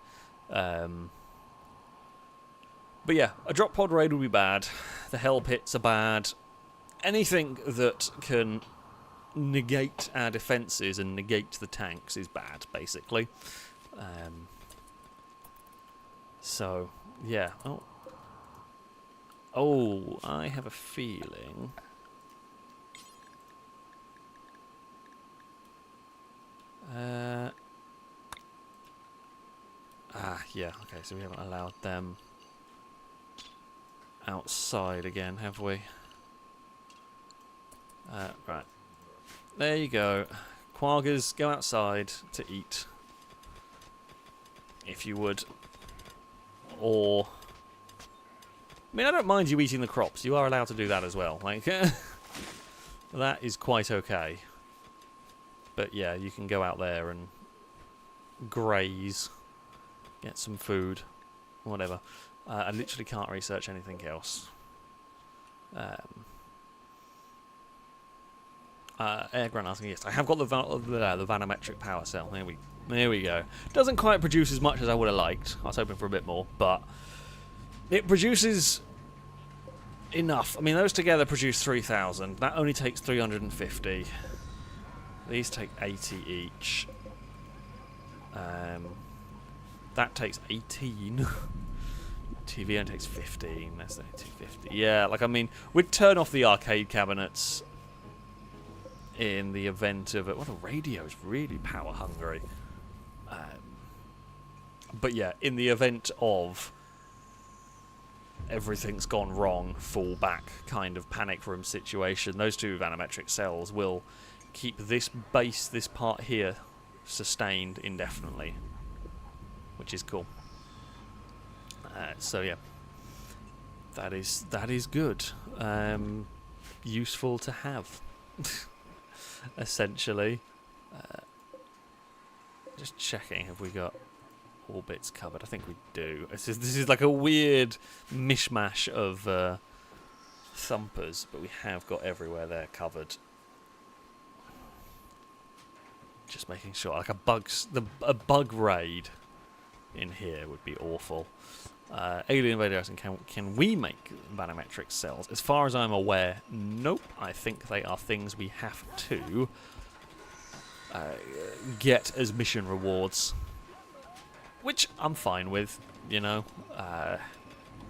But yeah, a drop pod raid would be bad. The hell pits are bad. Anything that can negate our defences and negate the tanks is bad, basically. So, yeah. Oh, I have a feeling... yeah, okay, so we haven't allowed them outside again, have we? Right. There you go. Quaggers, go outside to eat. If you would. Or... I mean, I don't mind you eating the crops. You are allowed to do that as well. Like, that is quite okay. But yeah, you can go out there and graze, get some food, whatever. I literally can't research anything else. Air Grant asking, yes, I have got the vanometric power cell. There we go. Doesn't quite produce as much as I would have liked. I was hoping for a bit more, but it produces enough. I mean, those together produce 3,000. That only takes 350. These take 80 each. That takes 18. TV only takes 15. That's 250. Yeah, like, I mean, we'd turn off the arcade cabinets in the event of it. Well, the radio is really power hungry. But yeah, in the event of everything's gone wrong, fall back kind of panic room situation, those two vanometric cells will keep this base, this part here, sustained indefinitely, which is cool. So yeah, that is good. Useful to have, essentially. Just checking, have we got all bits covered? I think we do. This is like a weird mishmash of thumpers, but we have got everywhere there covered. Just making sure, like a bug raid in here would be awful. Alien invader, can we make manometric cells? As far as I'm aware, nope. I think they are things we have to get as mission rewards, which I'm fine with, you know.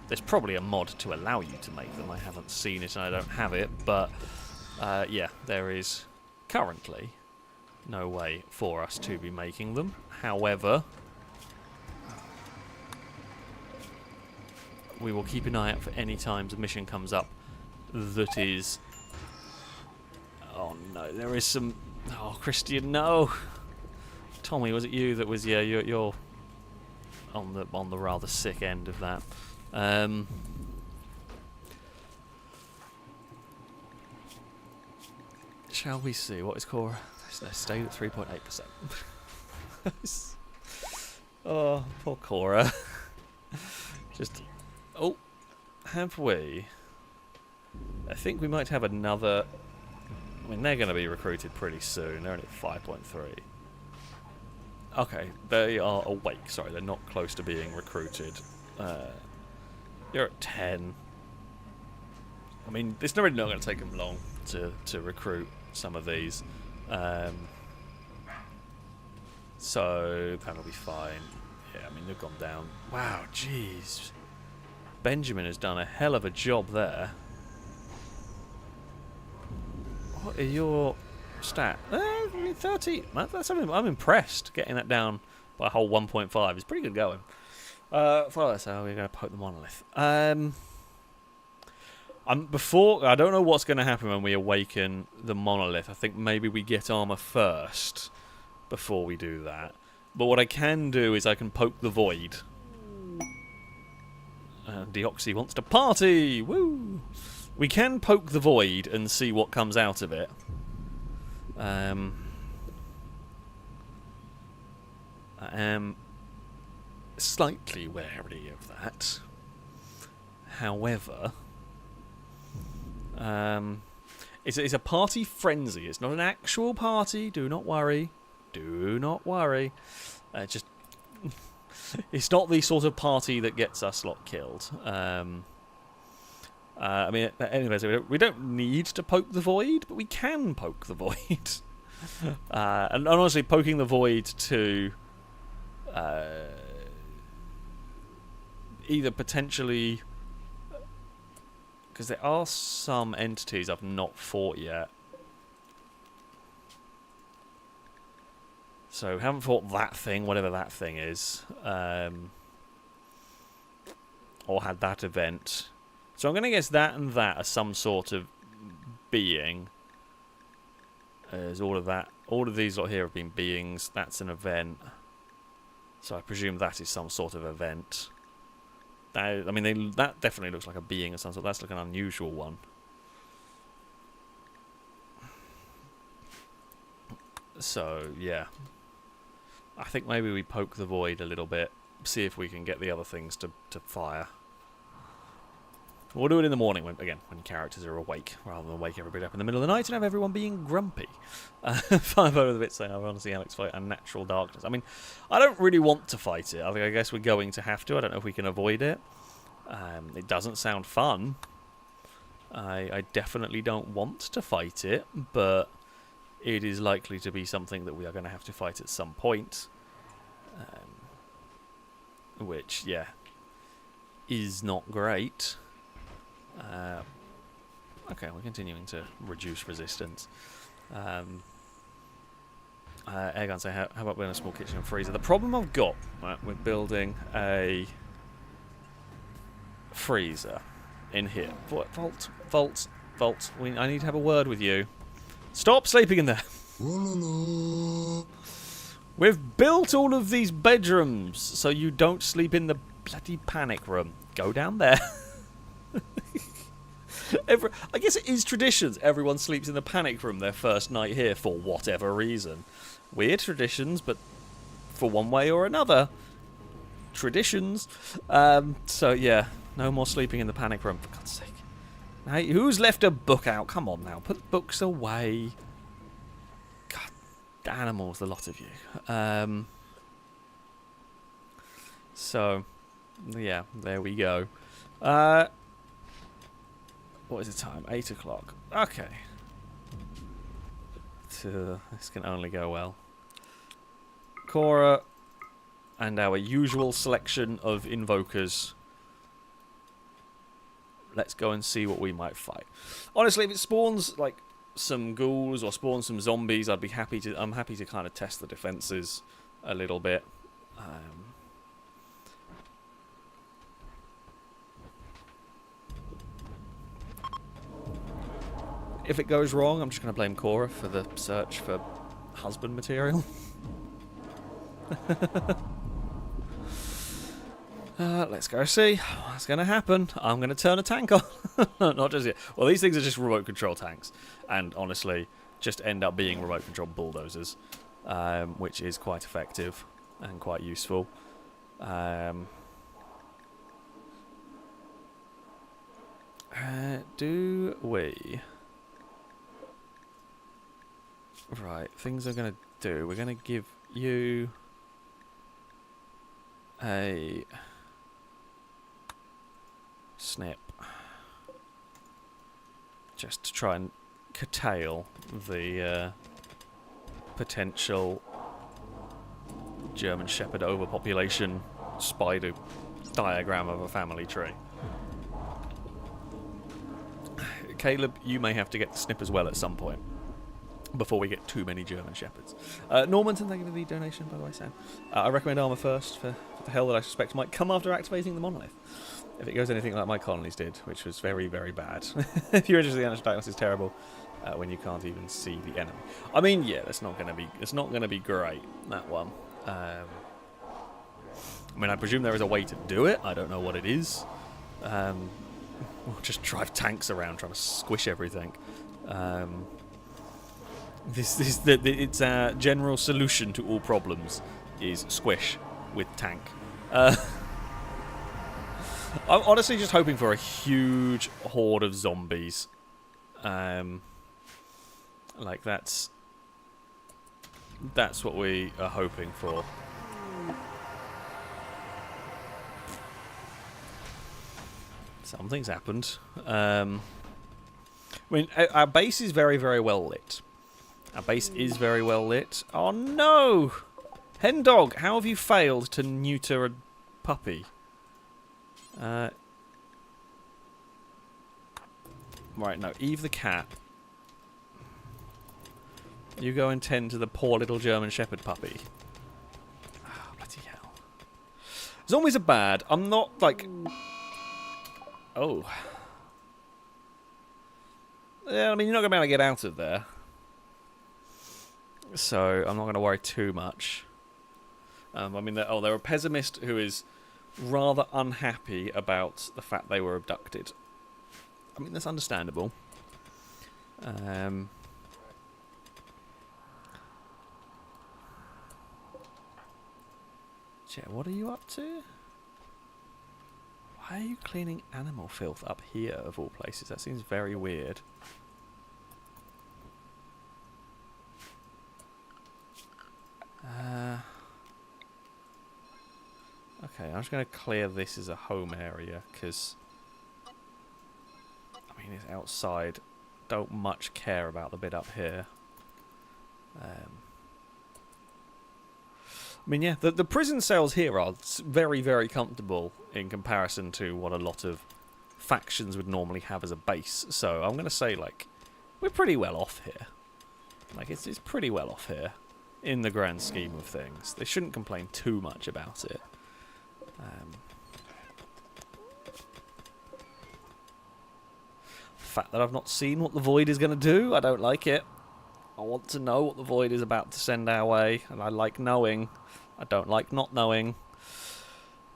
There's probably a mod to allow you to make them. I haven't seen it and I don't have it, but yeah, there is currently no way for us to be making them. However, we will keep an eye out for any times a mission comes up that is... Oh no, there is some... Oh, Christian, no! Tommy, was it you that was... Yeah, you're on the rather sick end of that. Shall we see what is core? Stayed at 3.8%. Oh, poor Cora. Just... Oh, have we? I think we might have another... I mean, they're going to be recruited pretty soon. They're only at 5.3. Okay, they are awake. Sorry, they're not close to being recruited. You're at 10. I mean, it's really not going to take them long to recruit some of these. So, that'll be fine. Yeah, I mean, they've gone down. Wow, jeez. Benjamin has done a hell of a job there. What are your stat? 30. That's something. I'm impressed. Getting that down by a whole 1.5 is pretty good going. Follow us. So we're going to poke the monolith. I don't know what's going to happen when we awaken the monolith. I think maybe we get armor first before we do that. But what I can do is I can poke the void. Deoxy wants to party! Woo! We can poke the void and see what comes out of it. I am slightly wary of that. However, it's a party frenzy. It's not an actual party. Do not worry. Do not worry. Just... It's not the sort of party that gets us lot killed. I mean, anyways, we don't need to poke the void, but we can poke the void. And honestly, poking the void to either potentially... Because there are some entities I've not fought yet. So, haven't fought that thing, whatever that thing is. Or had that event. So I'm going to guess that and that are some sort of being. As all of these lot here have been beings. That's an event. So I presume that is some sort of event. I mean, that definitely looks like a being of some sort. That's like an unusual one. So, yeah. I think maybe we poke the void a little bit, see if we can get the other things to fire. We'll do it in the morning, when characters are awake, rather than wake everybody up in the middle of the night and have everyone being grumpy. 5 over the bit saying, I want to see Alex fight Unnatural Darkness. I mean, I don't really want to fight it. I guess we're going to have to. I don't know if we can avoid it. It doesn't sound fun. I definitely don't want to fight it, but... it is likely to be something that we are going to have to fight at some point. Which, yeah, is not great. Okay, we're continuing to reduce resistance. Airgun say, how about building a small kitchen and freezer? The problem I've got with building a freezer in here... Vault. I need to have a word with you. Stop sleeping in there. We've built all of these bedrooms so you don't sleep in the bloody panic room. Go down there. I guess it is traditions. Everyone sleeps in the panic room their first night here for whatever reason. Weird traditions, but for one way or another, traditions. So yeah, no more sleeping in the panic room, for God's sake. Hey, who's left a book out? Come on now, put books away. God, animals, the lot of you. So, yeah, there we go. What is the time? 8 o'clock. Okay. This can only go well. Cora and our usual selection of invokers. Let's go and see what we might fight. Honestly, if it spawns like some ghouls or spawns some zombies, I'm happy to kind of test the defenses a little bit. If it goes wrong, I'm just going to blame Cora for the search for husband material. Let's go see what's going to happen. I'm going to turn a tank on. Not just yet. Well, these things are just remote control tanks. And honestly, just end up being remote control bulldozers. Which is quite effective and quite useful. Do we... Right, things I'm going to do. We're going to give you a snip. Just to try and curtail the potential German Shepherd overpopulation spider diagram of a family tree. Caleb, you may have to get the snip as well at some point. Before we get too many German Shepherds. Normanton, thank you for the donation, by the way, Sam. I recommend armor first for the hell that I suspect might come after activating the Monolith. If it goes anything like my colonies did, which was very, very bad. If you're interested, the Anish Diagnosis is terrible when you can't even see the enemy. I mean, yeah, it's not gonna be great, that one. I mean, I presume there is a way to do it. I don't know what it is. We'll just drive tanks around trying to squish everything. It's a general solution to all problems is squish with tank. I'm honestly just hoping for a huge horde of zombies. Like that's what we are hoping for. Something's happened. I mean, our base is very, very well lit. Our base is very well lit. Oh no! Hen dog, how have you failed to neuter a puppy? Right, no, Eve the cat. You go and tend to the poor little German Shepherd puppy. Oh, bloody hell. Zombies are bad. I'm not, like... Oh. Yeah, I mean, you're not going to be able to get out of there. So, I'm not going to worry too much. I mean, they're a pessimist who is rather unhappy about the fact they were abducted. I mean, that's understandable. Chet, what are you up to? Why are you cleaning animal filth up here, of all places? That seems very weird. Okay, I'm just going to clear this as a home area, because, I mean, it's outside. Don't much care about the bit up here. I mean, yeah, the prison cells here are very, very comfortable in comparison to what a lot of factions would normally have as a base. So I'm going to say, like, we're pretty well off here. Like, it's pretty well off here in the grand scheme of things. They shouldn't complain too much about it. The fact that I've not seen what the Void is going to do, I don't like it. I want to know what the Void is about to send our way, and I like knowing. I don't like not knowing.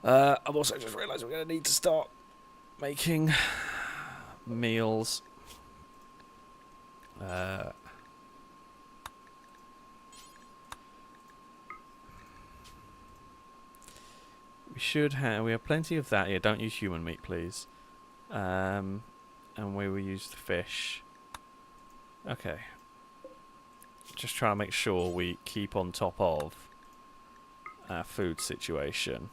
I've also just realised we're going to need to start making meals. We have plenty of that here. Don't use human meat, please. And we will use the fish. Okay. Just try and make sure we keep on top of our food situation.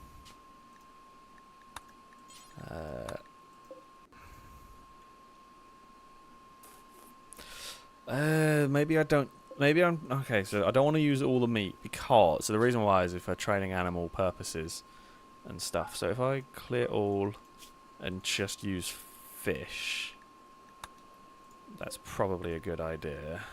Maybe I don't. Maybe I'm okay. So I don't want to use all the meat because. So the reason why is for training animal purposes and stuff. So if I clear all and just use fish, that's probably a good idea.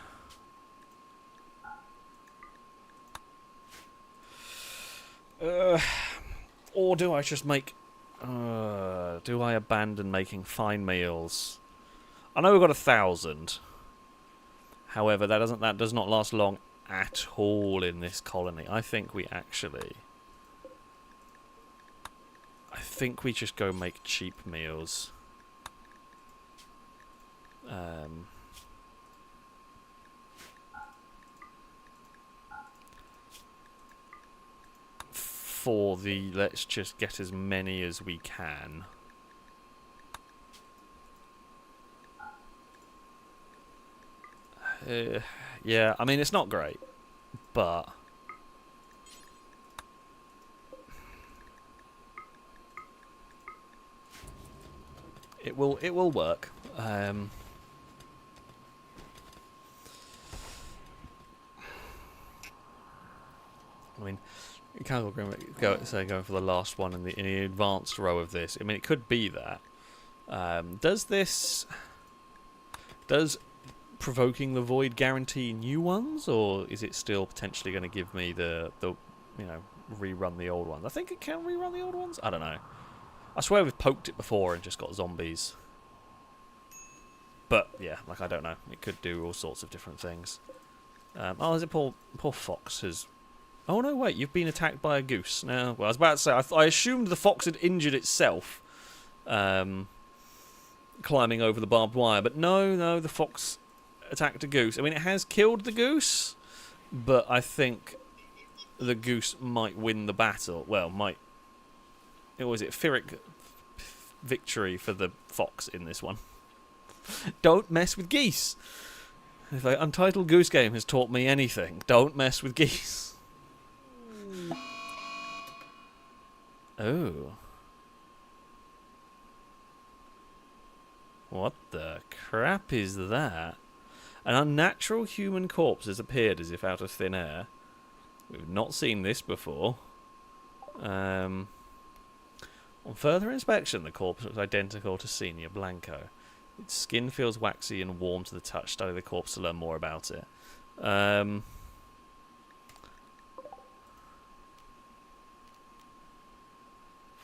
Or do I just make? Do I abandon making fine meals? I know we've got 1,000. However, that does not last long at all in this colony. I think we just go make cheap meals. For the let's just get as many as we can. Yeah, I mean it's not great, but it will work. I mean, you can't go for the last one in the advanced row of this. I mean, it could be that. Does provoking the void guarantee new ones, or is it still potentially going to give me the rerun the old ones? I think it can rerun the old ones. I don't know. I swear we've poked it before and just got zombies. But yeah, like I don't know. It could do all sorts of different things. Oh, is it poor fox has? Oh no, wait, you've been attacked by a goose. Now, well, I was about to say I assumed the fox had injured itself, climbing over the barbed wire, but no, the fox attacked a goose. I mean, it has killed the goose, but I think the goose might win the battle. Well, might. Was it Pyrrhic victory for the fox in this one? Don't mess with geese. If the Untitled Goose Game has taught me anything, don't mess with geese. Oh. What the crap is that? An unnatural human corpse has appeared as if out of thin air. We've not seen this before. On further inspection, the corpse looks identical to Senior Blanco. Its skin feels waxy and warm to the touch. Study the corpse to learn more about it.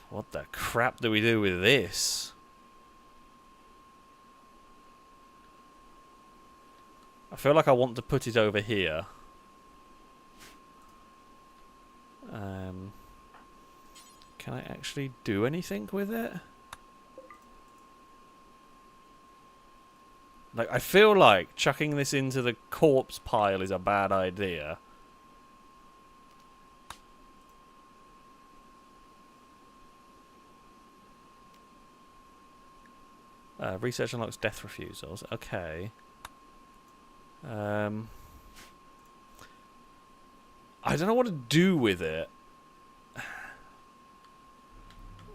What the crap do we do with this? I feel like I want to put it over here. Can I actually do anything with it? Like, I feel like chucking this into the corpse pile is a bad idea. Research unlocks death refusals. Okay. I don't know what to do with it.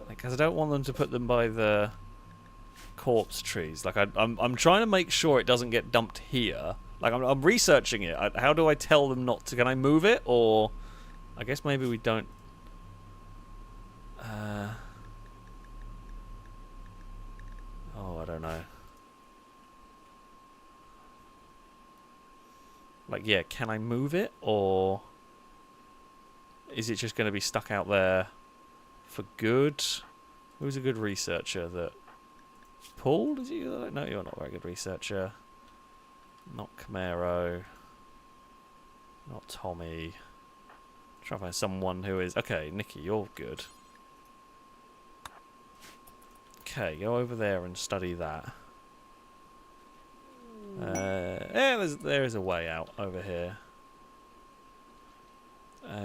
Because I don't want them to put them by the corpse trees. Like I'm trying to make sure it doesn't get dumped here. Like I'm researching it. How do I tell them not to? Can I move it, or I guess maybe we don't. Oh, I don't know. Like, yeah, can I move it, or is it just going to be stuck out there for good? Who's a good researcher that... Paul, is he? No, you're not a very good researcher. Not Camaro. Not Tommy. Try to find someone who is... Okay, Nikki, you're good. Okay, go over there and study that. Yeah, there is a way out over here.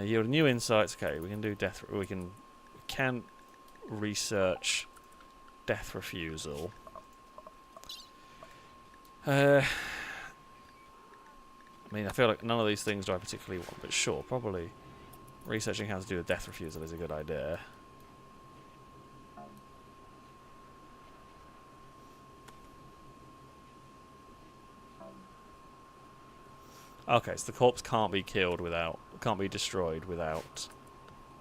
Yield new insights. Okay, we can do death... We can research death refusal. I mean, I feel like none of these things do I particularly want, but sure, probably researching how to do a death refusal is a good idea. Okay, so the corpse can't be killed without... Can't be destroyed without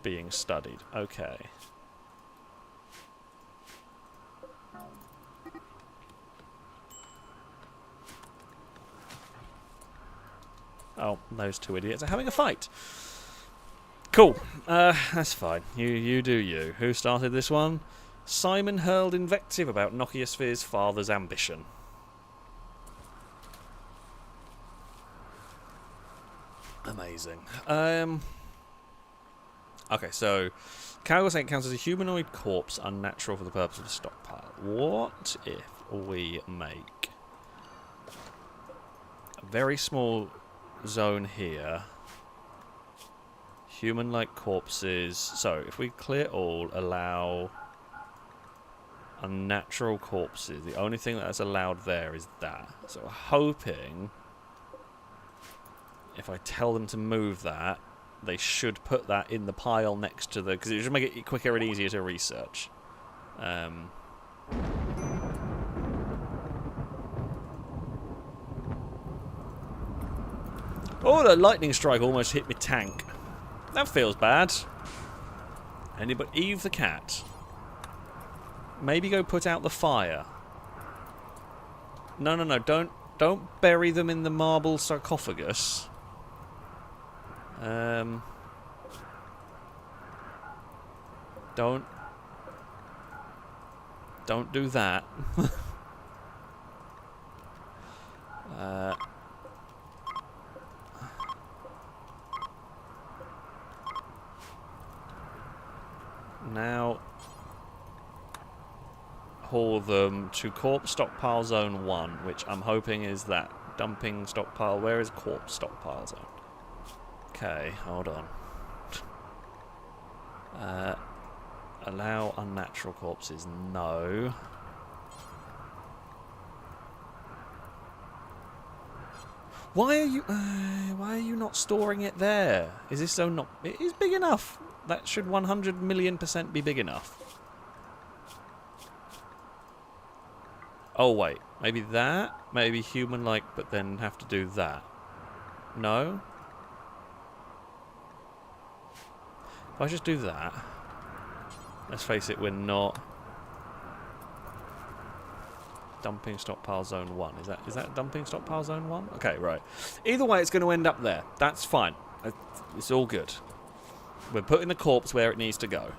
being studied. Okay. Oh, those two idiots are having a fight. Cool. That's fine. You do you. Who started this one? Simon hurled invective about Nokiasphere's father's ambition. Amazing. Okay, so Cargo Saint counts as a humanoid corpse, unnatural for the purpose of the stockpile. What if we make a very small zone here? Human-like corpses. So, if we clear all, allow unnatural corpses. The only thing that's allowed there is that. So, hoping if I tell them to move that, they should put that in the pile next to the... Because it should make it quicker and easier to research. Oh, the lightning strike almost hit me tank. That feels bad. Anybody? Eve the cat. Maybe go put out the fire. No, no, no. Don't bury them in the marble sarcophagus. Don't do that. Now haul them to corpse stockpile zone 1, which I'm hoping is that dumping stockpile. Where is corpse stockpile zone? Okay, hold on. Allow unnatural corpses, no. Why are you not storing it there? Is this so not... It is big enough. That should 100,000,000% be big enough. Oh, wait. Maybe that? Maybe human-like, but then have to do that. No? If I just do that... Let's face it, we're not... Dumping stockpile zone 1. Is that dumping stockpile zone 1? Okay, right. Either way, it's going to end up there. That's fine. It's all good. We're putting the corpse where it needs to go.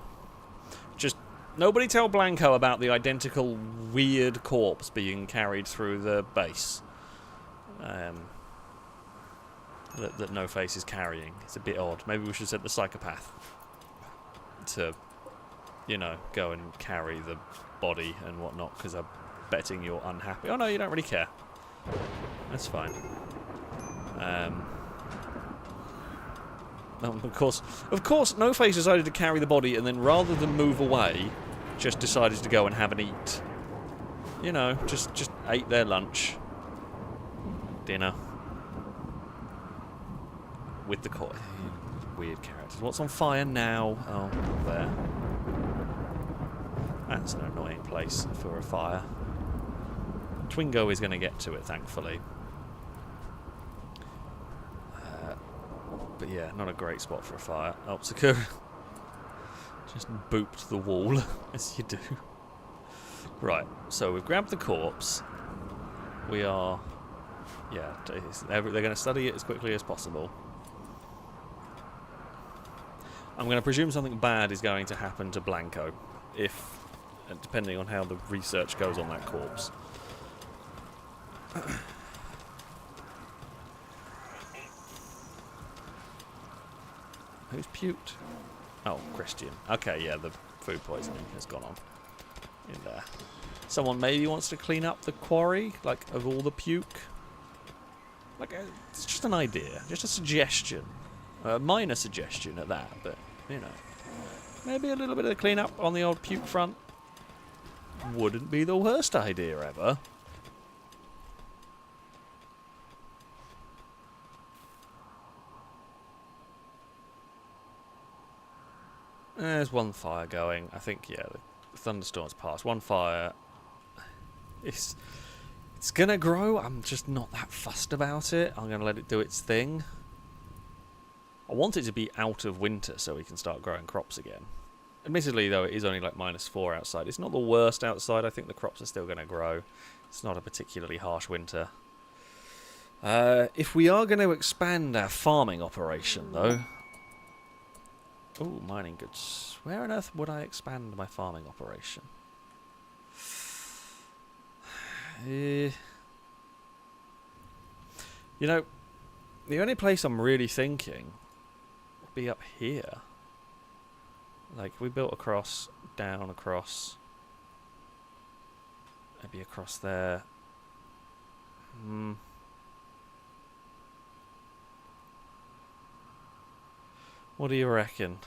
Just nobody tell Blanco about the identical weird corpse being carried through the base. That No Face is carrying. It's a bit odd. Maybe we should set the psychopath to, you know, go and carry the body and whatnot, because I'm betting you're unhappy. Oh no, you don't really care. That's fine. Of course, No Face decided to carry the body, and then rather than move away, just decided to go and have an eat. You know, just ate their lunch, dinner with the koi. Weird characters. What's on fire now? Oh, there. That's an annoying place for a fire. Twingo is going to get to it, thankfully. But yeah, not a great spot for a fire. Oh, Sakura just booped the wall, as you do. Right, so we've grabbed the corpse. We are... Yeah, they're going to study it as quickly as possible. I'm going to presume something bad is going to happen to Blanco, depending on how the research goes on that corpse. Who's puked? Oh, Christian. Okay, yeah, the food poisoning has gone on in there. Someone maybe wants to clean up the quarry, like, of all the puke. Like, it's just an idea, just a suggestion. A minor suggestion at that, but, you know. Maybe a little bit of clean up on the old puke front wouldn't be the worst idea ever. There's one fire going. I think, yeah, the thunderstorm's passed. One fire. It's going to grow. I'm just not that fussed about it. I'm going to let it do its thing. I want it to be out of winter so we can start growing crops again. Admittedly, though, it is only like -4 outside. It's not the worst outside. I think the crops are still going to grow. It's not a particularly harsh winter. If we are going to expand our farming operation, though... Ooh, mining goods. Where on earth would I expand my farming operation? You know, the only place I'm really thinking would be up here. Like, we built across, down, across. Maybe across there. What do you reckon?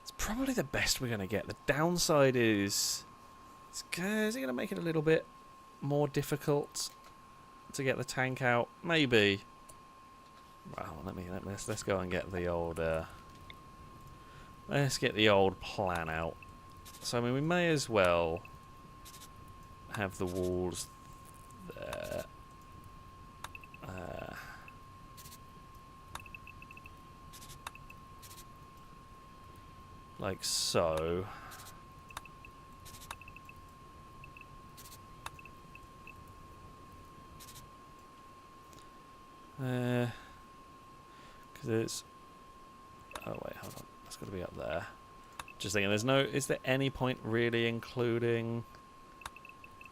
It's probably the best we're going to get. The downside is it going to make it a little bit more difficult to get the tank out? Maybe. Well, let's go and get the old let's get the old plan out. So I mean, we may as well have the walls there. Like so. Because it's... Oh wait, hold on. That's got to be up there. Just thinking, there's no... Is there any point really including...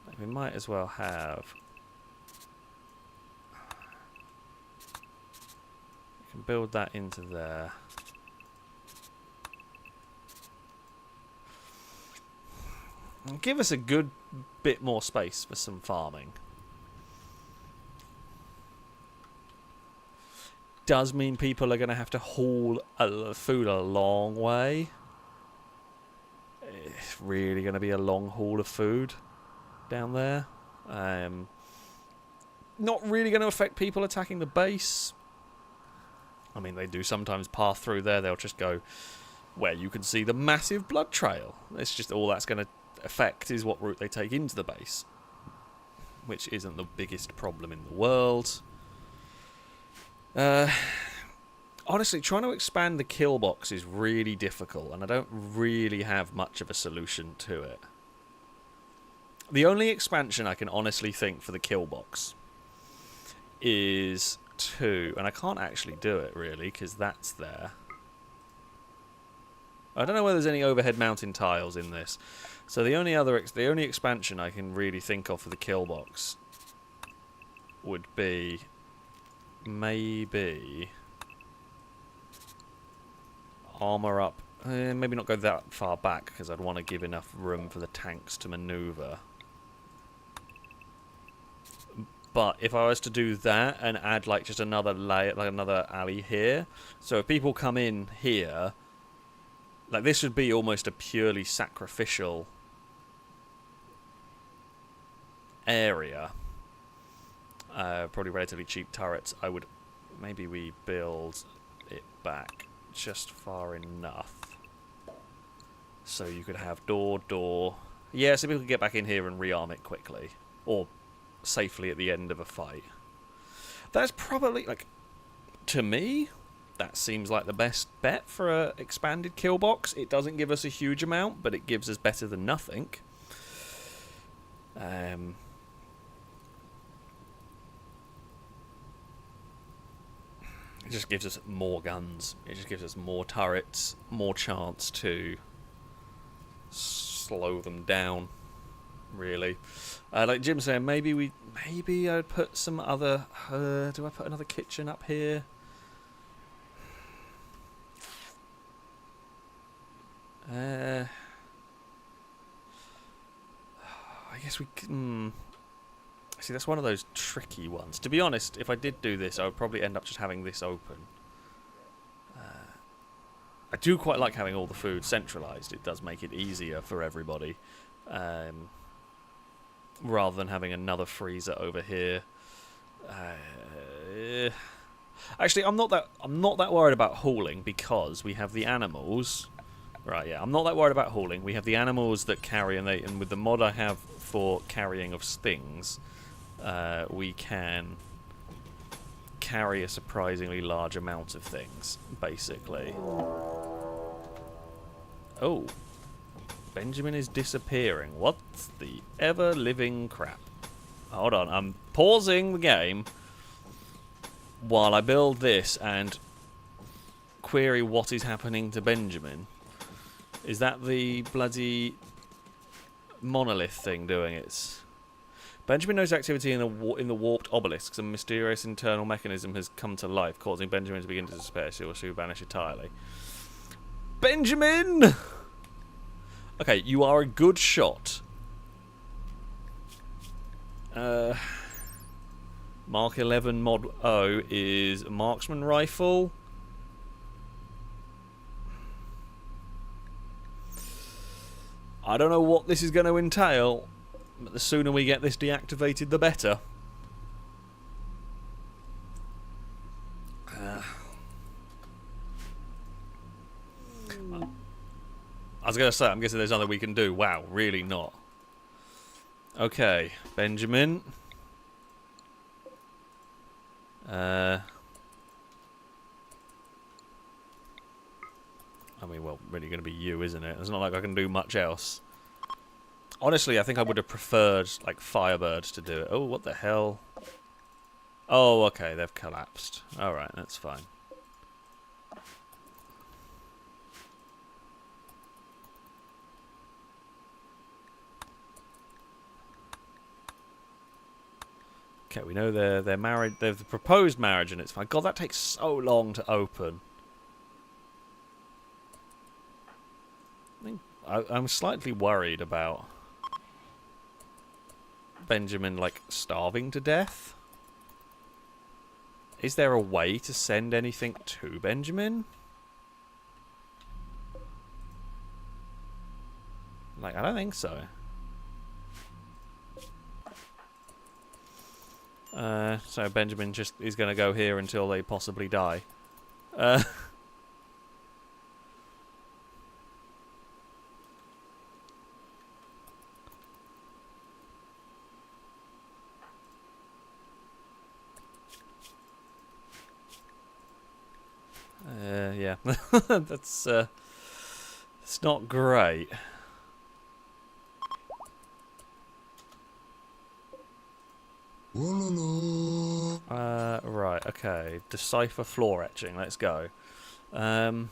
Like, we might as well have... We can build that into there. And give us a good bit more space for some farming. Does mean people are going to have to haul food a long way. It's really going to be a long haul of food down there. Not really going to affect people attacking the base. I mean, they do sometimes pass through there. They'll just go where you can see the massive blood trail. It's just all that's going to affect is what route they take into the base, which isn't the biggest problem in the world. Honestly, trying to expand the kill box is really difficult, and I don't really have much of a solution to it. The only expansion I can honestly think for the kill box is 2, and I can't actually do it really because that's there. I don't know whether there's any overhead mountain tiles in this, so the only expansion I can really think of for the kill box would be maybe armor up. Maybe not go that far back because I'd want to give enough room for the tanks to maneuver. But if I was to do that and add like just another layer, like another alley here, so if people come in here, like this would be almost a purely sacrificial area. Probably relatively cheap turrets. Maybe we build it back just far enough so you could have door. Yeah, so people could get back in here and rearm it quickly or safely at the end of a fight. That's probably, like, to me, that seems like the best bet for a expanded kill box. It doesn't give us a huge amount, but it gives us better than nothing. It just gives us more guns. It just gives us more turrets, more chance to slow them down. really. Like Jim's saying, maybe I'd put some other. Do I put another kitchen up here? I guess we. See, that's one of those tricky ones. To be honest, if I did do this, I would probably end up just having this open. I do quite like having all the food centralised. It does make it easier for everybody, rather than having another freezer over here. Actually, I'm not that worried about hauling because we have the animals. Right, yeah, I'm not that worried about hauling. We have the animals that carry, and with the mod I have for carrying of things, we can carry a surprisingly large amount of things, basically. Oh, Benjamin is disappearing. What's the ever-living crap? Hold on, I'm pausing the game while I build this and query what is happening to Benjamin. Is that the bloody Monolith thing doing its... Benjamin knows activity in the warped obelisk. Some mysterious internal mechanism has come to life, causing Benjamin to begin to despair. She will soon vanish entirely. Benjamin! Okay, you are a good shot. Mark 11 Mod O is a marksman rifle. I don't know what this is going to entail, but the sooner we get this deactivated, the better. I was going to say, I'm guessing there's nothing we can do. Wow, really not. Okay, Benjamin. I mean, well, really going to be you, isn't it? It's not like I can do much else. Honestly, I think I would have preferred, like, Firebirds to do it. Oh, what the hell? Oh, okay, they've collapsed. Alright, that's fine. Okay, we know they're married. They've proposed marriage, and it's fine. God, that takes so long to open. I'm slightly worried about Benjamin, like, starving to death. Is there a way to send anything to Benjamin? Like, I don't think so. So Benjamin just is going to go here until they possibly die. Yeah, that's it's not great. Right, okay. Decipher floor etching. Let's go. Come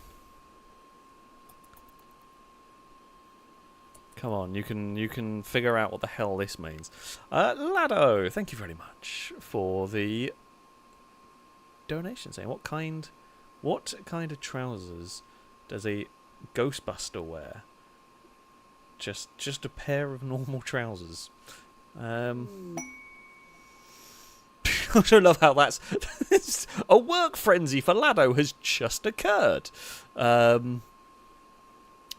on, you can figure out what the hell this means. Lado, thank you very much for the donation. Saying what kind of trousers does a Ghostbuster wear? Just a pair of normal trousers. I don't love how that's a work frenzy for Lado has just occurred. At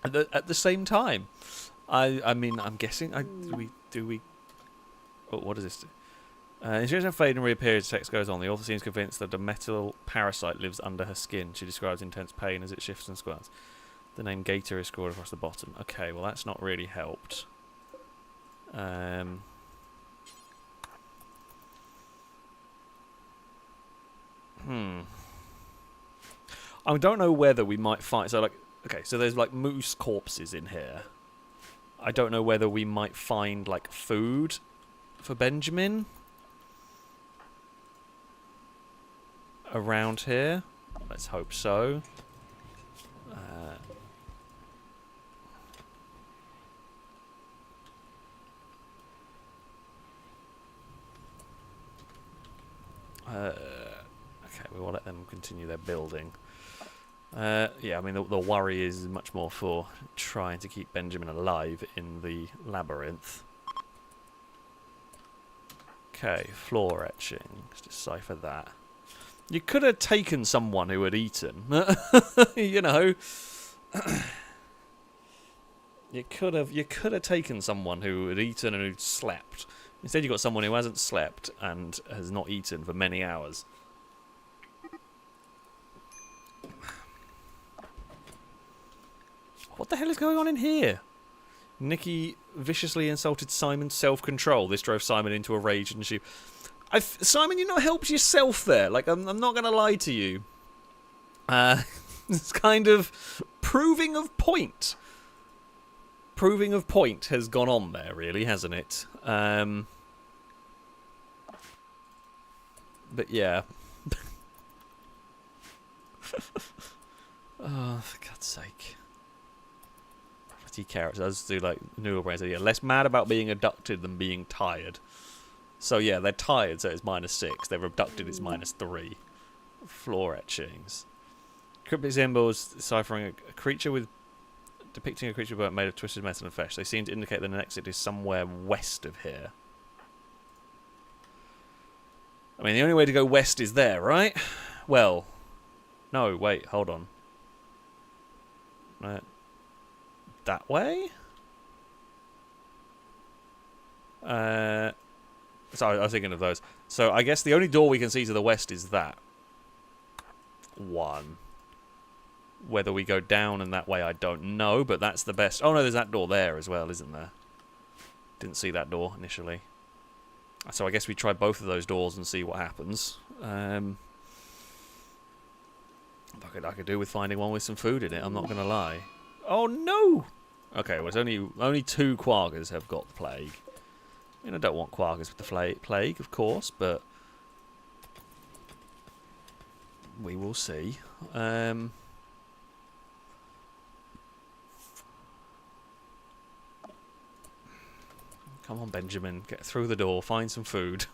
the same time, I mean, I'm guessing. Do we? Oh, what does this do? Insurance and fade and reappear as text goes on. The author seems convinced that a metal parasite lives under her skin. She describes intense pain as it shifts and squirts. The name Gator is scrawled across the bottom. Okay, well that's not really helped. I don't know whether we might find... So, like, okay, so there's, like, moose corpses in here. I don't know whether we might find, like, food for Benjamin around here. Let's hope so. Okay, we will let them continue their building. Yeah, I mean, the worry is much more for trying to keep Benjamin alive in the labyrinth. Okay, floor etching. Let's decipher that. You could have taken someone who had eaten. You know. You could have taken someone who had eaten and who'd slept. Instead, you got someone who hasn't slept and has not eaten for many hours. What the hell is going on in here? Nikki viciously insulted Simon's self-control. This drove Simon into a rage and she... Simon, you not helped yourself there. Like, I'm not going to lie to you. It's kind of proving of point. Proving of point has gone on there, really, hasn't it? But yeah. Oh, for God's sake. Bloody carrots. I just do like noodle brains. Yeah, less mad about being abducted than being tired. So yeah, they're tired, so it's -6. They're abducted, it's -3. Floor etchings. Cryptic symbols deciphering a creature with... depicting a creature made of twisted metal and flesh. They seem to indicate that the exit is somewhere west of here. I mean, the only way to go west is there, right? Well... no, wait, hold on. That way? Sorry, I was thinking of those. So I guess the only door we can see to the west is that one. Whether we go down and that way, I don't know, but that's the best. Oh no, there's that door there as well, isn't there? Didn't see that door initially. So I guess we try both of those doors and see what happens. I could do with finding one with some food in it, I'm not going to lie. Oh no! Okay, well, it's only 2 quaggers have got the plague. I mean, I don't want quaggers with the plague, of course, but we will see. Come on, Benjamin, get through the door, find some food.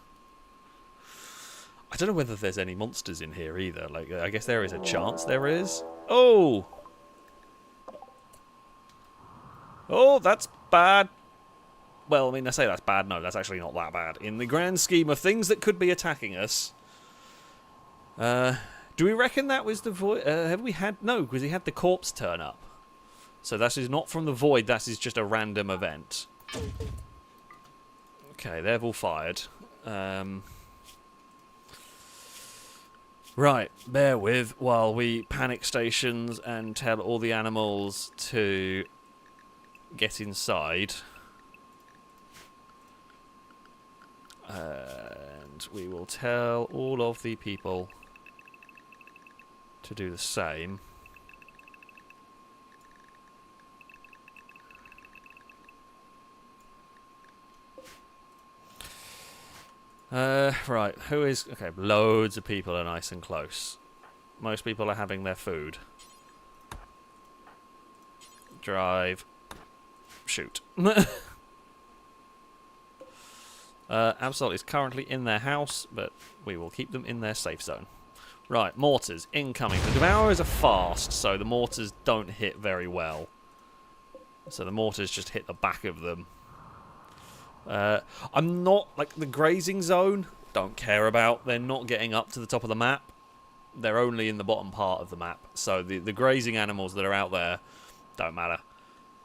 I don't know whether there's any monsters in here either. Like, I guess there is a chance there is. Oh! Oh, that's bad. Well, I mean, I say that's bad. No, that's actually not that bad. In the grand scheme of things that could be attacking us. Do we reckon that was the void? Have we had... no, because he had the corpse turn up. So that is not from the void. That is just a random event. Okay, they've all fired. Right, bear with while we panic stations and tell all the animals to get inside. And we will tell all of the people to do the same. Right, who is... okay, loads of people are nice and close. Most people are having their food. Drive. Shoot. Absol is currently in their house, but we will keep them in their safe zone. Right, mortars incoming. The Devourers are fast, so the mortars don't hit very well. So the mortars just hit the back of them. I'm not, like, the grazing zone, don't care about. They're not getting up to the top of the map. They're only in the bottom part of the map. So the grazing animals that are out there don't matter.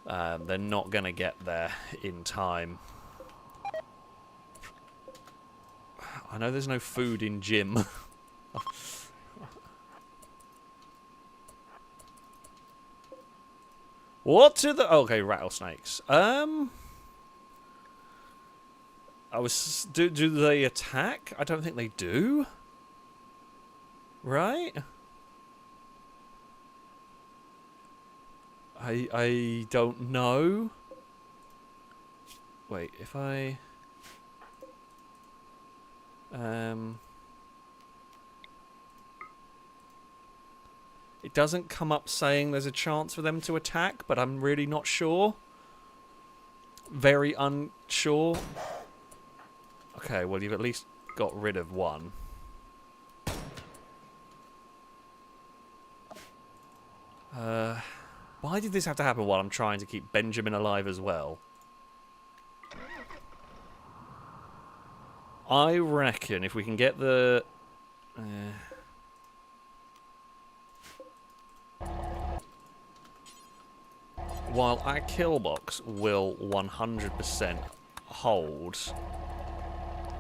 They're not going to get there in time. I know there's no food in gym. What to the... okay, rattlesnakes. Do they attack? I don't think they do. Right? I don't know. Wait, if I... it doesn't come up saying there's a chance for them to attack, but I'm really not sure. Very unsure. Okay, well, you've at least got rid of one. Why did this have to happen while I'm trying to keep Benjamin alive as well? I reckon if we can get the... while our kill box will 100% hold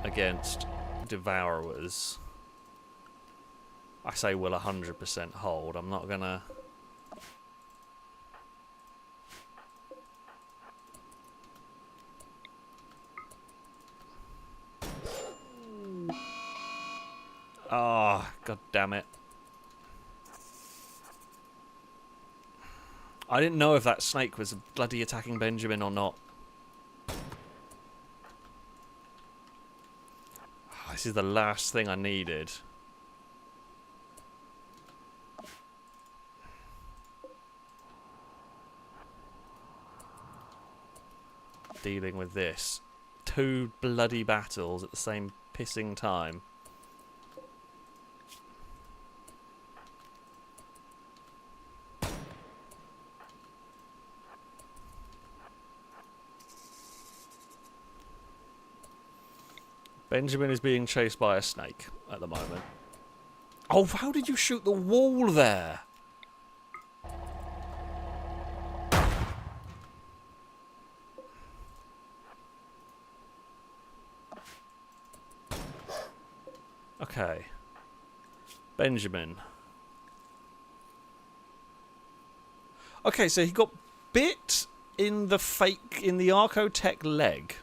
against Devourers... I say will 100% hold. I'm not gonna... Ah, oh, god damn it. I didn't know if that snake was bloody attacking Benjamin or not. Oh, this is the last thing I needed. Dealing with this. 2 bloody battles at the same pissing time. Benjamin is being chased by a snake at the moment. Oh, how did you shoot the wall there? Okay. Benjamin. Okay, so he got bit in the Archotech leg.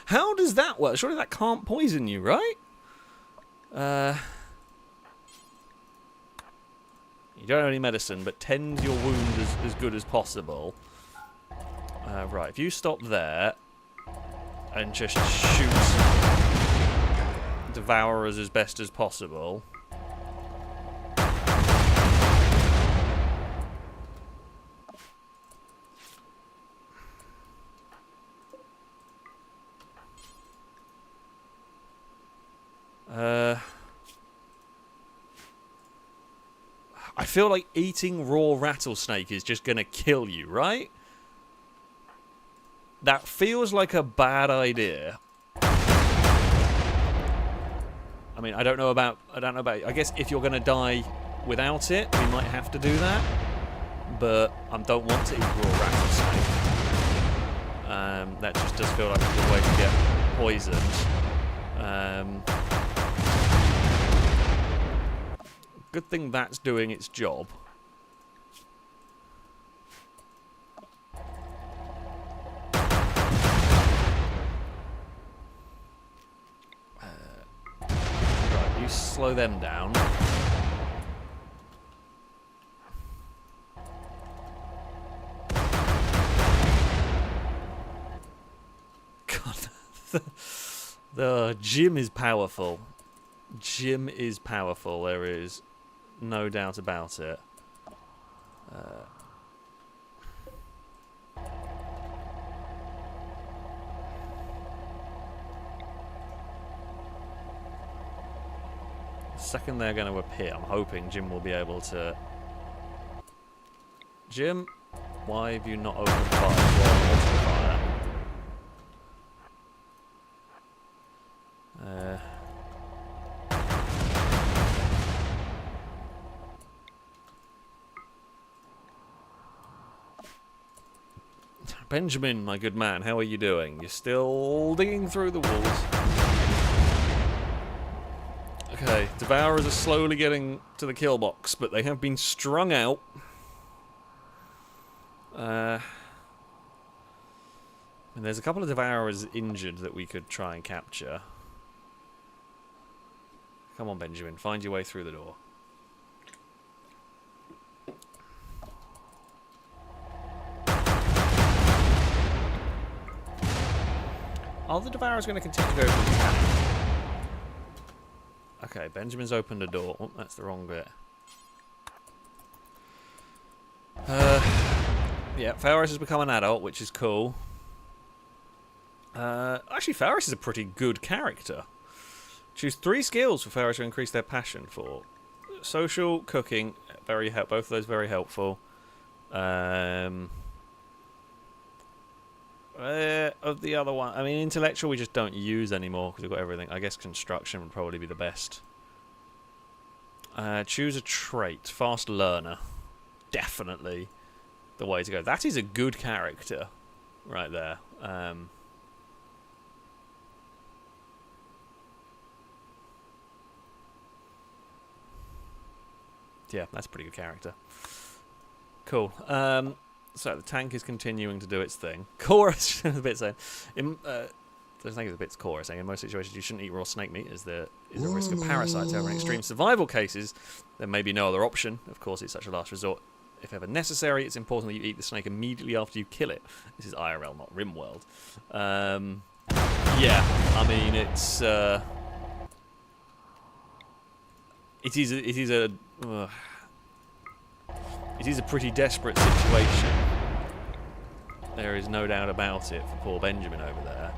How does that work? Surely that can't poison you, right? You don't have any medicine, but tend your wound as good as possible. Right, if you stop there and just shoot Devourers as best as possible. I feel like eating raw rattlesnake is just gonna kill you, right? That feels like a bad idea. I mean, I don't know about. I guess if you're gonna die without it, we might have to do that. But I don't want to eat raw rattlesnake. That just does feel like a good way to get poisoned. Good thing that's doing its job. Right, you slow them down. God, the Jim is powerful. Jim is powerful. There is no doubt about it. The second they're going to appear, I'm hoping Jim will be able to... Jim, why have you not opened fire? Benjamin, my good man, how are you doing? You're still digging through the walls. Okay, Devourers are slowly getting to the kill box, but they have been strung out. And there's a couple of Devourers injured that we could try and capture. Come on, Benjamin, find your way through the door. Are the Devourers going to continue to go through the cannon? Okay, Benjamin's opened a door. Oh, that's the wrong bit. Yeah, FailRace has become an adult, which is cool. Actually, FailRace is a pretty good character. Choose 3 skills for FailRace to increase their passion for. Social, cooking, both of those very helpful. Of the other one, I mean, intellectual we just don't use anymore because we've got everything. I guess construction would probably be the best. Choose a trait. Fast learner. Definitely the way to go. That is a good character right there. Yeah, that's a pretty good character. Cool. So the tank is continuing to do its thing. Chorus is a bit saying. The snake is a bit chorus saying in most situations you shouldn't eat raw snake meat as there is a risk of parasites. However, in extreme survival cases, there may be no other option. Of course, it's such a last resort. If ever necessary, it's important that you eat the snake immediately after you kill it. This is IRL, not Rimworld. Yeah, I mean it's it is a pretty desperate situation. There is no doubt about it for poor Benjamin over there.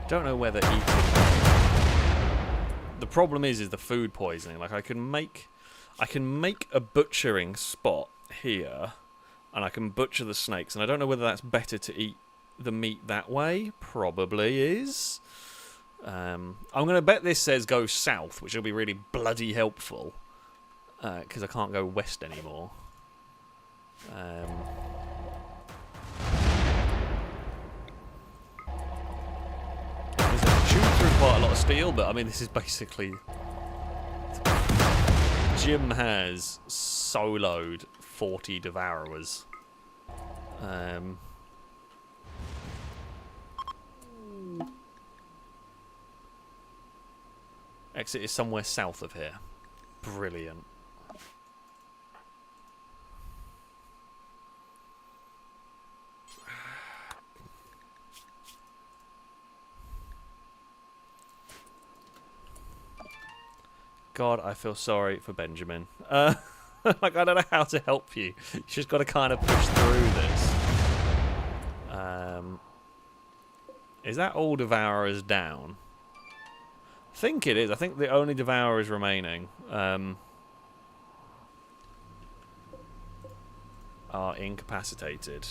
Don't know whether eating. The problem is the food poisoning. Like I can make a butchering spot here, and I can butcher the snakes, and I don't know whether that's better to eat the meat that way. Probably is. I'm going to bet this says go south, which will be really bloody helpful, because I can't go west anymore. Chewed through quite a lot of steel, but I mean this is basically... Jim has soloed 40 Devourers. Exit is somewhere south of here. Brilliant. God, I feel sorry for Benjamin. Like, I don't know how to help you. You just got to kind of push through this. Is that all Devourers down? I think it is. I think the only Devourers remaining are incapacitated.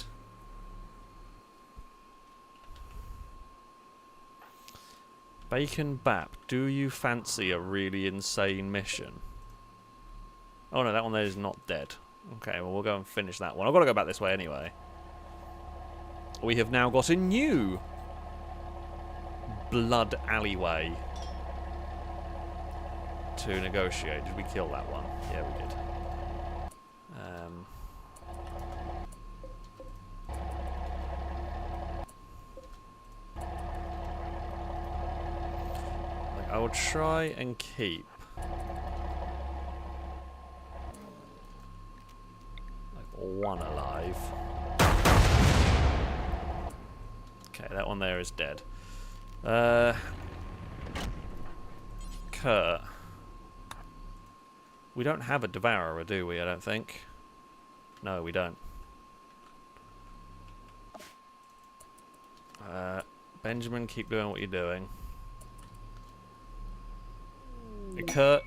Bacon Bap, do you fancy a really insane mission? Oh no, that one there is not dead. Okay, well we'll go and finish that one. I've got to go back this way anyway. We have now got a new blood alleyway to negotiate. Did we kill that one? Yeah, we did. I will try and keep like one alive. Okay, that one there is dead. Kurt. We don't have a Devourer, do we? I don't think. No, we don't. Benjamin, keep doing what you're doing. Kurt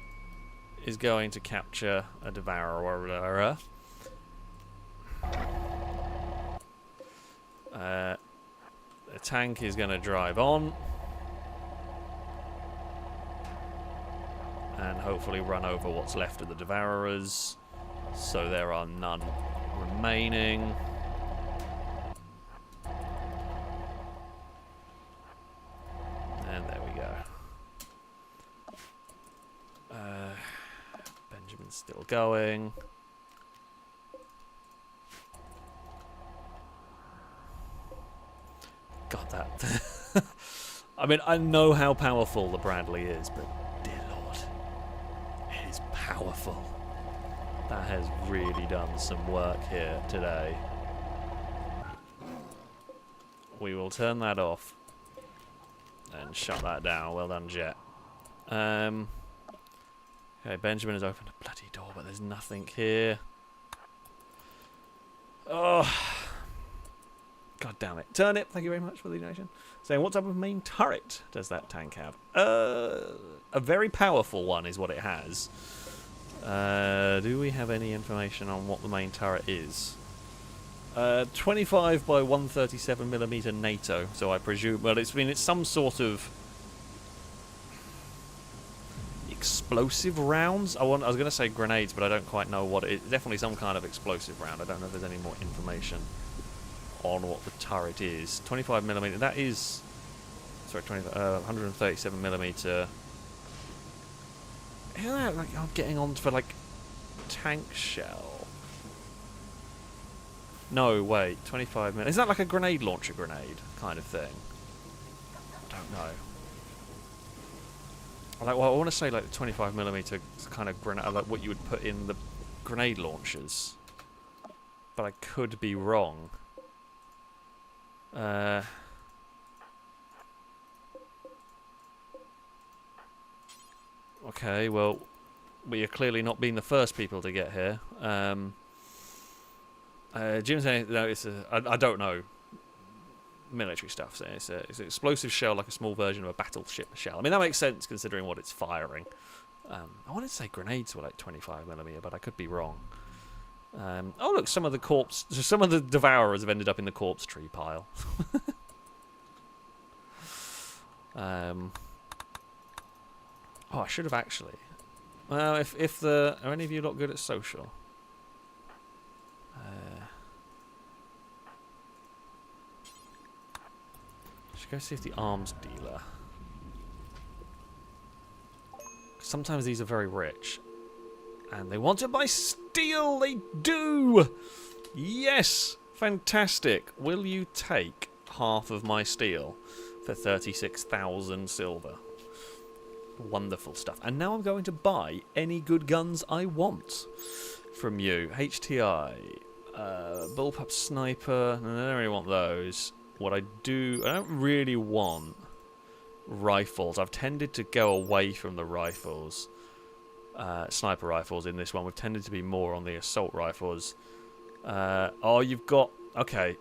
is going to capture a Devourer. The tank is going to drive on and hopefully run over what's left of the Devourers, so there are none remaining. And there we go. Benjamin's still going. God, that... I mean, I know how powerful the Bradley is, but dear Lord, it is powerful. That has really done some work here today. We will turn that off and shut that down. Well done, Jet. Okay, Benjamin has opened a bloody door, but there's nothing here. Oh, God damn it. Turnip, thank you very much for the donation. Saying, what type of main turret does that tank have? A very powerful one is what it has. Do we have any information on what the main turret is? 25 by 137mm NATO, so I presume... Well, it's some sort of... explosive rounds? I was going to say grenades, but I don't quite know what it is. Definitely some kind of explosive round. I don't know if there's any more information on what the turret is. 25mm, that is... Sorry, 137mm. Yeah, like I'm getting on for like tank shell. No, wait, 25mm. Is that like a grenade launcher grenade kind of thing? I don't know. Like, well, I want to say like 25mm kind of grenade, like what you would put in the grenade launchers, but I could be wrong. Okay, well, we are clearly not being the first people to get here. Jim's saying, no, I don't know military stuff. So it's an explosive shell, like a small version of a battleship shell. I mean, that makes sense considering what it's firing. I wanted to say grenades were like 25mm, but I could be wrong. Oh, look, some of the devourers have ended up in the corpse tree pile. Oh, I should have actually. Well, are any of you lot good at social? Should go see if the arms dealer. Sometimes these are very rich, and they want to buy steel. They do. Yes, fantastic. Will you take half of my steel for 36,000 silver? Wonderful stuff. And now I'm going to buy any good guns I want from you. HTI, bullpup sniper. No, I don't really want those. What I don't really want rifles. I've tended to go away from the rifles, sniper rifles in this one. We've tended to be more on the assault rifles. Oh, you've got... Okay.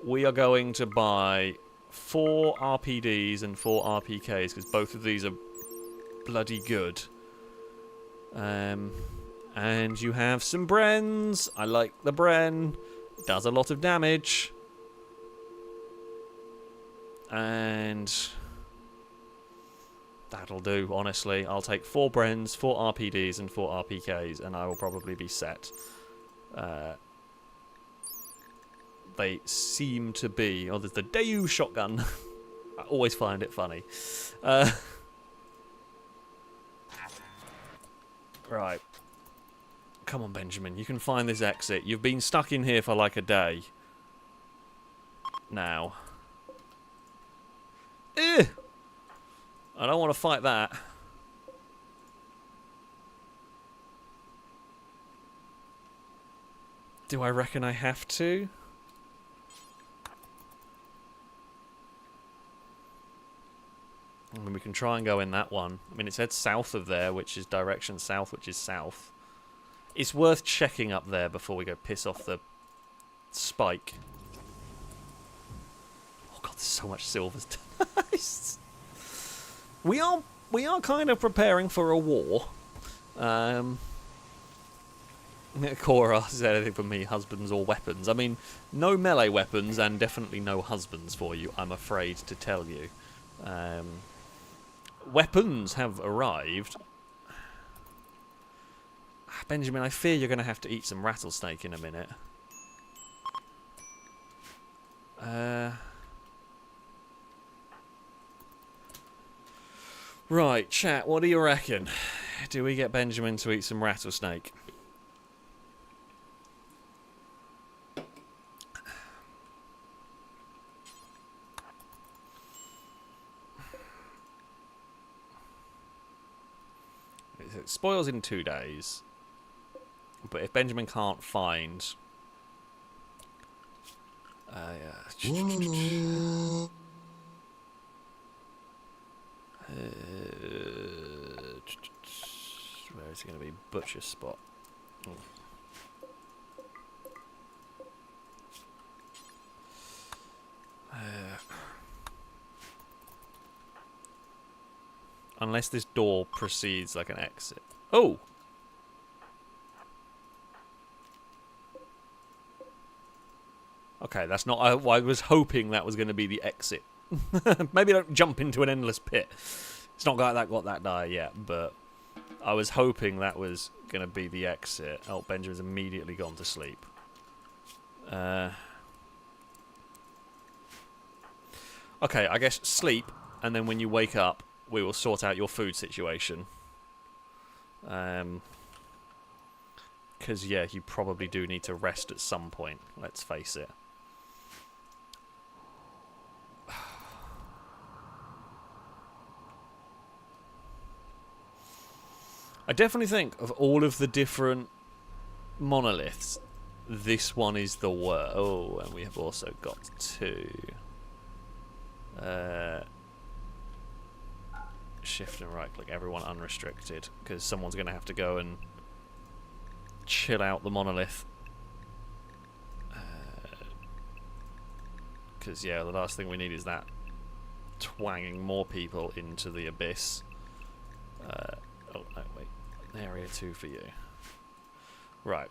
We are going to buy 4 RPDs and 4 RPKs, because both of these are bloody good. And you have some Brens. I like the Bren. It does a lot of damage. And that'll do, honestly. I'll take 4 Brens, 4 RPDs, and 4 RPKs, and I will probably be set. They seem to be... Oh, there's the Daewoo shotgun. I always find it funny. Right. Come on, Benjamin. You can find this exit. You've been stuck in here for like a day. Now. I don't want to fight that. Do I reckon I have to? I mean, we can try and go in that one. I mean, it said south of there, which is direction south, which is south. It's worth checking up there before we go piss off the spike. Oh god, there's so much silver. We are kind of preparing for a war. Cora says anything for me, husbands or weapons. I mean, no melee weapons and definitely no husbands for you, I'm afraid to tell you. Weapons have arrived. Benjamin, I fear you're going to have to eat some rattlesnake in a minute. Right, chat, what do you reckon? Do we get Benjamin to eat some rattlesnake? It spoils in 2 days. But if Benjamin can't find... where is it going to be? Butcher spot. unless this door proceeds like an exit. Oh! Okay, that's not... I was hoping that was going to be the exit. Maybe don't jump into an endless pit. It's not got that die yet, but I was hoping that was going to be the exit. Oh, Benjamin's immediately gone to sleep. Okay, I guess sleep, and then when you wake up, we will sort out your food situation. Because, yeah, you probably do need to rest at some point, let's face it. I definitely think of all of the different monoliths, this one is the worst. Oh, and we have also got two. Shift and right click, everyone unrestricted, because someone's going to have to go and chill out the monolith. Because, yeah, the last thing we need is that twanging more people into the abyss. Oh, no, wait. Area 2 for you. Right.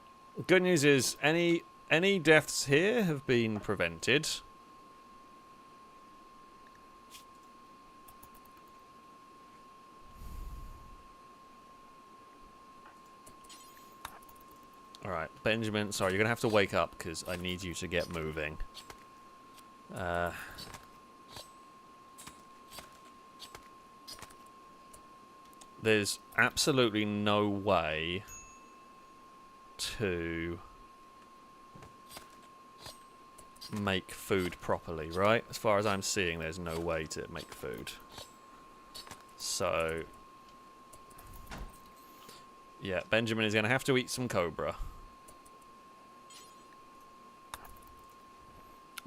Good news is, any deaths here have been prevented. Alright, Benjamin, sorry, you're going to have to wake up because I need you to get moving. There's absolutely no way to make food properly, right? As far as I'm seeing, there's no way to make food. So, yeah, Benjamin is going to have to eat some cobra.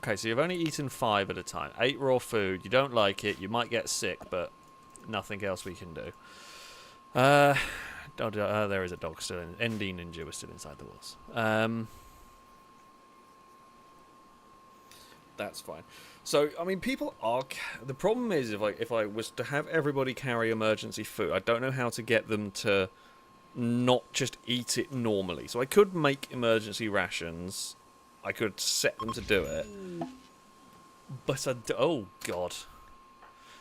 Okay, so you've only eaten 5 at a time. 8 raw food. You don't like it. You might get sick, but nothing else we can do. There is a dog still in. ND Ninja was still inside the walls. That's fine. So, I mean, people are... The problem is, if I was to have everybody carry emergency food, I don't know how to get them to not just eat it normally. So I could make emergency rations. I could set them to do it. But oh, God.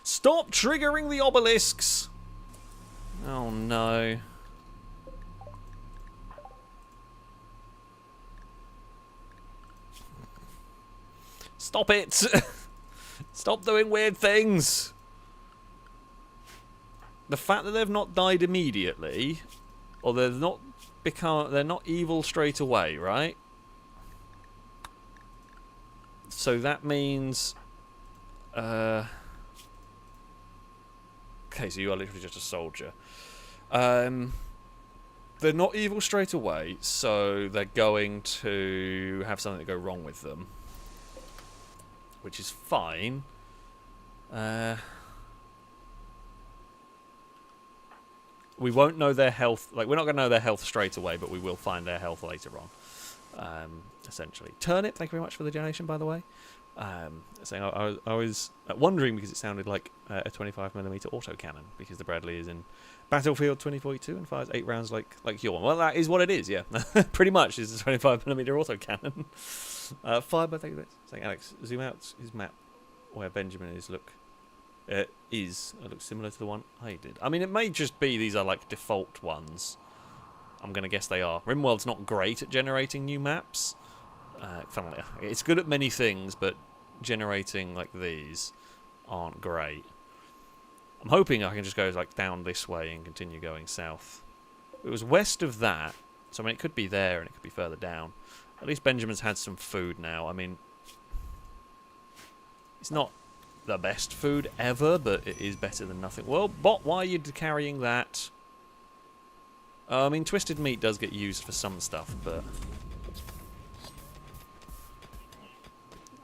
Stop triggering the obelisks! Oh, no. Stop it! Stop doing weird things! The fact that they've not died immediately, or they're not evil straight away, right? So that means... okay, so you are literally just a soldier. They're not evil straight away, so they're going to have something go wrong with them. Which is fine. We won't know their health. Like, we're not going to know their health straight away, but we will find their health later on. Essentially. Turnip, thank you very much for the donation, by the way. Saying I was wondering because it sounded like a 25mm autocannon, because the Bradley is in Battlefield 2042 and fires 8 rounds like your one. Well, that is what it is, yeah. Pretty much is a 25mm autocannon. Fired by saying Alex, zoom out his map where Benjamin is. Looks similar to the one I did. I mean, it may just be these are like default ones. I'm going to guess they are. Rimworld's not great at generating new maps. Funnily, it's good at many things, but generating like these aren't great. I'm hoping I can just go like down this way and continue going south. It was west of that, so I mean it could be there and it could be further down. At least Benjamin's had some food now. I mean, it's not the best food ever, but it is better than nothing. Well, Bot, why are you carrying that? I mean, twisted meat does get used for some stuff, but...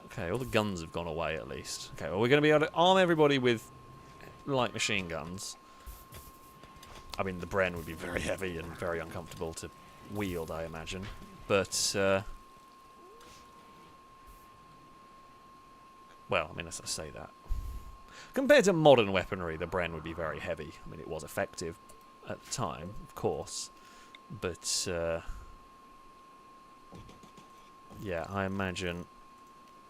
Okay, all the guns have gone away at least. Okay, well, we're going to be able to arm everybody with light machine guns. I mean, the Bren would be very heavy and very uncomfortable to wield, I imagine. But, well, I mean, as I say that. Compared to modern weaponry, the Bren would be very heavy. I mean, it was effective at the time, of course. But, yeah, I imagine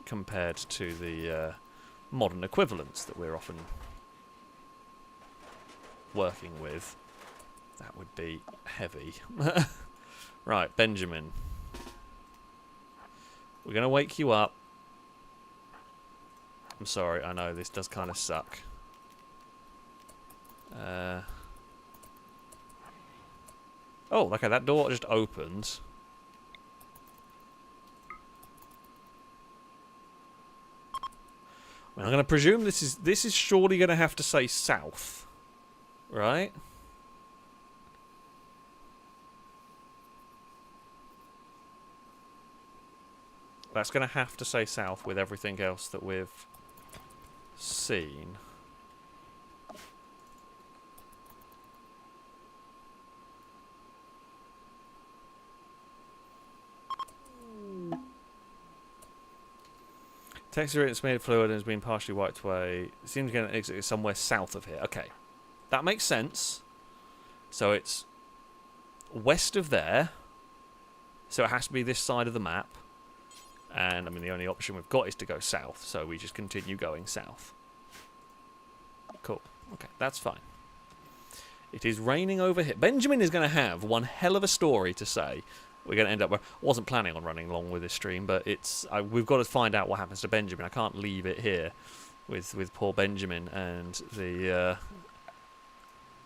compared to the modern equivalents that we're often working with, that would be heavy. Right, Benjamin. We're going to wake you up. I'm sorry, I know this does kind of suck. Oh, okay, that door just opened. I mean, I'm going to presume this is surely going to have to say south, right? That's going to have to say south with everything else that we've seen. Texture is made of fluid and has been partially wiped away. It seems to get an exit somewhere south of here. Okay. That makes sense. So it's west of there. So it has to be this side of the map. And, I mean, the only option we've got is to go south. So we just continue going south. Cool. Okay, that's fine. It is raining over here. Benjamin is going to have one hell of a story to say. We're going to end up... I wasn't planning on running long with this stream, but it's we've got to find out what happens to Benjamin. I can't leave it here with poor Benjamin and the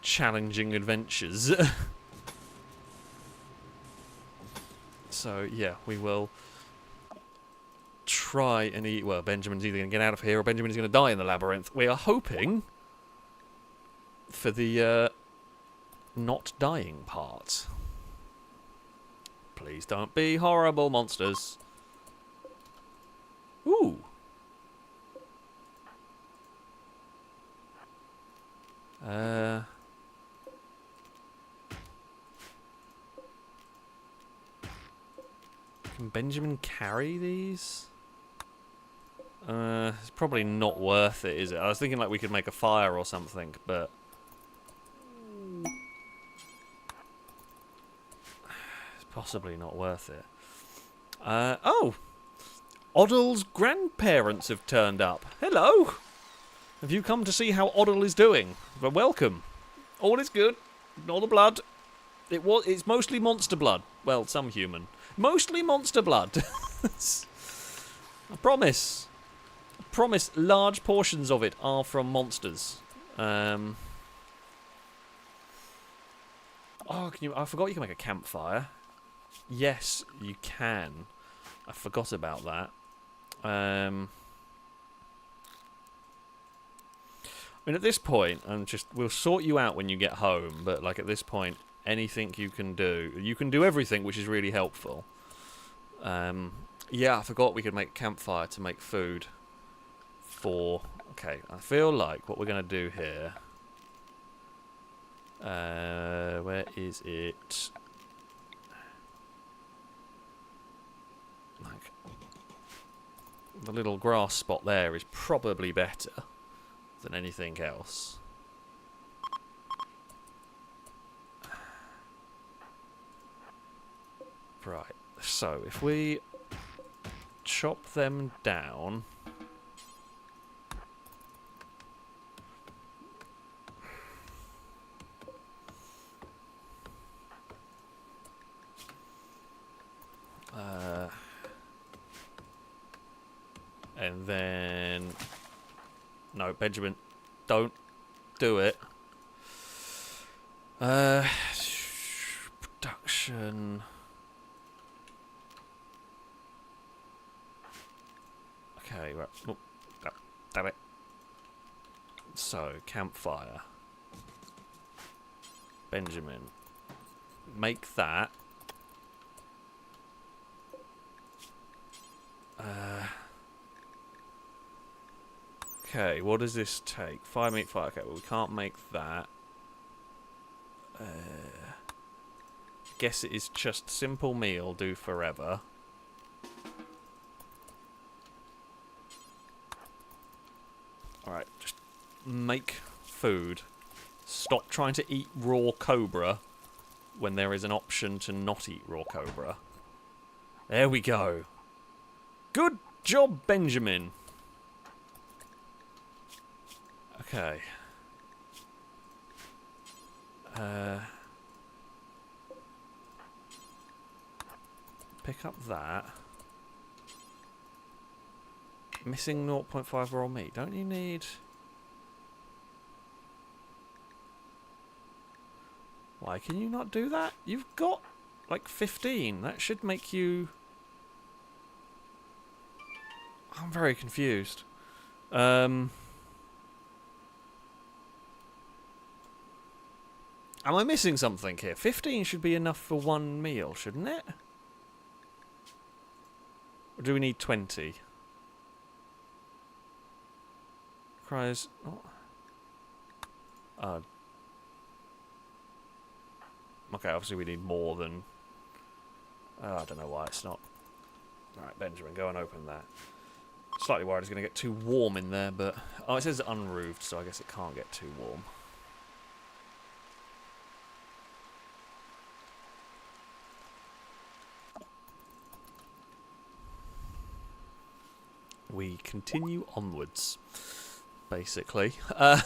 challenging adventures. So, yeah, we will try and eat... Well, Benjamin's either going to get out of here or Benjamin's going to die in the labyrinth. We are hoping for the not dying part. Please don't be horrible monsters. Ooh. Can Benjamin carry these? It's probably not worth it, is it? I was thinking like we could make a fire or something, but... possibly not worth it. Oh! Oddle's grandparents have turned up. Hello! Have you come to see how Oddle is doing? Well, welcome. All is good. All the blood. It's mostly monster blood. Well, some human. Mostly monster blood. I promise. I promise large portions of it are from monsters. Oh, I forgot you can make a campfire. Yes, you can. I forgot about that. I mean, at this point, we'll sort you out when you get home, but like at this point, anything you can do everything, which is really helpful. Yeah, I forgot we could make a campfire to make food for... Okay, I feel like what we're going to do here... where is it? Like, the little grass spot there is probably better than anything else. Right, so if we chop them down... and then... No, Benjamin, don't do it. Production... Okay, right. Oh, damn it. So, campfire. Benjamin. Make that. Okay, what does this take? 5 meat fire. Okay, well, we can't make that. Guess it is just simple meal, do forever. Alright, just make food. Stop trying to eat raw cobra when there is an option to not eat raw cobra. There we go. Good job, Benjamin. Okay. Pick up that. Missing 0.5 raw meat. Don't you need... Why can you not do that? You've got like 15. That should make you... I'm very confused. Am I missing something here? 15 should be enough for one meal, shouldn't it? Or do we need 20? Cries... Oh. Okay, obviously we need more than... I don't know why it's not... Alright, Benjamin, go and open that. Slightly worried it's going to get too warm in there, but... Oh, it says unroofed, so I guess it can't get too warm. We continue onwards, basically. Oh,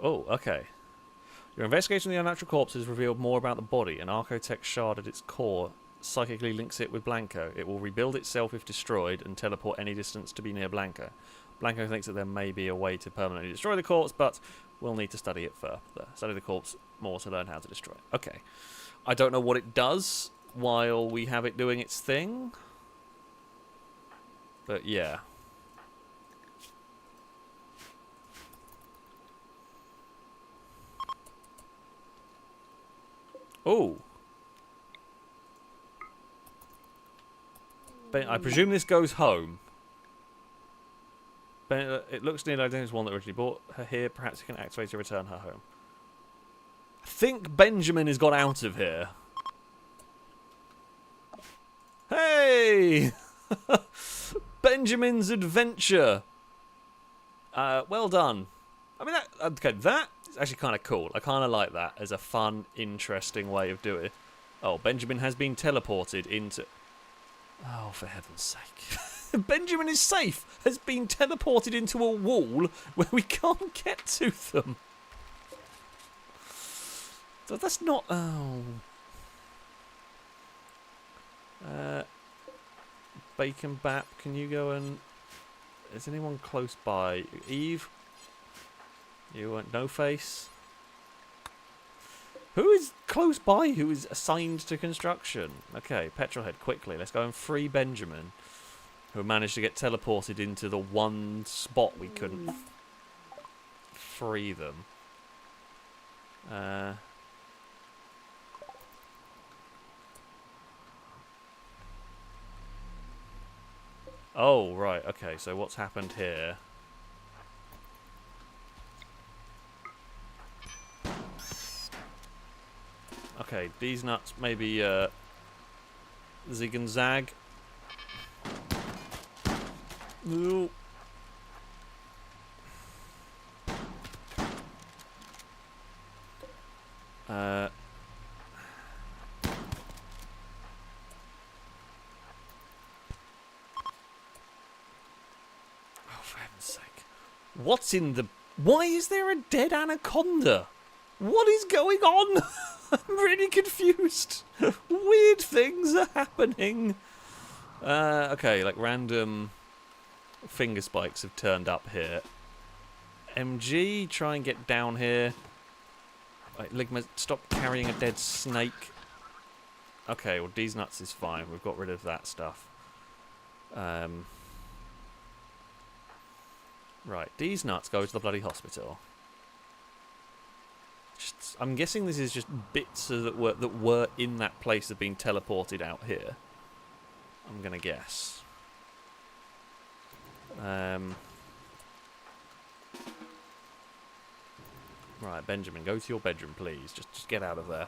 okay. Your investigation of the unnatural corpse has revealed more about the body. An Archotech shard at its core psychically links it with Blanco. It will rebuild itself if destroyed and teleport any distance to be near Blanco. Blanco thinks that there may be a way to permanently destroy the corpse, but we'll need to study it further. Study the corpse more to learn how to destroy it. Okay. I don't know what it does while we have it doing its thing. But yeah. Oh. I presume this goes home. It looks nearly identical to the one that originally brought her here. Perhaps you can activate to return her home. I think Benjamin has got out of here. Hey! Benjamin's adventure. Well done. I mean, that is actually kind of cool. I kind of like that as a fun, interesting way of doing it. Oh, Benjamin has been teleported into... Oh, for heaven's sake. Benjamin is safe. Has been teleported into a wall where we can't get to them. So that's not... Oh. Bacon Bap, can you go and... Is anyone close by? Eve? You want No Face? Who is close by who is assigned to construction? Okay, Petrolhead, quickly. Let's go and free Benjamin, who managed to get teleported into the one spot we couldn't free them. Oh, right, okay, so what's happened here? Okay, these nuts maybe zig and zag. Ooh. Oh, for heaven's sake. What's in the... Why is there a dead anaconda? What is going on? I'm really confused. Weird things are happening. Okay, like random finger spikes have turned up here. MG, try and get down here. Right, Ligma, stop carrying a dead snake. Okay, well, these nuts is fine. We've got rid of that stuff. Right, these nuts go to the bloody hospital. I'm guessing this is just bits that were in that place have been teleported out here. I'm gonna guess. Right, Benjamin, go to your bedroom, please. Just get out of there.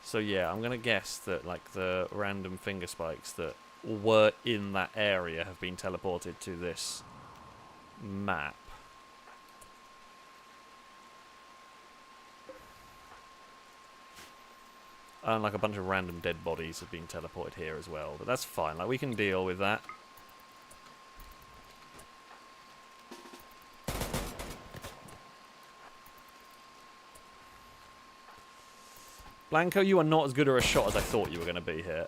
So yeah, I'm gonna guess that like the random finger spikes that were in that area have been teleported to this map. And like a bunch of random dead bodies have been teleported here as well, but that's fine. Like, we can deal with that. Blanco, you are not as good a shot as I thought you were going to be here.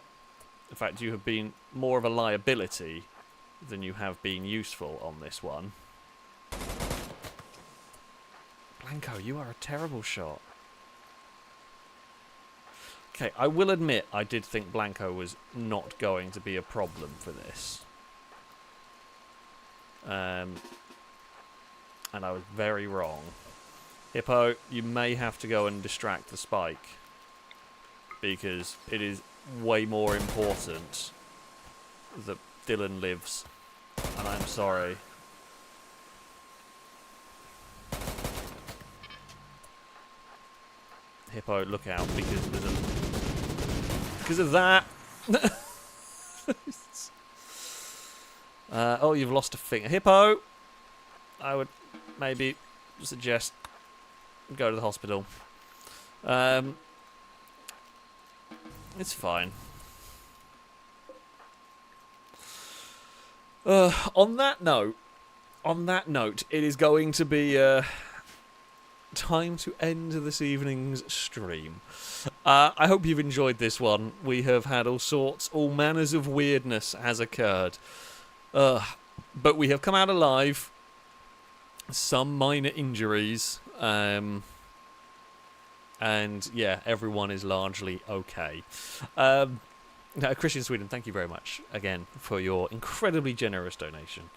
In fact, you have been more of a liability than you have been useful on this one. Blanco, you are a terrible shot. Okay, I will admit I did think Blanco was not going to be a problem for this. And I was very wrong. Hippo, you may have to go and distract the spike, because it is way more important that Dylan lives, and I'm sorry. Hippo, look out, because there's a... because of that! Oh, you've lost a finger. Hippo! I would maybe suggest go to the hospital. It's fine. On that note, it is going to be time to end this evening's stream. I hope you've enjoyed this one. We have had all manners of weirdness has occurred. But we have come out alive. Some minor injuries. And yeah, everyone is largely okay. Christian Sweden, thank you very much again for your incredibly generous donation.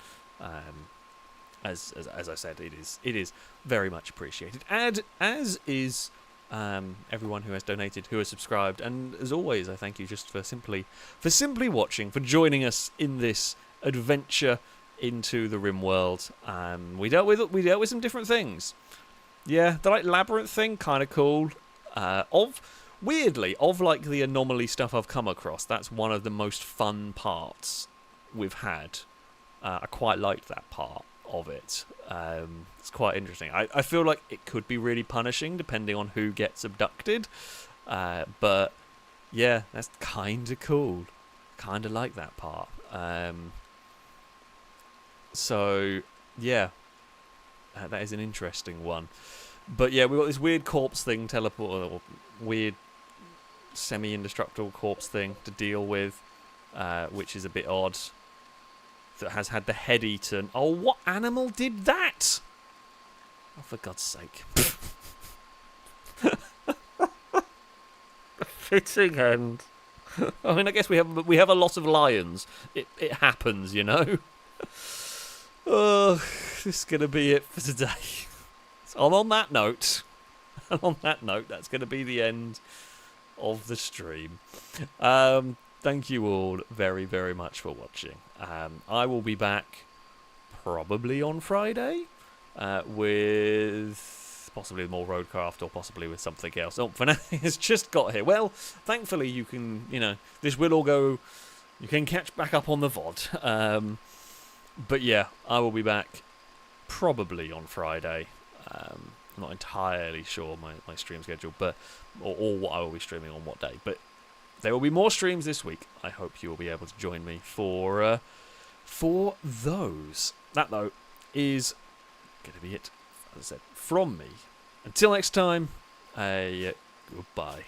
As I said, it is very much appreciated, and as is everyone who has donated, who has subscribed, and as always, I thank you just for simply watching, for joining us in this adventure into the Rimworld. We dealt with some different things. Yeah, the Labyrinth thing, kind of cool. Weirdly, of like the Anomaly stuff I've come across, that's one of the most fun parts we've had. I quite liked that part of it. It's quite interesting. I feel like it could be really punishing depending on who gets abducted. But yeah, that's kind of cool. Kind of like that part. So yeah, that is an interesting one. But yeah, we've got this weird corpse thing, or weird semi-indestructible corpse thing to deal with, which is a bit odd. That has had the head eaten. Oh, what animal did that? Oh, for God's sake. Fitting end. I mean, I guess we have a lot of lions. It happens, you know. Oh, this is gonna be it for today. So on that note, that's going to be the end of the stream. Thank you all very, very much for watching. I will be back probably on Friday with possibly more Roadcraft or possibly with something else. Oh, for now, it's just got here. Well, thankfully you can, this will all go, you can catch back up on the VOD. But yeah, I will be back probably on Friday. I'm not entirely sure my stream schedule, but or what I will be streaming on what day. But there will be more streams this week. I hope you will be able to join me for those. That though is going to be it, as I said, from me. Until next time, goodbye.